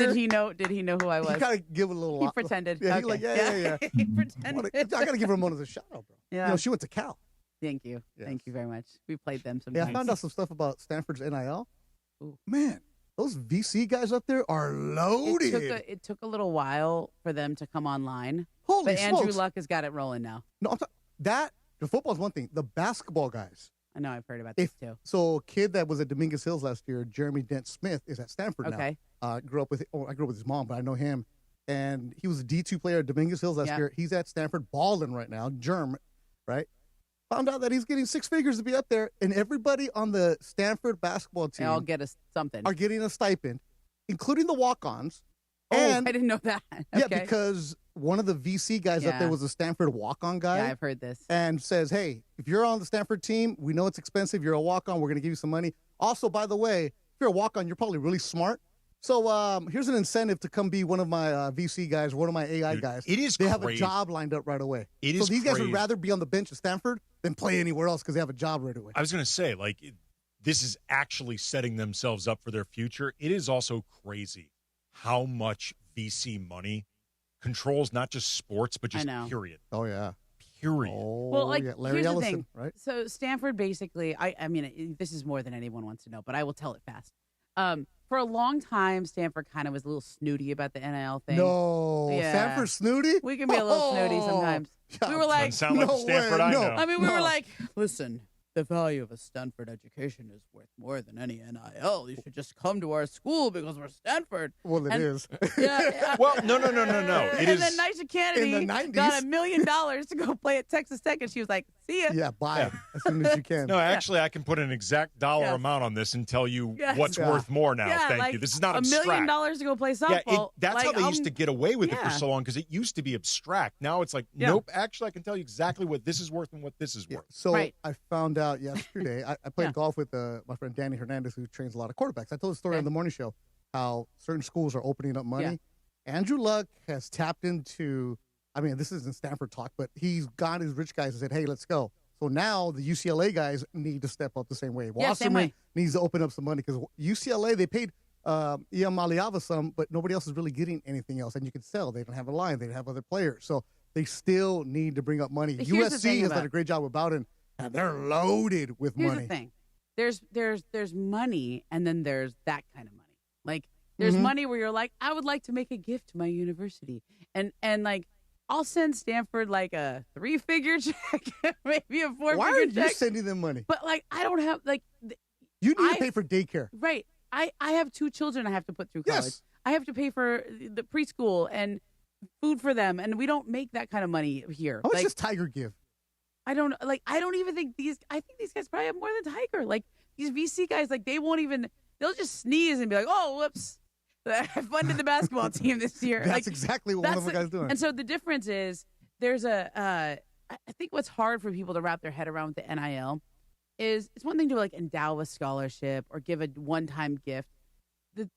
Did he know who I was? He kind of give it a little. He pretended. Yeah, Okay. he like yeah. He pretended. I got to give Ramona a shout out, bro. Yeah. You know, she went to Cal. Thank you. Yes. Thank you very much. We played them Yeah, sometimes. I found out some stuff about Stanford's NIL. Ooh. Man, those VC guys up there are loaded. It took a little while for them to come online. Holy but Andrew smokes. Luck has got it rolling now. No, the football's one thing. The basketball guys. I know. I've heard about this too. So, a kid that was at Dominguez Hills last year, Jeremy Dent Smith, is at Stanford Okay. now. I grew up with his mom, but I know him. And he was a D2 player at Dominguez Hills last Yeah. year. He's at Stanford balling right now, right? Found out that he's getting 6 figures to be up there, and everybody on the Stanford basketball team They all get us something. are getting a stipend, including the walk-ons. Oh, and I didn't know that. yeah, Okay. because one of the VC guys up there Yeah. was a Stanford walk-on guy. Yeah, I've heard this. And says, hey, if you're on the Stanford team, we know it's expensive. You're a walk-on. We're going to give you some money. Also, by the way, if you're a walk-on, you're probably really smart. So here's an incentive to come be one of my VC guys, one of my AI guys. It is They have a crazy. job lined up right away. It so is these guys would crazy. rather be on the bench at Stanford than play anywhere else because they have a job right away. I was going to say, this is actually setting themselves up for their future. It is also crazy how much VC money controls not just sports, but just I know. period. Oh, yeah. Period. Oh, Well, like, yeah. Larry here's Ellison, the thing. right? So Stanford basically, I mean, this is more than anyone wants to know, but I will tell it fast. For a long time, Stanford kind of was a little snooty about the NIL thing. No. Yeah. Stanford snooty? We can be a little snooty sometimes. Yeah. We were like, Doesn't sound like no the Stanford way, I no. know. I mean, we No. were like, listen, the value of a Stanford education is worth more than any NIL. You should just come to our school because we're Stanford. Well, it is. Yeah. Well, no. It and is. then Nyjah Kennedy In the 90s. got $1 million to go play at Texas Tech, and she was like, see ya. Yeah, buy it as soon as you can. No, actually, I can put an exact dollar amount on this and tell you what's worth more now. Yeah, Thank like you. This is not $1 abstract. million to go play softball. That's how they used to get away with it for yeah. so long because it used to be abstract. Now it's like, nope, actually, I can tell you exactly what this is worth and what this is worth. So I found out yesterday, I played golf with my friend Danny Hernandez, who trains a lot of quarterbacks. I told the story on the morning show how certain schools are opening up money. Yeah. Andrew Luck has tapped into, I mean, this isn't Stanford talk, but he's got his rich guys and said, hey, let's go. So now the UCLA guys need to step up the same way. Wasserman needs to open up some money because UCLA, they paid Ian Maliava some, but nobody else is really getting anything else. And you can sell. They don't have a line. They don't have other players. So they still need to bring up money. USC has done a great job with Bowden, and they're loaded with money. Here's the thing. There's money, and then there's that kind of money. Like, there's money where you're like, I would like to make a gift to my university. And like, I'll send Stanford like a 3-figure check, maybe a 4-figure check. Why are you sending them money? But like, I don't have like. You need to pay for daycare. Right. I have 2 children I have to put through college. Yes. I have to pay for the preschool and food for them, and we don't make that kind of money here. How much does Tiger give? I don't even think I think these guys probably have more than Tiger. Like, these VC guys, like, they'll just sneeze and be like, oh, whoops. I funded the basketball team this year. That's exactly what one of the guys doing. And so the difference is I think what's hard for people to wrap their head around with the NIL is it's one thing to like endow a scholarship or give a one-time gift.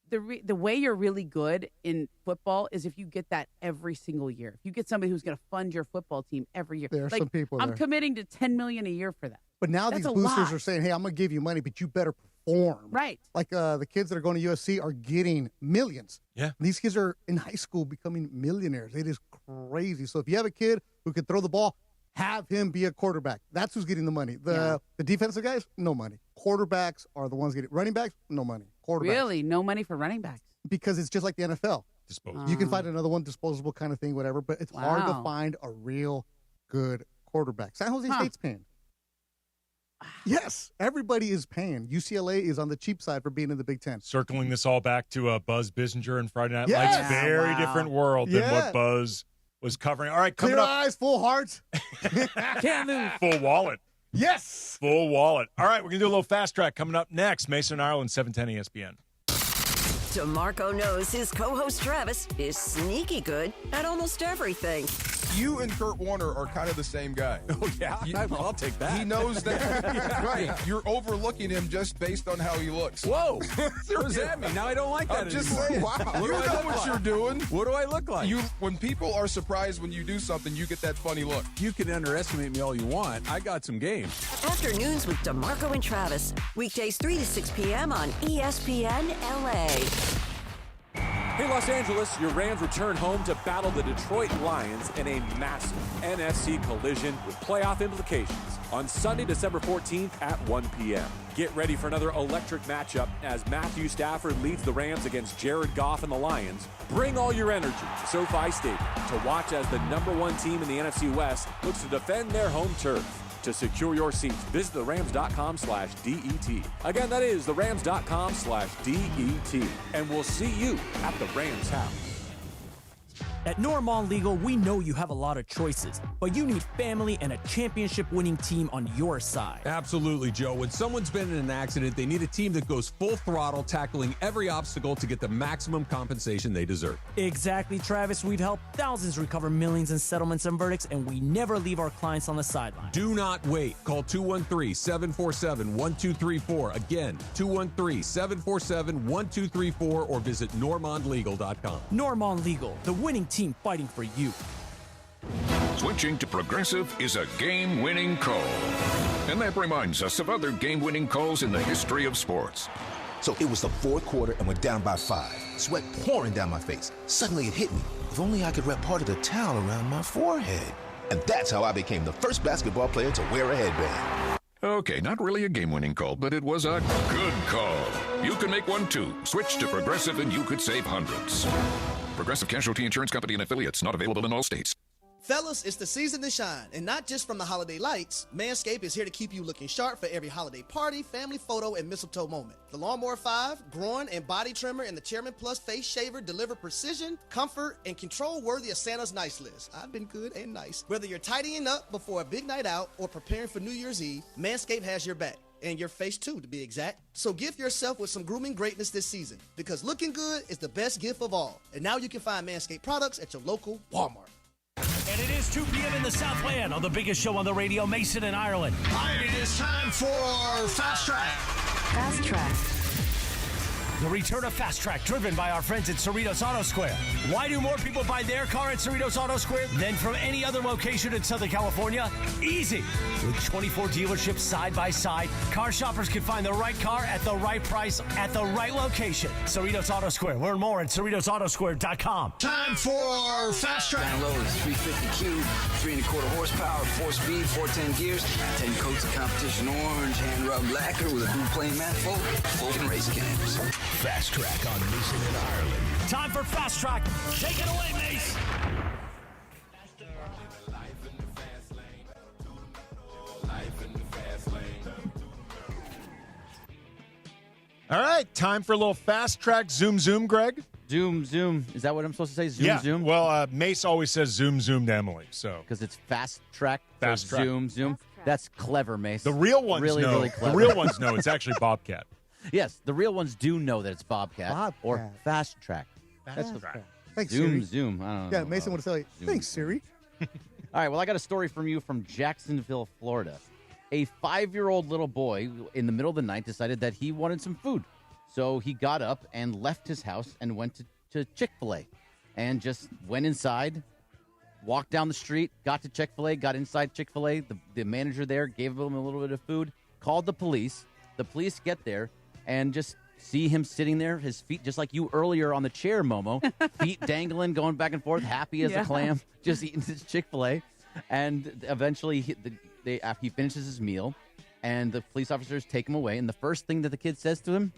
The way you're really good in football is if you get that every single year. If you get somebody who's going to fund your football team every year. There are some people I'm there. committing to $10 million a year for that. But now That's these a boosters lot. are saying, hey, I'm going to give you money, but you better perform. Right. Like the kids that are going to USC are getting millions. Yeah. These kids are in high school becoming millionaires. It is crazy. So if you have a kid who can throw the ball, have him be a quarterback. That's who's getting the money. The defensive guys, no money. Quarterbacks are the ones getting running backs, no money. Quarterbacks. Really? No money for running backs? Because it's just like the NFL. Disposable. You can find another one, disposable kind of thing, whatever, but it's hard to Wow. find a real good quarterback. San Jose State's paying. Yes, everybody is paying. UCLA is on the cheap side for being in the Big Ten. Circling this all back to Buzz Bissinger and Friday Night Yes. Lights. Very different world than what Buzz was covering. All right, coming Clear up. eyes, full hearts. Can't lose. Full wallet. Yes. Full wallet. All right, we're going to do a little fast track coming up next. Mason Ireland, 710 ESPN. DeMarco knows his co-host Travis is sneaky good at almost everything. You and Kurt Warner are kind of the same guy. Oh, yeah? I'll take that. He knows that. Right. You're overlooking him just based on how he looks. Whoa. What does that mean? Now I don't like that I'm just anymore. saying. Wow. You know what you're doing. What do I look like? When people are surprised when you do something, you get that funny look. You can underestimate me all you want. I got some game. Afternoons with DeMarco and Travis. Weekdays 3 to 6 p.m. on ESPN LA. Hey, Los Angeles, your Rams return home to battle the Detroit Lions in a massive NFC collision with playoff implications on Sunday, December 14th at 1 p.m. Get ready for another electric matchup as Matthew Stafford leads the Rams against Jared Goff and the Lions. Bring all your energy to SoFi Stadium to watch as the #1 team in the NFC West looks to defend their home turf. To secure your seats, visit therams.com/DET. Again, that is therams.com/DET. And we'll see you at the Rams house. At Normand Legal, we know you have a lot of choices, but you need family and a championship-winning team on your side. Absolutely, Joe. When someone's been in an accident, they need a team that goes full throttle, tackling every obstacle to get the maximum compensation they deserve. Exactly, Travis. We've helped thousands recover millions in settlements and verdicts, and we never leave our clients on the sideline. Do not wait. Call 213-747-1234. Again, 213-747-1234 or visit normandlegal.com. Normand Legal, the winning team fighting for you. Switching to Progressive is a game-winning call. And that reminds us of other game-winning calls in the history of sports. So it was the fourth quarter and we're down by 5. Sweat pouring down my face. Suddenly it hit me. If only I could wrap part of the towel around my forehead. And that's how I became the first basketball player to wear a headband. Okay, not really a game-winning call, but it was a good call. You can make one too. Switch to Progressive and you could save hundreds. Progressive Casualty Insurance Company and affiliates, not available in all states. Fellas, it's the season to shine, and not just from the holiday lights. Manscaped is here to keep you looking sharp for every holiday party, family photo, and mistletoe moment. The Lawnmower 5, groin and body trimmer, and the Chairman Plus face shaver deliver precision, comfort, and control worthy of Santa's nice list. I've been good and nice. Whether you're tidying up before a big night out or preparing for New Year's Eve, Manscaped has your back. And your face too, to be exact. So gift yourself with some grooming greatness this season, because looking good is the best gift of all. And now you can find Manscaped products at your local Walmart. And it is 2 p.m. in the Southland on the biggest show on the radio, Mason in Ireland. And it is time for Fast Track. Fast Track. The return of Fast Track, driven by our friends at Cerritos Auto Square. Why do more people buy their car at Cerritos Auto Square than from any other location in Southern California? Easy. With 24 dealerships side by side, car shoppers can find the right car at the right price at the right location. Cerritos Auto Square. Learn more at CerritosAutoSquare.com. Time for Fast Track. Down low is 350Q, 3 1/4 horsepower, 4-speed, 410 gears, 10 coats of competition orange, hand rubbed lacquer with a blue plane manifold, open race cams. Fast Track on Mason in Ireland. Time for Fast Track. Take it away, Mace. All right, time for a little Fast Track Zoom Zoom, Greg. Zoom Zoom. Is that what I'm supposed to say? Zoom Yeah. Zoom? Well, Mace always says Zoom Zoom to Emily, so. Because it's Fast Track. Fast so Track. Zoom Zoom. That's clever, Mace. The real ones really, know. Really clever. The real ones know it's actually Bobcat. Yes, the real ones do know that it's Bobcat. Or Fast Track. Fast Track. Thanks, Zoom Siri. Zoom. I don't know. Yeah, Mason would tell you. Zoom, Thanks, Zoom. Siri. All right, well, I got a story from you from Jacksonville, Florida. A 5-year-old little boy in the middle of the night decided that he wanted some food. So he got up and left his house and went to Chick-fil-A and just went inside, walked down the street, got to Chick-fil-A, got inside Chick-fil-A. The manager there gave him a little bit of food, called the police. The police get there and just see him sitting there, his feet, just like you earlier on the chair, Momo, feet dangling, going back and forth, happy as a clam, just eating his Chick-fil-A. And eventually he finishes his meal, and the police officers take him away. And the first thing that the kid says to him,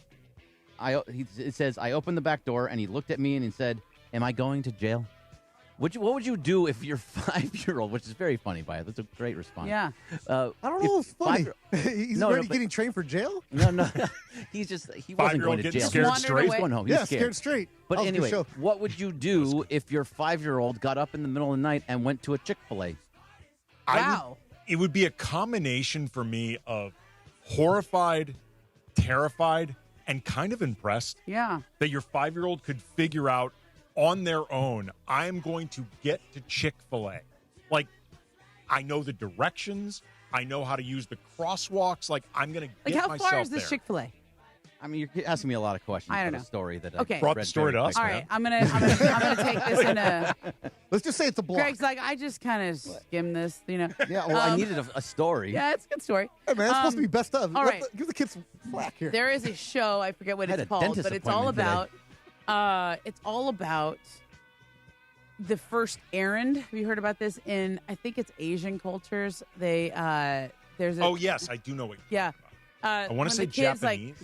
it says, I opened the back door, and he looked at me and he said, am I going to jail? What would you do if your 5-year-old, which is very funny, by it, that's a great response. Yeah. I don't know what's funny. He's already getting trained for jail? No. he wasn't going to jail. Scared straight. He was going home. He was scared straight. But That was a good anyway, show. what would you do if your 5-year-old got up in the middle of the night and went to a Chick-fil-A? Wow. It would be a combination for me of horrified, terrified, and kind of impressed Yeah. that your 5-year-old could figure out on their own, I'm going to get to Chick-fil-A. Like, I know the directions. I know how to use the crosswalks. Like, I'm going to get Like, how myself far is this there. Chick-fil-A? I mean, you're asking me a lot of questions I don't about know. a story that Okay. I Brought the read story very to us, All quickly. right, I'm gonna take this in a. Let's just say it's a block. Greg's like, I just kind of skim this, you know. Yeah, well, I needed a story. Yeah, it's a good story. Hey, man, it's supposed to be best of. All right. Give the kids some flack here. There is a show, I forget what I had it's a called, dentist but it's all appointment about the first errand. Have you heard about this? In I think it's Asian cultures. There's a Oh, yes, I do know what you're yeah. I wanna when say the kids, Japanese.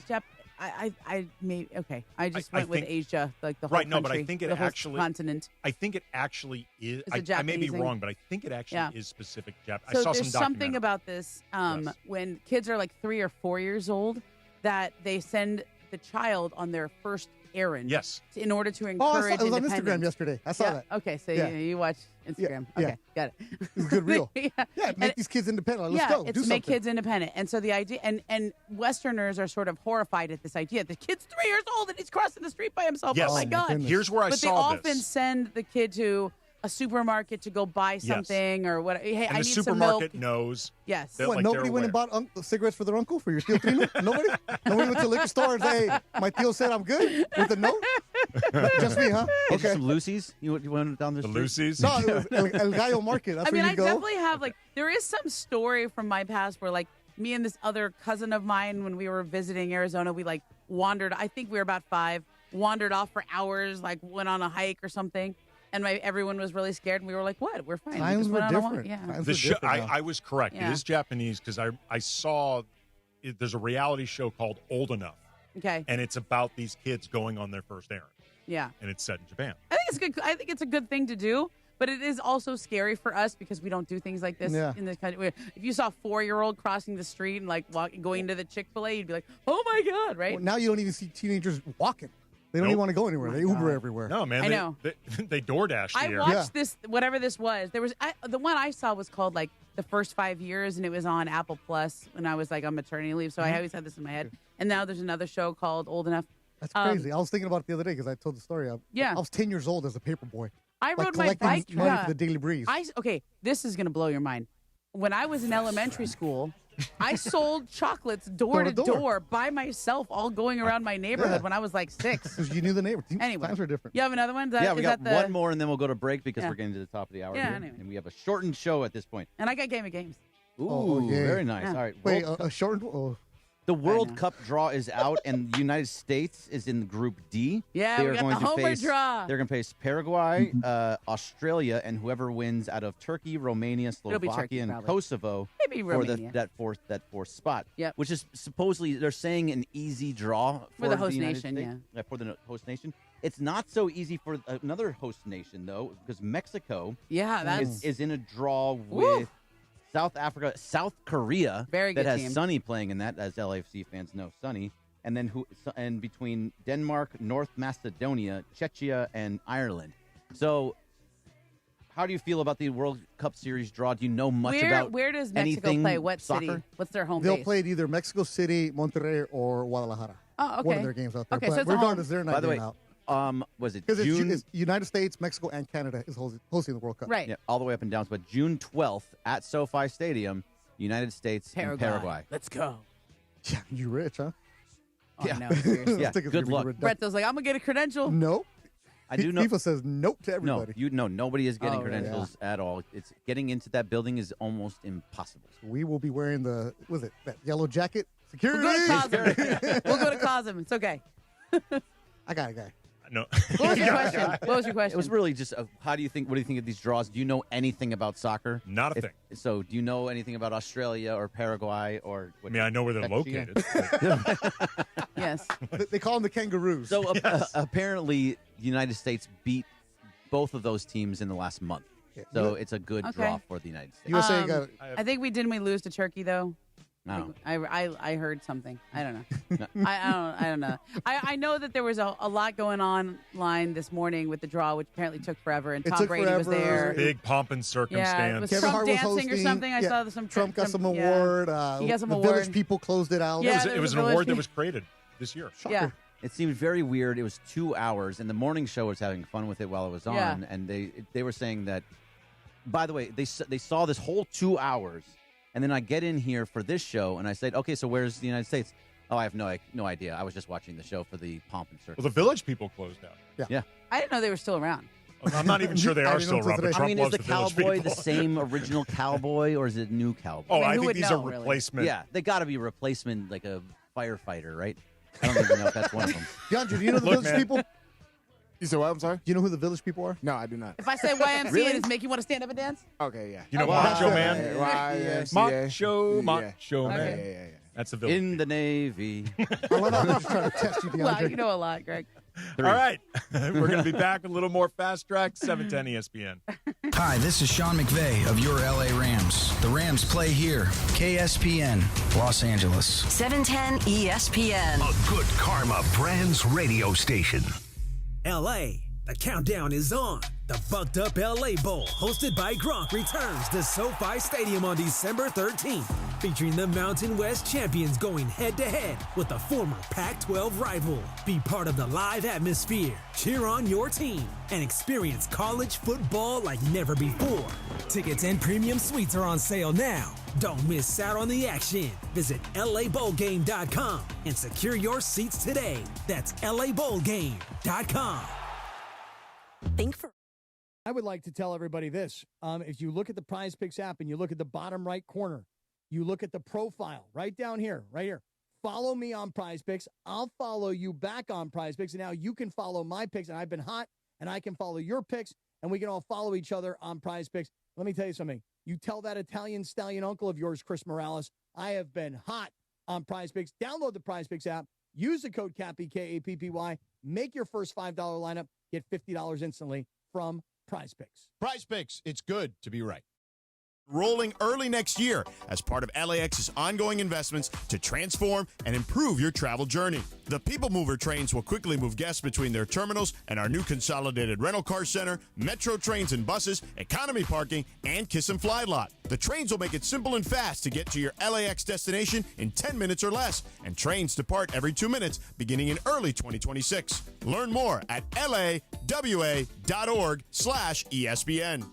I may okay. I just I went with think- Asia, like the whole Right, no, but I country, think it the whole actually- continent. I think it actually is. It's a I may be Japanese thing. wrong, but I think it actually Yeah. is specific Japan. So I saw there's some something documentary. about this Yes. when kids are like 3 or 4 years old that they send the child on their first errand. Yes. In order to Oh, I encourage saw, it was on independence. Instagram yesterday. I saw Yeah, that. Okay, so Yeah. you watch Instagram. Yeah. Okay, got it. It was a good reel. yeah. Yeah, make these kids independent. Let's yeah, go. it's Do to make something. kids independent. And so the idea, and Westerners are sort of horrified at this idea. The kid's 3 years old and he's crossing the street by himself. Yes. Oh, my Oh, my God. goodness. Here's where I but saw they often this. send the kid to a supermarket to go buy something or what. Hey, And I the need some milk. supermarket knows. Yes. that, What, like, nobody they're went and aware. bought cigarettes for their uncle for your steel trino? Nobody? Nobody went to the liquor store and say, hey, my tío said I'm good with a note? Just me, huh? Get you Okay. some Lucy's? You went down the The street? Lucy's? No, it was El Gallo Market. That's I mean, where I you go. definitely have like there is some story from my past where like me and this other cousin of mine when we were visiting Arizona, we like wandered. I think we were about 5, wandered off for hours, like went on a hike or something, and everyone was really scared, and we were like, "What? We're fine." We Times just were went on a walk." different. Yeah. Times The were show, different now. I was correct. Yeah. It is Japanese because I saw there's a reality show called Old Enough, Okay. and it's about these kids going on their first errand, Yeah. and it's set in Japan. I think it's good. I think it's a good thing to do. But it is also scary for us because we don't do things like this in this country. If you saw a 4-year-old crossing the street and like going to the Chick-fil-A, you'd be like, "Oh my God!" Right? Well, now you don't even see teenagers walking. They don't even want to go anywhere. They Uber everywhere. No, man. I know. They DoorDash I here. watched this, whatever this was. There was the one I saw was called like The First 5 Years, and it was on Apple Plus when I was like on maternity leave. So I always had this in my head. And now there's another show called Old Enough. That's crazy. I was thinking about it the other day because I told the story. I was 10 years old as a paper boy. I rode my bike. Money for the Daily Breeze. Okay, this is going to blow your mind. When I was in elementary school, I sold chocolates door to door by myself, all going around my neighborhood when I was like 6. Because you knew the neighborhood. Anyway, times are different. You have another one? We got one more, and then we'll go to break because we're getting to the top of the hour. Yeah, here, anyway. and we have a shortened show at this point. And I got Game of Games. Ooh, very nice. Yeah. All right. Wait, a shortened? Oh. The World Cup draw is out, and the United States is in Group D. Yeah, we got the homer draw. They're going to face Paraguay, Australia, and whoever wins out of Turkey, Romania, Slovakia, and Kosovo Maybe for Romania. that fourth spot. Yep. Which is supposedly, they're saying, an easy draw for the host United nation, States. Yeah, for the host nation. It's not so easy for another host nation, though, because Mexico is in a draw with South Africa, South Korea, Very good that has team. Sonny playing in that, as LAFC fans know Sonny, and then between Denmark, North Macedonia, Czechia, and Ireland. So, how do you feel about the World Cup Series draw? Do you know much about where does Mexico anything play? What soccer? city? What's their home They'll base? play at either Mexico City, Monterrey, or Guadalajara. Oh, okay. One of their games out there. Okay, but so it's a regardless, home. they're not By the way, getting out. Was it Because June? it's United States, Mexico, and Canada is hosting the World Cup. Right. Yeah, all the way up and down. But June 12th at SoFi Stadium, United States and Paraguay. Let's go. Yeah, you rich, huh? Oh, no, seriously. Yeah, good luck. Brett was like, I'm going to get a credential. No. I do know. FIFA says nope to everybody. Nobody is getting Oh, really? credentials at all. It's getting into that building is almost impossible. We will be wearing that yellow jacket? Security! We'll go to Cosm. We'll go to Cosm. It's okay. I got a guy. No. What was your question? What was your question? It was really just, what do you think of these draws? Do you know anything about soccer? Not a thing. So do you know anything about Australia or Paraguay or? I mean, I know where they're located. Yes. They call them the Kangaroos. So apparently, the United States beat both of those teams in the last month. Yeah. So it's a good Okay. draw for the United States. USA got I think we lose to Turkey though. No. I heard something. I don't know. I don't know. I know that there was a lot going on line this morning with the draw, which apparently took forever, and It Tom took Brady was forever. there. Big pomp and circumstance. Yeah, it was Kevin Trump Hart was dancing or hosting. something. I Yeah. saw some Trump got some yeah. award. He got some the award. Village people closed it out. Yeah, It was an Village award that people. was created this year. Yeah. It seemed very weird. It was 2 hours, and the morning show was having fun with it while it was on. Yeah. And they were saying that. By the way, they saw this whole 2 hours, and then I get in here for this show, and I said, "Okay, so where's the United States?" Oh, I have no idea. I was just watching the show for the pomp and circumstance. Well, the Village people closed down. Yeah. I didn't know they were still around. I'm not even sure they I are didn't still know around, but today. Trump I mean, is loves the Village cowboy people. the same original cowboy, or is it new cowboy? Oh, I who think would he's know, a really? replacement. Yeah, they got to be a replacement, like a firefighter, right? I don't even know if that's one of them. DeAndre, do you know the Look, Village man. people? You said what? I'm sorry? Do you know who the Village people are? No, I do not. If I say YMCA, Really? does it make you want to stand up and dance? Okay, yeah. You know Wow. Macho Man? YMCA. Macho Yeah. Man. Yeah. That's the Village. In the Navy. I love how they're just trying to test you, Well, DeAndre. you know a lot, Greg. All right. We're going to be back with a little more Fast Track, 710 ESPN. Hi, this is Sean McVay of your LA Rams. The Rams play here. KSPN, Los Angeles. 710 ESPN. A good karma brands radio station. LA, the countdown is on. The Bucked Up LA Bowl, hosted by Gronk, returns to SoFi Stadium on December 13th, featuring the Mountain West champions going head-to-head with a former Pac-12 rival. Be part of the live atmosphere, cheer on your team, and experience college football like never before. Tickets and premium suites are on sale now. Don't miss out on the action. Visit LABowlGame.com and secure your seats today. That's LABowlGame.com. I would like to tell everybody this. If you look at the Prize Picks app and you look at the bottom right corner, you look at the profile right down here, right here. Follow me on Prize Picks. I'll follow you back on Prize Picks. And now you can follow my picks. And I've been hot, and I can follow your picks, and we can all follow each other on Prize Picks. Let me tell you something. You tell that Italian stallion uncle of yours, Chris Morales, I have been hot on Prize Picks. Download the Prize Picks app. Use the code CAPPY, K-A-P-P-Y. Make your first $5 lineup. Get $50 instantly from Prize Picks. Prize Picks, it's good to be right. Rolling early next year as part of LAX's ongoing investments to transform and improve your travel journey. The People Mover trains will quickly move guests between their terminals and our new consolidated rental car center, metro trains and buses, economy parking, and Kiss and Fly lot. The trains will make it simple and fast to get to your LAX destination in 10 minutes or less, and trains depart every 2 minutes beginning in early 2026. Learn more at lawa.org/ESPN.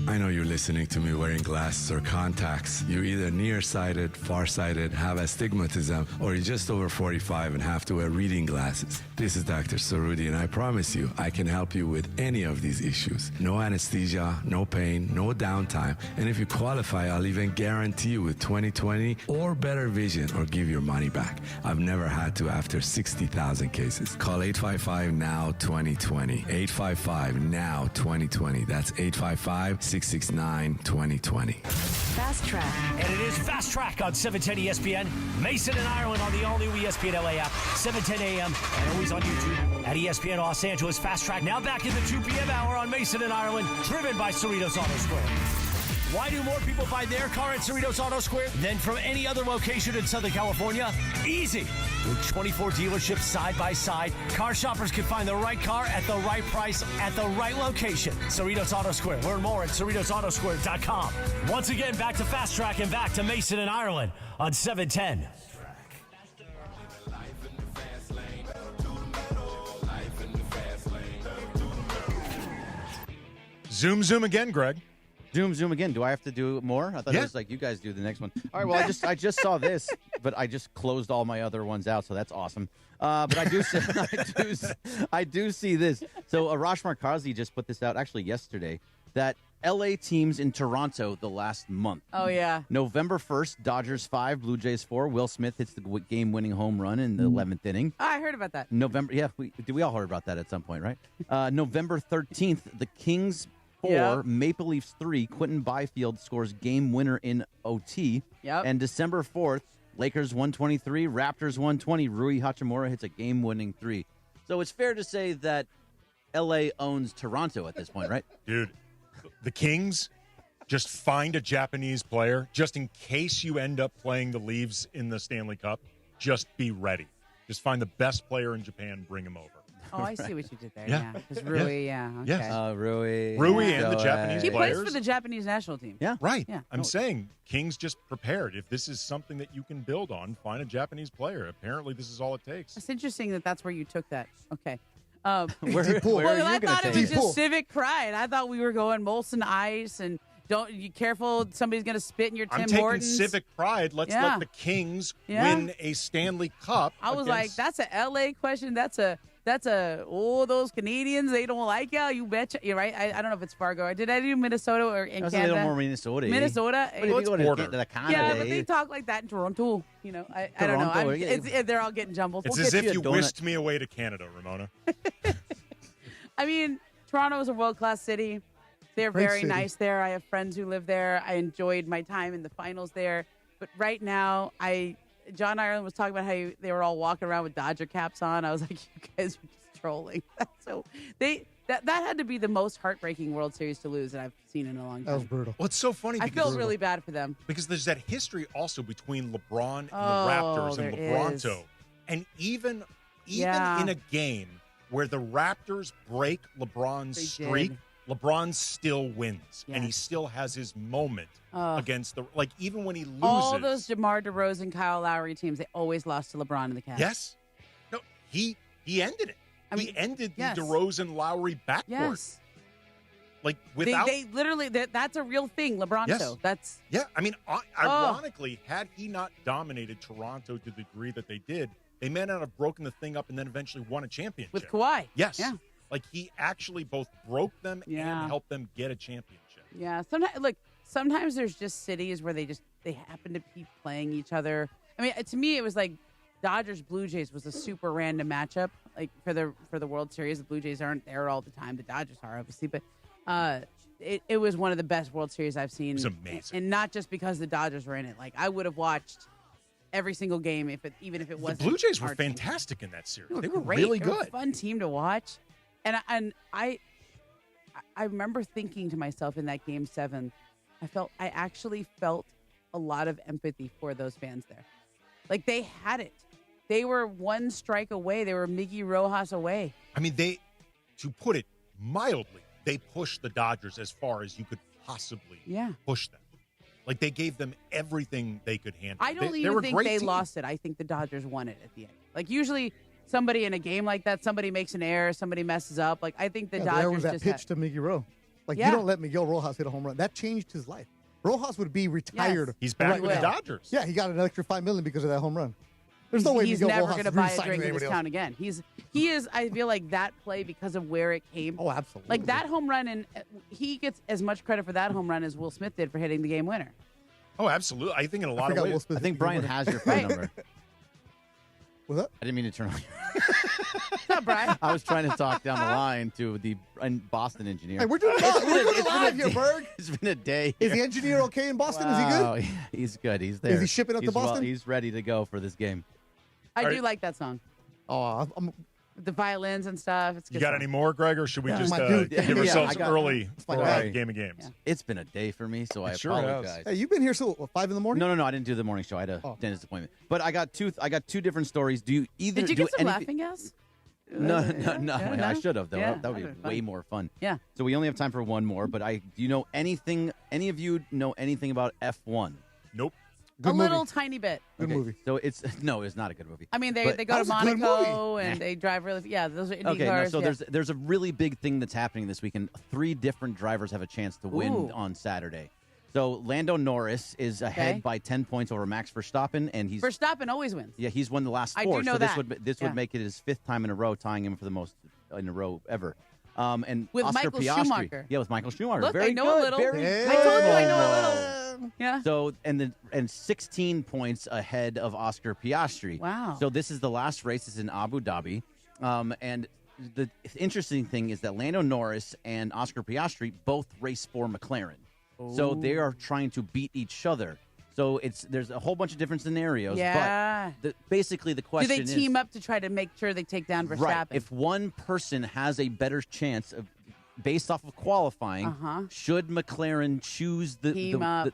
I know you're listening to me wearing glasses or contacts. You're either nearsighted, farsighted, have astigmatism, or you're just over 45 and have to wear reading glasses. This is Dr. Sarudi, and I promise you, I can help you with any of these issues. No anesthesia, no pain, no downtime. And if you qualify, I'll even guarantee you with 20/20 or better vision or give your money back. I've never had to after 60,000 cases. Call 855-NOW-2020. 855-NOW-2020. That's 855-669-2020. Fast Track. And it is Fast Track on 710 ESPN. Mason and Ireland on the all-new ESPN LA app, 7:10 a.m. and always on YouTube at ESPN Los Angeles. Fast Track now back in the 2 p.m. hour on Mason and Ireland, driven by Cerritos Auto Square. Why do more people buy their car at Cerritos Auto Square than from any other location in Southern California? Easy. With 24 dealerships side by side, car shoppers can find the right car at the right price at the right location. Cerritos Auto Square. Learn more at CerritosAutoSquare.com. Once again, back to Fast Track and back to Mason and Ireland on 710. Zoom again, Greg. Zoom again. Do I have to do more? I thought it was like you guys do the next one. All right. Well, I just saw this, but I just closed all my other ones out, so that's awesome. But I do see this. So Arash Markazi just put this out actually yesterday that LA teams in Toronto the last month. Oh yeah. November 1st, Dodgers 5, Blue Jays 4. Will Smith hits the game-winning home run in the 11th inning. Oh, I heard about that. We all heard about that at some point, right? November 13th, the Kings 4, Yep. Maple Leafs 3, Quentin Byfield scores game winner in OT. Yep. And December 4th, Lakers 123, Raptors 120, Rui Hachimura hits a game-winning 3. So it's fair to say that LA owns Toronto at this point, right? Dude, the Kings just find a Japanese player just in case you end up playing the Leaves in the Stanley Cup. Just be ready. Just find the best player in Japan, bring him over. Oh, I see what you did there. Yeah. Yeah. Because Rui, yeah. Okay. Yes. Rui and the Japanese He players. plays for the Japanese national team. Yeah. Right. Yeah. I'm saying Kings just prepared. If this is something that you can build on, find a Japanese player. Apparently, this is all it takes. It's interesting that that's where you took that. Okay. Where well, are you I gonna thought it take was it? just civic pride. I thought we were going Molson Ice and don't you careful. Somebody's going to spit in your Tim I'm taking Hortons. civic pride. Let's Yeah. let the Kings Yeah. win a Stanley Cup. I was like, that's a LA question. That's a those Canadians, they don't like you. You betcha. You're right. I don't know if it's Fargo. Did I do Minnesota or in That was Canada? a little more Minnesota. Minnesota. But if you go to the Canada, Yeah, but they talk like that in Toronto. You know, I don't know. Toronto, They're all getting jumbled. It's We'll as get if to you it. whisked me away to Canada, Ramona. I mean, Toronto is a world-class city. They're Great very city. nice there. I have friends who live there. I enjoyed my time in the finals there. But right now, John Ireland was talking about how they were all walking around with Dodger caps on. I was like, you guys are just trolling. So that had to be the most heartbreaking World Series to lose that I've seen in a long time. That was brutal. Well, it's so funny. I felt really bad for them. Because there's that history also between LeBron and Oh, the Raptors and there is. LeBronto. And even Yeah. in a game where the Raptors break LeBron's They streak, did. LeBron still wins. And he Yes. still has his moment Oh. against even when he loses. All those DeMar DeRozan, Kyle Lowry teams, they always lost to LeBron in the Cavs. Yes. No, he ended it. He ended the yes. DeRozan Lowry backcourt. Yes. Like without They literally, that's a real thing, LeBron Yes. show. That's Yeah, I mean, ironically, had he not dominated Toronto to the degree that they did, they may not have broken the thing up and then eventually won a championship. with Kawhi. Yes. Yeah. Like, he actually both broke them Yeah. and helped them get a championship. Yeah. Sometimes there's just cities where they happen to be playing each other. I mean, to me, it was like Dodgers Blue Jays was a super random matchup. Like for the World Series, the Blue Jays aren't there all the time. The Dodgers are obviously, but it was one of the best World Series I've seen. It was amazing. And not just because the Dodgers were in it. Like I would have watched every single game even if it The wasn't. Blue Jays were our team. fantastic in that series. They They were great. really They were good. a fun team to watch. And I I remember thinking to myself in that Game 7, I actually felt a lot of empathy for those fans there. Like, they had it. They were one strike away. They were Miggy Rojas away. I mean, to put it mildly, they pushed the Dodgers as far as you could possibly push them. Like, they gave them everything they could handle. I don't even think they lost it. I think the Dodgers won it at the end. Like, usually somebody in a game like that, somebody makes an error, somebody messes up. Like, I think the Dodgers there was that just pitch to Miggy Rowe. Like, you don't let Miguel Rojas hit a home run. That changed his life. Rojas would be retired. Yes. He's back with the Dodgers. Yeah, he got an extra $5 million because of that home run. There's no way he's Miguel never Rojas going to buy a drink in this town again. He is. I feel like that play, because of where it came. Oh, absolutely. Like that home run, and he gets as much credit for that home run as Will Smith did for hitting the game winner. Oh, absolutely. I think in a lot of ways. I think Brian has your phone number. What's up? I didn't mean to turn on. What's up, Brian? I was trying to talk down the line to the Boston engineer. Hey, we're doing live here, Berg. It's been a day. Is the engineer okay in Boston? Is he good? Oh, he's good. He's there. Is he shipping up to Boston? He's ready to go for this game. I do like that song. Oh, the violins and stuff. It's a You good got song. any more, Greg, or should we just dude. give ourselves early for Game of Games? Yeah. It's been a day for me, so I It sure apologize. has. Hey, you've been here till 5 in the morning? No, I didn't do the morning show. I had a dentist appointment. But I got two different stories. Do you either Did you do get some anything? laughing gas? No. Yeah, I should have though. Yeah, that would that'd be be way fun. more fun. Yeah. So we only have time for one more. But do you know anything? Any of you know anything about F1? Nope. Good a movie. little tiny bit. Good movie. So it's not a good movie. I mean, But- they go to That was a good Monaco movie. and they drive really. Yeah, those are Indy Okay, cars. so yeah. there's a really big thing that's happening this weekend. 3 different drivers have a chance to win Ooh. on Saturday. So Lando Norris is ahead Okay. by 10 points over Max Verstappen, and he's Verstappen always wins. he's won the last I 4. do know so this that. would Yeah. make it his 5th time in a row, tying him for the most in a row ever. And With Oscar Michael Piastri. Schumacher. Yeah, with Michael Schumacher. Look, Very I know good. a little. Very I told you I know a good. little. Yeah. So and 16 points ahead of Oscar Piastri. Wow. So this is the last race. It's in Abu Dhabi, and the interesting thing is that Lando Norris and Oscar Piastri both race for McLaren. So they are trying to beat each other. So there's a whole bunch of different scenarios. Yeah. But basically the Do question they is, team up to try to make sure they take down Verstappen? right? If one person has a better chance of, based off of qualifying, should McLaren choose Team up.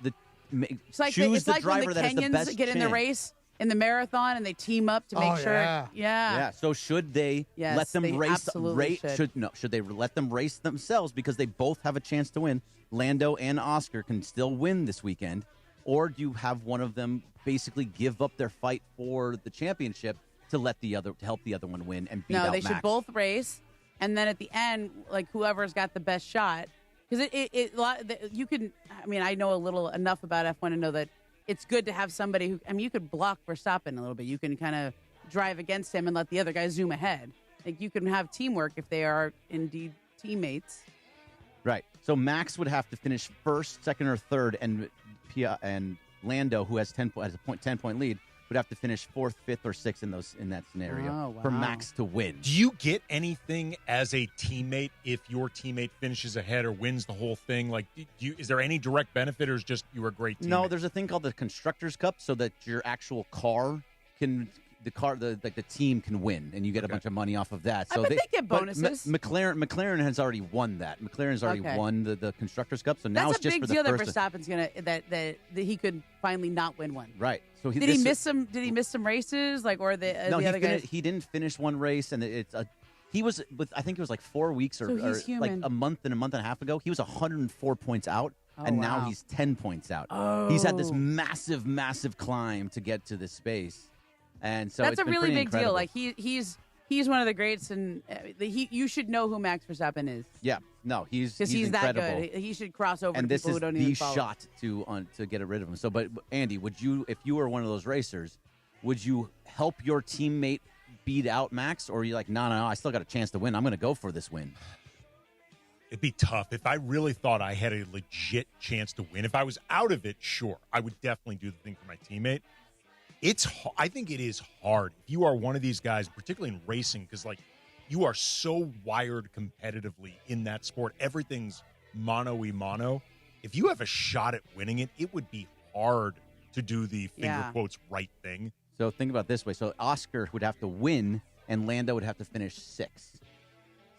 It's like choose it's the like when driver the that has the Kenyans best get in the chance? race in the marathon and they team up to make sure. yeah. Yeah. So should they Yes, let them they race? absolutely should. Should they let them race themselves because they both have a chance to win? Lando and Oscar can still win this weekend, or do you have one of them basically give up their fight for the championship to help the other one win and beat out No, they Max? should both race, and then at the end, like whoever's got the best shot, because you can. I mean, I know enough about F1 to know that it's good to have somebody who. I mean, you could block Verstappen a little bit. You can kind of drive against him and let the other guy zoom ahead. Like you can have teamwork if they are indeed teammates. Right. So Max would have to finish first, second, or third, and Lando, who has 10 point lead, would have to finish 4th, 5th, or 6th in that scenario for Max to win. Do you get anything as a teammate if your teammate finishes ahead or wins the whole thing? Like, is there any direct benefit, or is just you're a great teammate? No, there's a thing called the Constructors' Cup, so that your actual car can. The team can win, and you get a bunch of money off of that. So I bet they get but bonuses. McLaren has already won that. McLaren's already won the Constructors' Cup, so now That's it's just a for big the deal that first. Verstappen's gonna that he could finally not win one. Right. So Did he miss some? Did he miss some races? Like or the no, the other guys? he didn't finish one race, and he was with I think it was like 4 weeks So or he's like human. a month and a half ago. He was 104 points out, and now wow. he's 10 points out. Oh. He's had this massive climb to get to this space, and so That's it's a been really pretty big deal. incredible. Like he's one of the greats, and you should know who Max Verstappen is Yeah, no, he's because he's that incredible. good. He should cross over And to this people is who don't the even follow. shot to get rid of him. So, but Andy, would you, if you were one of those racers, would you help your teammate beat out Max, or are you like, no, I still got a chance to win. I'm going to go for this win. It'd be tough. If I really thought I had a legit chance to win, if I was out of it, sure, I would definitely do the thing for my teammate. I think it is hard if you are one of these guys, particularly in racing, because like you are so wired competitively in that sport. Everything's mano-y-mano. If you have a shot at winning it, it would be hard to do the finger quotes right thing. So think about it this way. So Oscar would have to win, and Lando would have to finish 6th.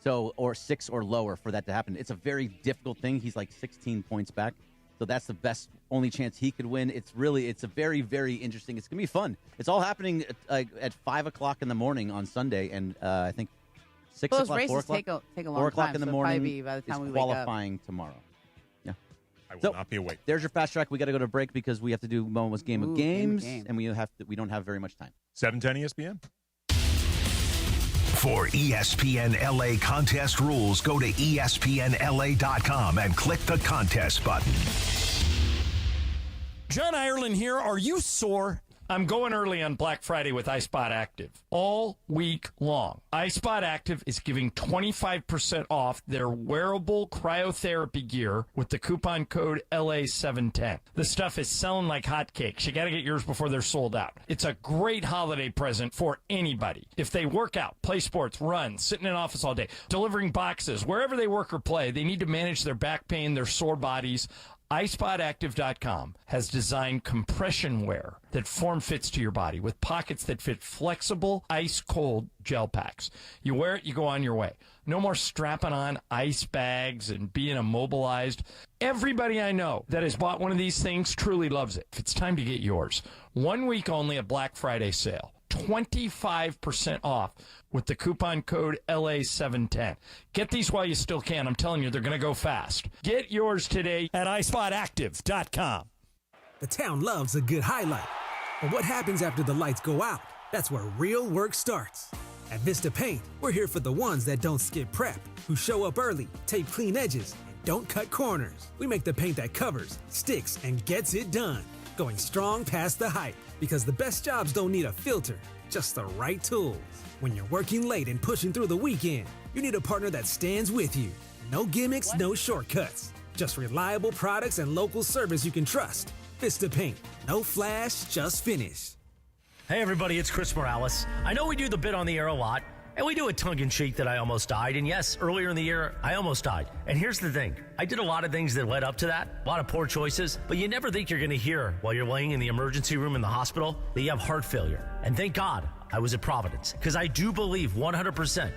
So, or 6 or lower for that to happen. It's a very difficult thing. He's like 16 points back. So that's the best, only chance he could win. It's a very, very interesting. It's going to be fun. It's all happening at 5 o'clock in the morning on Sunday. And I think 6 Those o'clock, races 4 o'clock. take a long 4 o'clock time, in the so morning probably by the time we is wake up. qualifying tomorrow. Yeah. I will not be awake. There's your fast track. We got to go to break because we have to do Momo's Game of Games. And we don't have very much time. 710 ESPN. For ESPN LA contest rules, go to ESPNLA.com and click the contest button. John Ireland here. Are you sore? I'm going early on Black Friday with iSpot Active all week long. iSpot Active is giving 25% off their wearable cryotherapy gear with the coupon code LA710. The stuff is selling like hotcakes. You got to get yours before they're sold out. It's a great holiday present for anybody. If they work out, play sports, run, sit in an office all day, delivering boxes, wherever they work or play, they need to manage their back pain, their sore bodies. iSpotActive.com has designed compression wear that form-fits to your body with pockets that fit flexible, ice-cold gel packs. You wear it, you go on your way. No more strapping on ice bags and being immobilized. Everybody I know that has bought one of these things truly loves it. It's time to get yours. 1 week only, a Black Friday sale. 25% off with the coupon code LA710. Get these while you still can. I'm telling you, they're going to go fast. Get yours today at iSpotActive.com. The town loves a good highlight. But what happens after the lights go out? That's where real work starts. At Vista Paint, we're here for the ones that don't skip prep, who show up early, tape clean edges, and don't cut corners. We make the paint that covers, sticks, and gets it done. Going strong past the hype, because the best jobs don't need a filter, just the right tools. When you're working late and pushing through the weekend, you need a partner that stands with you. No gimmicks, no shortcuts. Just reliable products and local service you can trust. Vista Paint. No flash, just finish. Hey everybody, it's Chris Morales. I know we do the bit on the air a lot, and we do it tongue-in-cheek that I almost died. And yes, earlier in the year, I almost died. And here's the thing. I did a lot of things that led up to that, a lot of poor choices, but you never think you're going to hear while you're laying in the emergency room in the hospital that you have heart failure. And thank God I was at Providence, because I do believe 100%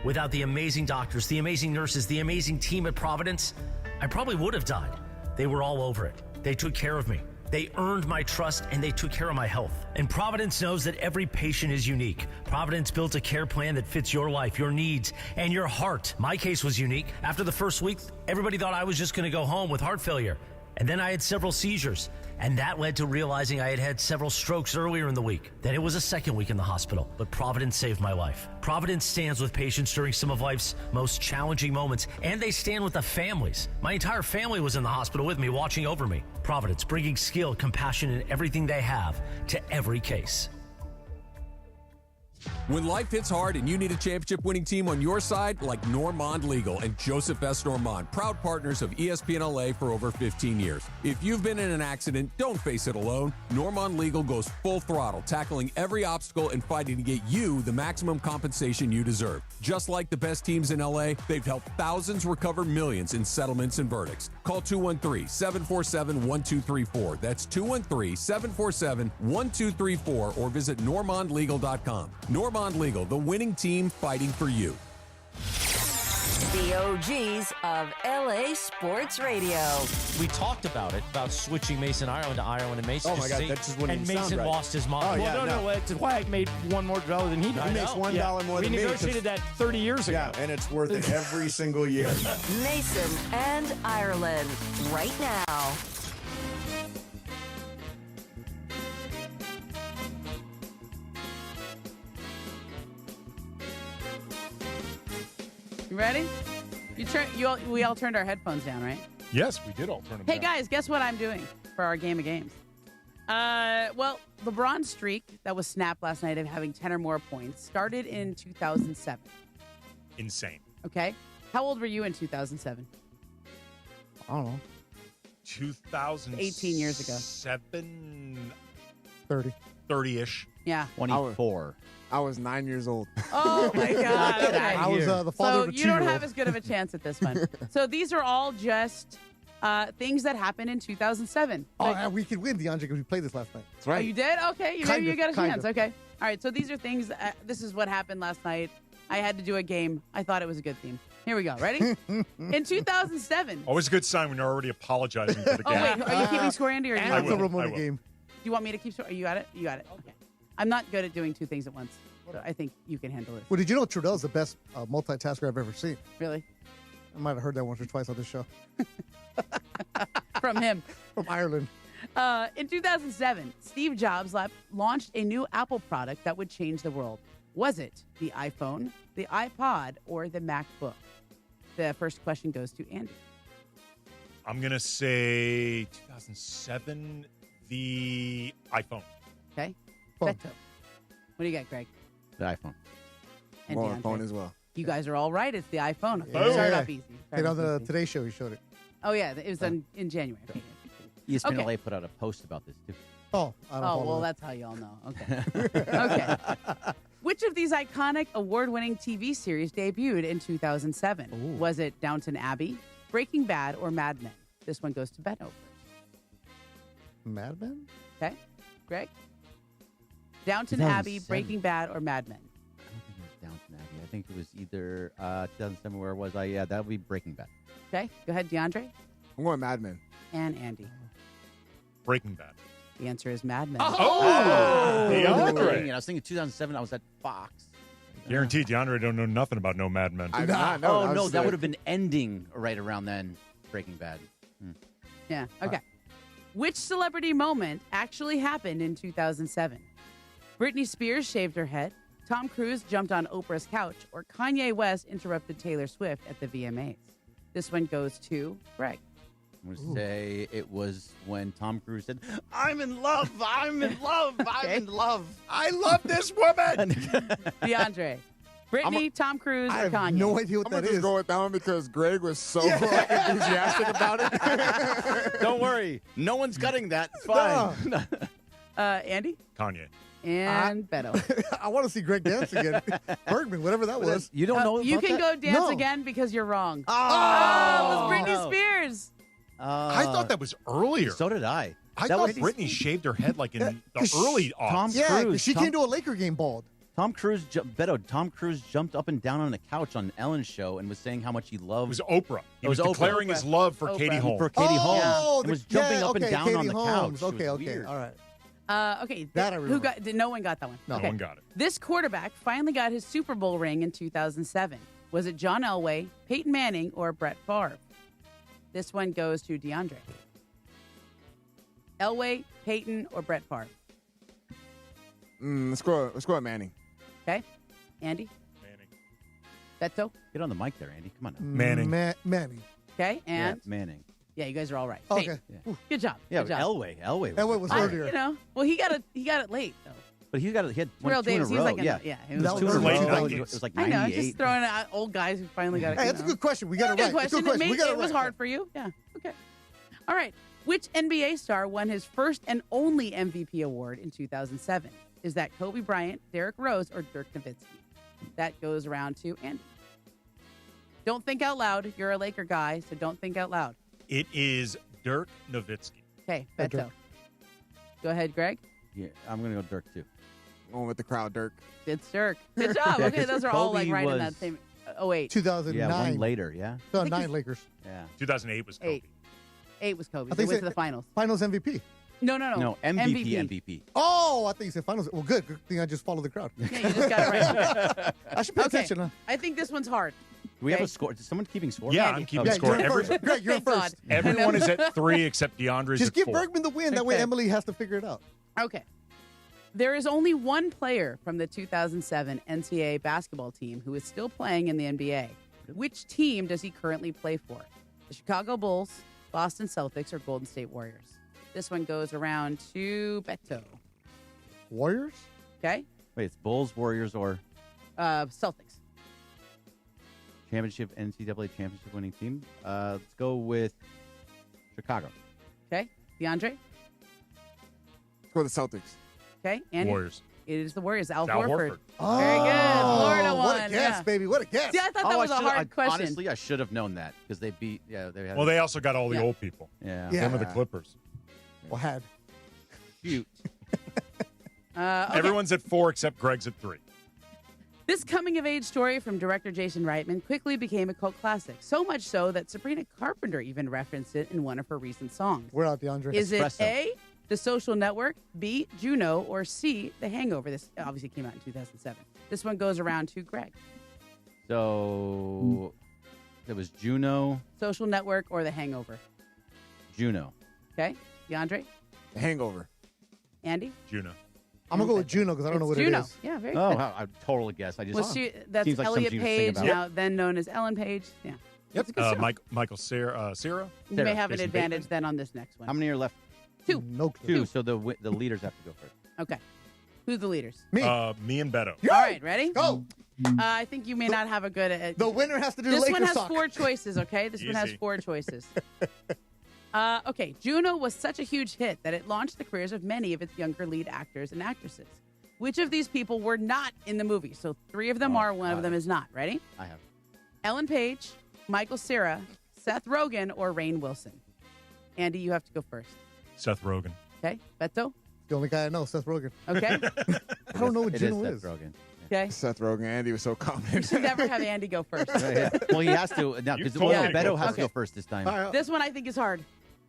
without the amazing doctors, the amazing nurses, the amazing team at Providence, I probably would have died. They were all over it. They took care of me. They earned my trust, and they took care of my health. And Providence knows that every patient is unique. Providence built a care plan that fits your life, your needs, and your heart. My case was unique. After the first week, everybody thought I was just going to go home with heart failure. And then I had several seizures. And that led to realizing I had had several strokes earlier in the week. Then it was a second week in the hospital. But Providence saved my life. Providence stands with patients during some of life's most challenging moments. And they stand with the families. My entire family was in the hospital with me, watching over me. Providence, bringing skill, compassion, and everything they have to every case. When life hits hard and you need a championship-winning team on your side, like Normand Legal and Joseph S. Normand, proud partners of ESPN LA for over 15 years. If you've been in an accident, don't face it alone. Normand Legal goes full throttle, tackling every obstacle and fighting to get you the maximum compensation you deserve. Just like the best teams in LA, they've helped thousands recover millions in settlements and verdicts. Call 213-747-1234. That's 213-747-1234 or visit NormandLegal.com. Normand Legal, the winning team fighting for you. The OGs of LA Sports Radio. We talked about it, about switching Mason Ireland to Ireland, and Mason Oh my God, that just wouldn't and even Mason sound right. lost his mind. Oh, yeah, no, that's why I made $1 more than he did. He makes $1 more than me. We negotiated that 30 years ago. Yeah, and it's worth it every single year. Mason and Ireland, right now. You ready? We all turned our headphones down, right? Yes, we did all turn them Hey, down. guys, guess what I'm doing for our game of games? Well, LeBron's streak that was snapped last night of having 10 or more points started in 2007. Insane. Okay? How old were you in 2007? I don't know. 2000. 18 years ago. 30-ish. Yeah. 24. I was 9 years old. Oh, my God. Okay. I was the father of a 2-year-old. So you don't have as good of a chance at this one. So these are all just things that happened in 2007. Oh, we could win, DeAndre, because we played this last night. That's right. Oh, you did? Okay. Kind Maybe you of, got a kind chance. of. Okay. All right. So these are things. This is what happened last night. I had to do a game. I thought it was a good theme. Here we go. Ready? In 2007. Always a good sign when you're already apologizing for the Oh, game. wait. Are you keeping score, Andy? Or I will. Ramona I will. game. Do you want me to keep score? You got it? You got it. Okay. I'm not good at doing two things at once. So I think you can handle it. Well, did you know Trudell's the best multitasker I've ever seen? Really? I might have heard that once or twice on this show. From him. From Ireland. In 2007, Steve Jobs launched a new Apple product that would change the world. Was it the iPhone, the iPod, or the MacBook? The first question goes to Andy. I'm going to say 2007, the iPhone. Okay. Phone. Beto. What do you got, Greg? The iPhone. And Well, DeAndre. phone as well. You guys are all right. It's the iPhone. Yeah. Start off easy. You know, the Today Show, he showed it. Oh, yeah. It was in January. Okay. ESPN Okay. LA put out a post about this, too. Oh, I don't Oh, follow well, that. that's how you all know. Okay. Okay. Which of these iconic award-winning TV series debuted in 2007? Was it Downton Abbey, Breaking Bad, or Mad Men? This one goes to Beto first. Mad Men? Okay. Greg? Downton 2007. Abbey, Breaking Bad, or Mad Men? I don't think it was Downton Abbey. I think it was either 2007. Where was I? Yeah, that would be Breaking Bad. Okay. Go ahead, DeAndre I'm going Mad Men. and Andy. Breaking Bad. The answer is Mad Men. Oh! DeAndre. I was thinking 2007. I was at Fox. Guaranteed, DeAndre don't know nothing about no Mad Men. I did not know. Oh, I no, was that like- would have been ending right around then. Breaking Bad. Yeah. Okay. Which celebrity moment actually happened in 2007? Britney Spears shaved her head, Tom Cruise jumped on Oprah's couch, or Kanye West interrupted Taylor Swift at the VMAs? This one goes to Greg. I'm going to say it was when Tom Cruise said, I'm in love, I'm in love, I'm in love. I love this woman. DeAndre. Britney, Tom Cruise, I or have Kanye? no idea what I'm that gonna just is. go with that one because Greg was so like, enthusiastic about it. Don't worry. No one's cutting that. It's fine. Andy? Kanye. And Beto. I want to see Greg dance again. Bergman, whatever that was. You don't know You about can that? go dance No. again because you're wrong. Oh, Oh, it was Britney Spears. I thought that was earlier. So did I. I That thought was- Britney shaved her head like in the early Tom aughts. Yeah, 'cause Cruise. she Tom- came to a Laker game bald. Tom Cruise, Tom Cruise jumped up and down on a couch on Ellen's show and was saying how much he It loved was Oprah. He It was was Oprah. declaring his love for Oprah. Katie Holmes. for Katie Holmes Oh, and was jumping up and okay, down Katie on the Holmes. couch. It Okay, was okay, weird. all right. Okay. That I Who remember. got? No one got that one. No Okay. one got it. This quarterback finally got his Super Bowl ring in 2007. Was it John Elway, Peyton Manning, or Brett Favre? This one goes to DeAndre. Elway, Peyton, or Brett Favre? Let's go with Manning. Okay. Andy? Manning. Beto? Get on the mic there, Andy. Come on now. Manning. Manning. Okay. And Yeah, Manning. yeah, you guys are all right. Okay. Hey, Yeah. good job. Yeah, good job. Elway. Elway was I- earlier. you know, well, he got it late though. But he had Terrell two in a Davis, he row. was like, yeah, it That was was two in a early row. 90s. It was like I know, 98. just throwing out old guys who finally got it. Hey, you that's a know. good question. We got it Good right. That's a question. good question. It, We got it was right. hard for you. Yeah. Okay. All right. Which NBA star won his first and only MVP award in 2007? Is that Kobe Bryant, Derrick Rose, or Dirk Nowitzki? That goes around to Andy. Don't think out loud. You're a Laker guy, so don't think out loud. It is Dirk Nowitzki. Okay, Hey, Beto. Dirk. Go ahead, Greg. Yeah, I'm going to go Dirk, too. Going with the crowd, Dirk. It's Dirk. Good job. Yeah, Okay, 'cause those are all like Kobe right in that was- same. Oh, wait. 2009. Yeah, one later, yeah. 2009 Lakers. Yeah. 2008 was Kobe. 8 was Kobe. I They think went so- to the finals. Finals MVP. No. No, MVP. Oh, I think you said finals. Well, good. Good thing I just followed the crowd. Yeah, you just got it right. I should pay Okay. attention. Huh? I think this one's hard. Do we have Okay. a score? Is someone keeping score? Yeah, Andy. I'm keeping Yeah, score. you're first. Greg, you're Thank God. first. Everyone is at 3 except DeAndre's Just at give 4. Bergman the win. That way Okay. Emily has to figure it out. Okay. There is only one player from the 2007 NCAA basketball team who is still playing in the NBA. Which team does he currently play for? The Chicago Bulls, Boston Celtics, or Golden State Warriors? This one goes around to Beto. Warriors? Okay. Wait, it's Bulls, Warriors, or Celtics. championship, NCAA championship winning team? Let's go with Chicago. Okay. DeAndre? Let's go with the Celtics. Okay. Andy? Warriors. It is the Warriors. Al Al Horford. Oh, Very good. Florida won. What a guess, Yeah. baby. What a guess. See, I thought that was a hard question. Honestly, I should have known that because they beat. Yeah, they had. Well, they also got all the Yeah. old people. yeah. Yeah. Them are the Clippers. Well, had. Shoot. Okay. Everyone's at 4 except Greg's at 3. This coming-of-age story from director Jason Reitman quickly became a cult classic, so much so that Sabrina Carpenter even referenced it in one of her recent songs. We're out, DeAndre. Is it A, The Social Network, B, Juno, or C, The Hangover? This obviously came out in 2007. This one goes around to Greg. So it was Juno. Social Network or The Hangover? Juno. Okay. DeAndre? The Hangover. Andy? Juno. I'm going to go with Juno because I don't know what Juno. it is. Yeah, very Oh, good. I totally guess. I just That's seems like Elliot something you would sing Page, about. now then known as Ellen Page. Yeah. That's a good show. Michael Cera. You may have an Jason advantage Bateman. then on this next one. How many are left? 2. No clue. 2. So the leaders have to go first. Okay. Who's the leaders? Me. Me and Beto. All right, ready? Go. I think you may not have a good... The winner has to do This Lakers one has talk. 4 choices, okay? This one has Easy. 4 choices. Okay, Juno was such a huge hit that it launched the careers of many of its younger lead actors and actresses. Which of these people were not in the movie? So 3 of them are, one of them is not. Ready? I have. Ellen Page, Michael Cera, Seth Rogen, or Rainn Wilson? Andy, you have to go first. Seth Rogen. Okay. Beto? The only guy I know, Seth Rogen. Okay. I don't know what It Juno is is. Seth Rogen. Okay. Seth Rogen. Andy was so You confident. should never have Andy go first. Yeah. Well, he has to now because Beto has to go first this time. All right. This one I think is hard.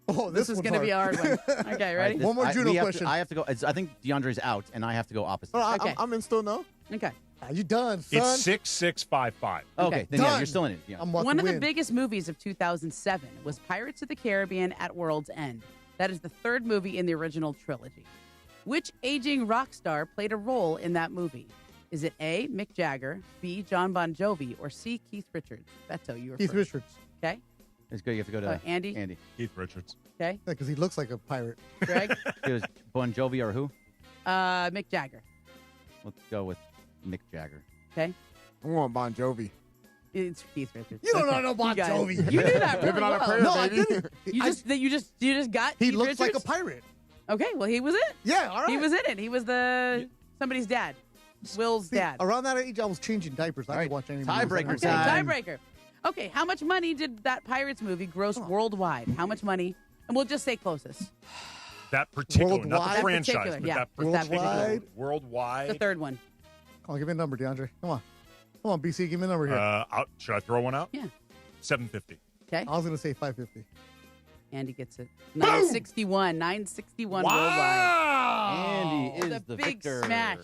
Oh, This is going to be a hard one. Okay, ready? All right, One more Juno question. I have to go. I think DeAndre's out, and I have to go opposite. No, Okay. I'm in still no. Okay. Are you done, son? It's 6655. Okay, then yeah, Done. you're still in it. Yeah. I'm about One to of the win. biggest movies of 2007 was Pirates of the Caribbean at World's End. That is the 3rd movie in the original trilogy. Which aging rock star played a role in that movie? Is it A, Mick Jagger, B, John Bon Jovi, or C, Keith Richards? Beto, you were Keith first. Richards. Okay. Let's go. You have to go to Andy? Andy. Keith Richards. Okay. Yeah, because he looks like a pirate. Greg? It was Bon Jovi or who? Mick Jagger. Let's go with Mick Jagger. Okay. I'm going Bon Jovi. It's Keith Richards. You don't Okay. know Bon You got it. Jovi. You knew that really Living on a well. prayer, No, I baby. didn't. You just got He Keith looks like a Richards? pirate. Okay, well he was it. Yeah, all right. He was in it. He was somebody's dad. Will's See, dad. Around that age, I was changing diapers. I All didn't right. watch any Tiebreaker movies. Okay, time. tiebreaker. Okay, how much money did that Pirates movie gross worldwide? How much money? And we'll just say closest. That particular, not Worldwide? the franchise, Particular, but yeah. that That particular Worldwide? The worldwide. 3rd one. Come on, give me a number, DeAndre. Come on, BC, give me a number here. Should I throw one out? Yeah. 750. Okay. I was going to say 550. Andy gets it. 961. 961 worldwide. Andy is The the big victor. smash.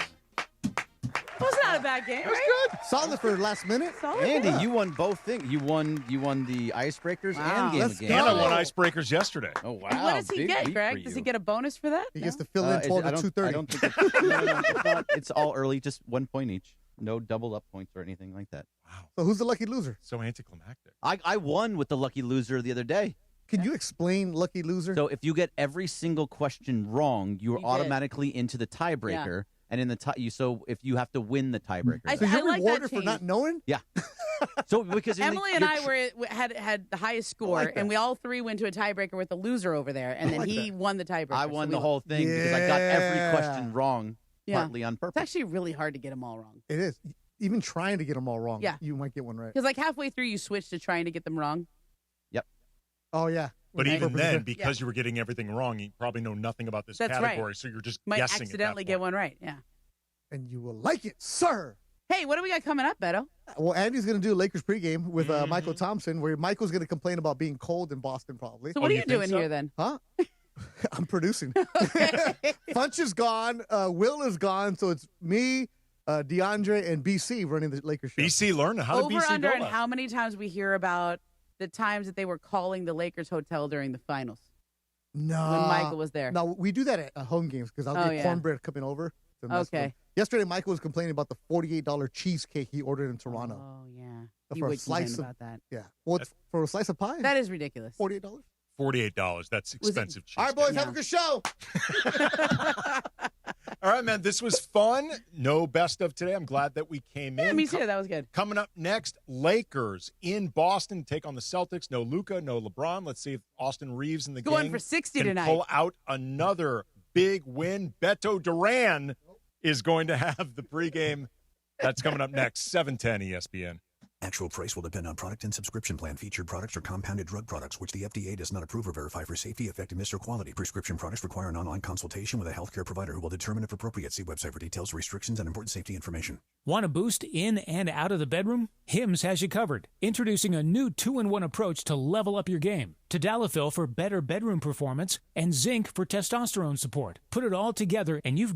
Was not a bad game, right? Good. Solid for the last minute. Solid. Andy, you won both things. You won the icebreakers Wow. and game Let's of go. games. And I won icebreakers yesterday. Oh wow! And what does he Big get, week Greg? for Does you. he get a bonus for that? He No? gets to fill in 12 I to don't- 2:30. I don't think it's, no, it's not. It's all early, just 1 point each. No double up points or anything like that. Wow. So who's the lucky loser? So anticlimactic. I won with the lucky loser the other day. Can you explain lucky loser? So if you get every single question wrong, you are You did. automatically into the tiebreaker. And in the so if you have to win the tiebreaker. So you're like that rewarded for not change. knowing? Yeah. So because in the- Emily and you're I had the highest score, like that. and we all 3 went to a tiebreaker with the loser over there, and then like he won the tiebreaker. I so won we the whole thing because I got every question wrong, Yeah. partly on It's purpose. actually really hard to get them all wrong. It is. Even trying to get them all wrong, Yeah. you might get one right. Because like halfway through, you switch to trying to get them wrong. Yep. Oh, yeah. But Right. even then, because you were getting everything wrong, you probably know nothing about this That's right. category, so you're just Might guessing. accidentally get one right. Yeah. And you will like it, sir. Hey, what do we got coming up, Beto? Well, Andy's going to do a Lakers pregame with Michael Thompson, where Michael's going to complain about being cold in Boston, probably. So what are you doing here then? Huh? I'm producing. Funch is gone. Will is gone. So it's me, DeAndre, and BC running the Lakers show. BC learned how did Over BC under go and last? how many times we hear about the times that they were calling the Lakers hotel during the finals No. when Michael was there. No, we do that at home games because I'll Oh, get yeah. cornbread coming over. to mess with Okay. him. Yesterday, Michael was complaining about the $48 cheesecake he ordered in Toronto. Oh yeah, For you a would slice complain of- about that. Yeah. Well, it's for a slice of pie? That is ridiculous. $48. $48. That's Was it- expensive. All right, boys, cheesecake. have a good show. All right, man. This was fun. No best of today. I'm glad that we came Yeah, in. me too. That was good. Coming up next, Lakers in Boston take on the Celtics. No Luka, no LeBron. Let's see if Austin Reaves and the Going gang for 60 can tonight. pull out another big win. Beto Duran is going to have the pregame. That's coming up next, 710 ESPN. Actual price will depend on product and subscription plan. Featured products are compounded drug products, which the FDA does not approve or verify for safety, effectiveness, or quality. Prescription products require an online consultation with a healthcare provider who will determine if appropriate. See website for details, restrictions, and important safety information. Want a boost in and out of the bedroom? Hims has you covered. Introducing a new 2-in-1 approach to level up your game. Tadalafil for better bedroom performance and zinc for testosterone support. Put it all together and you've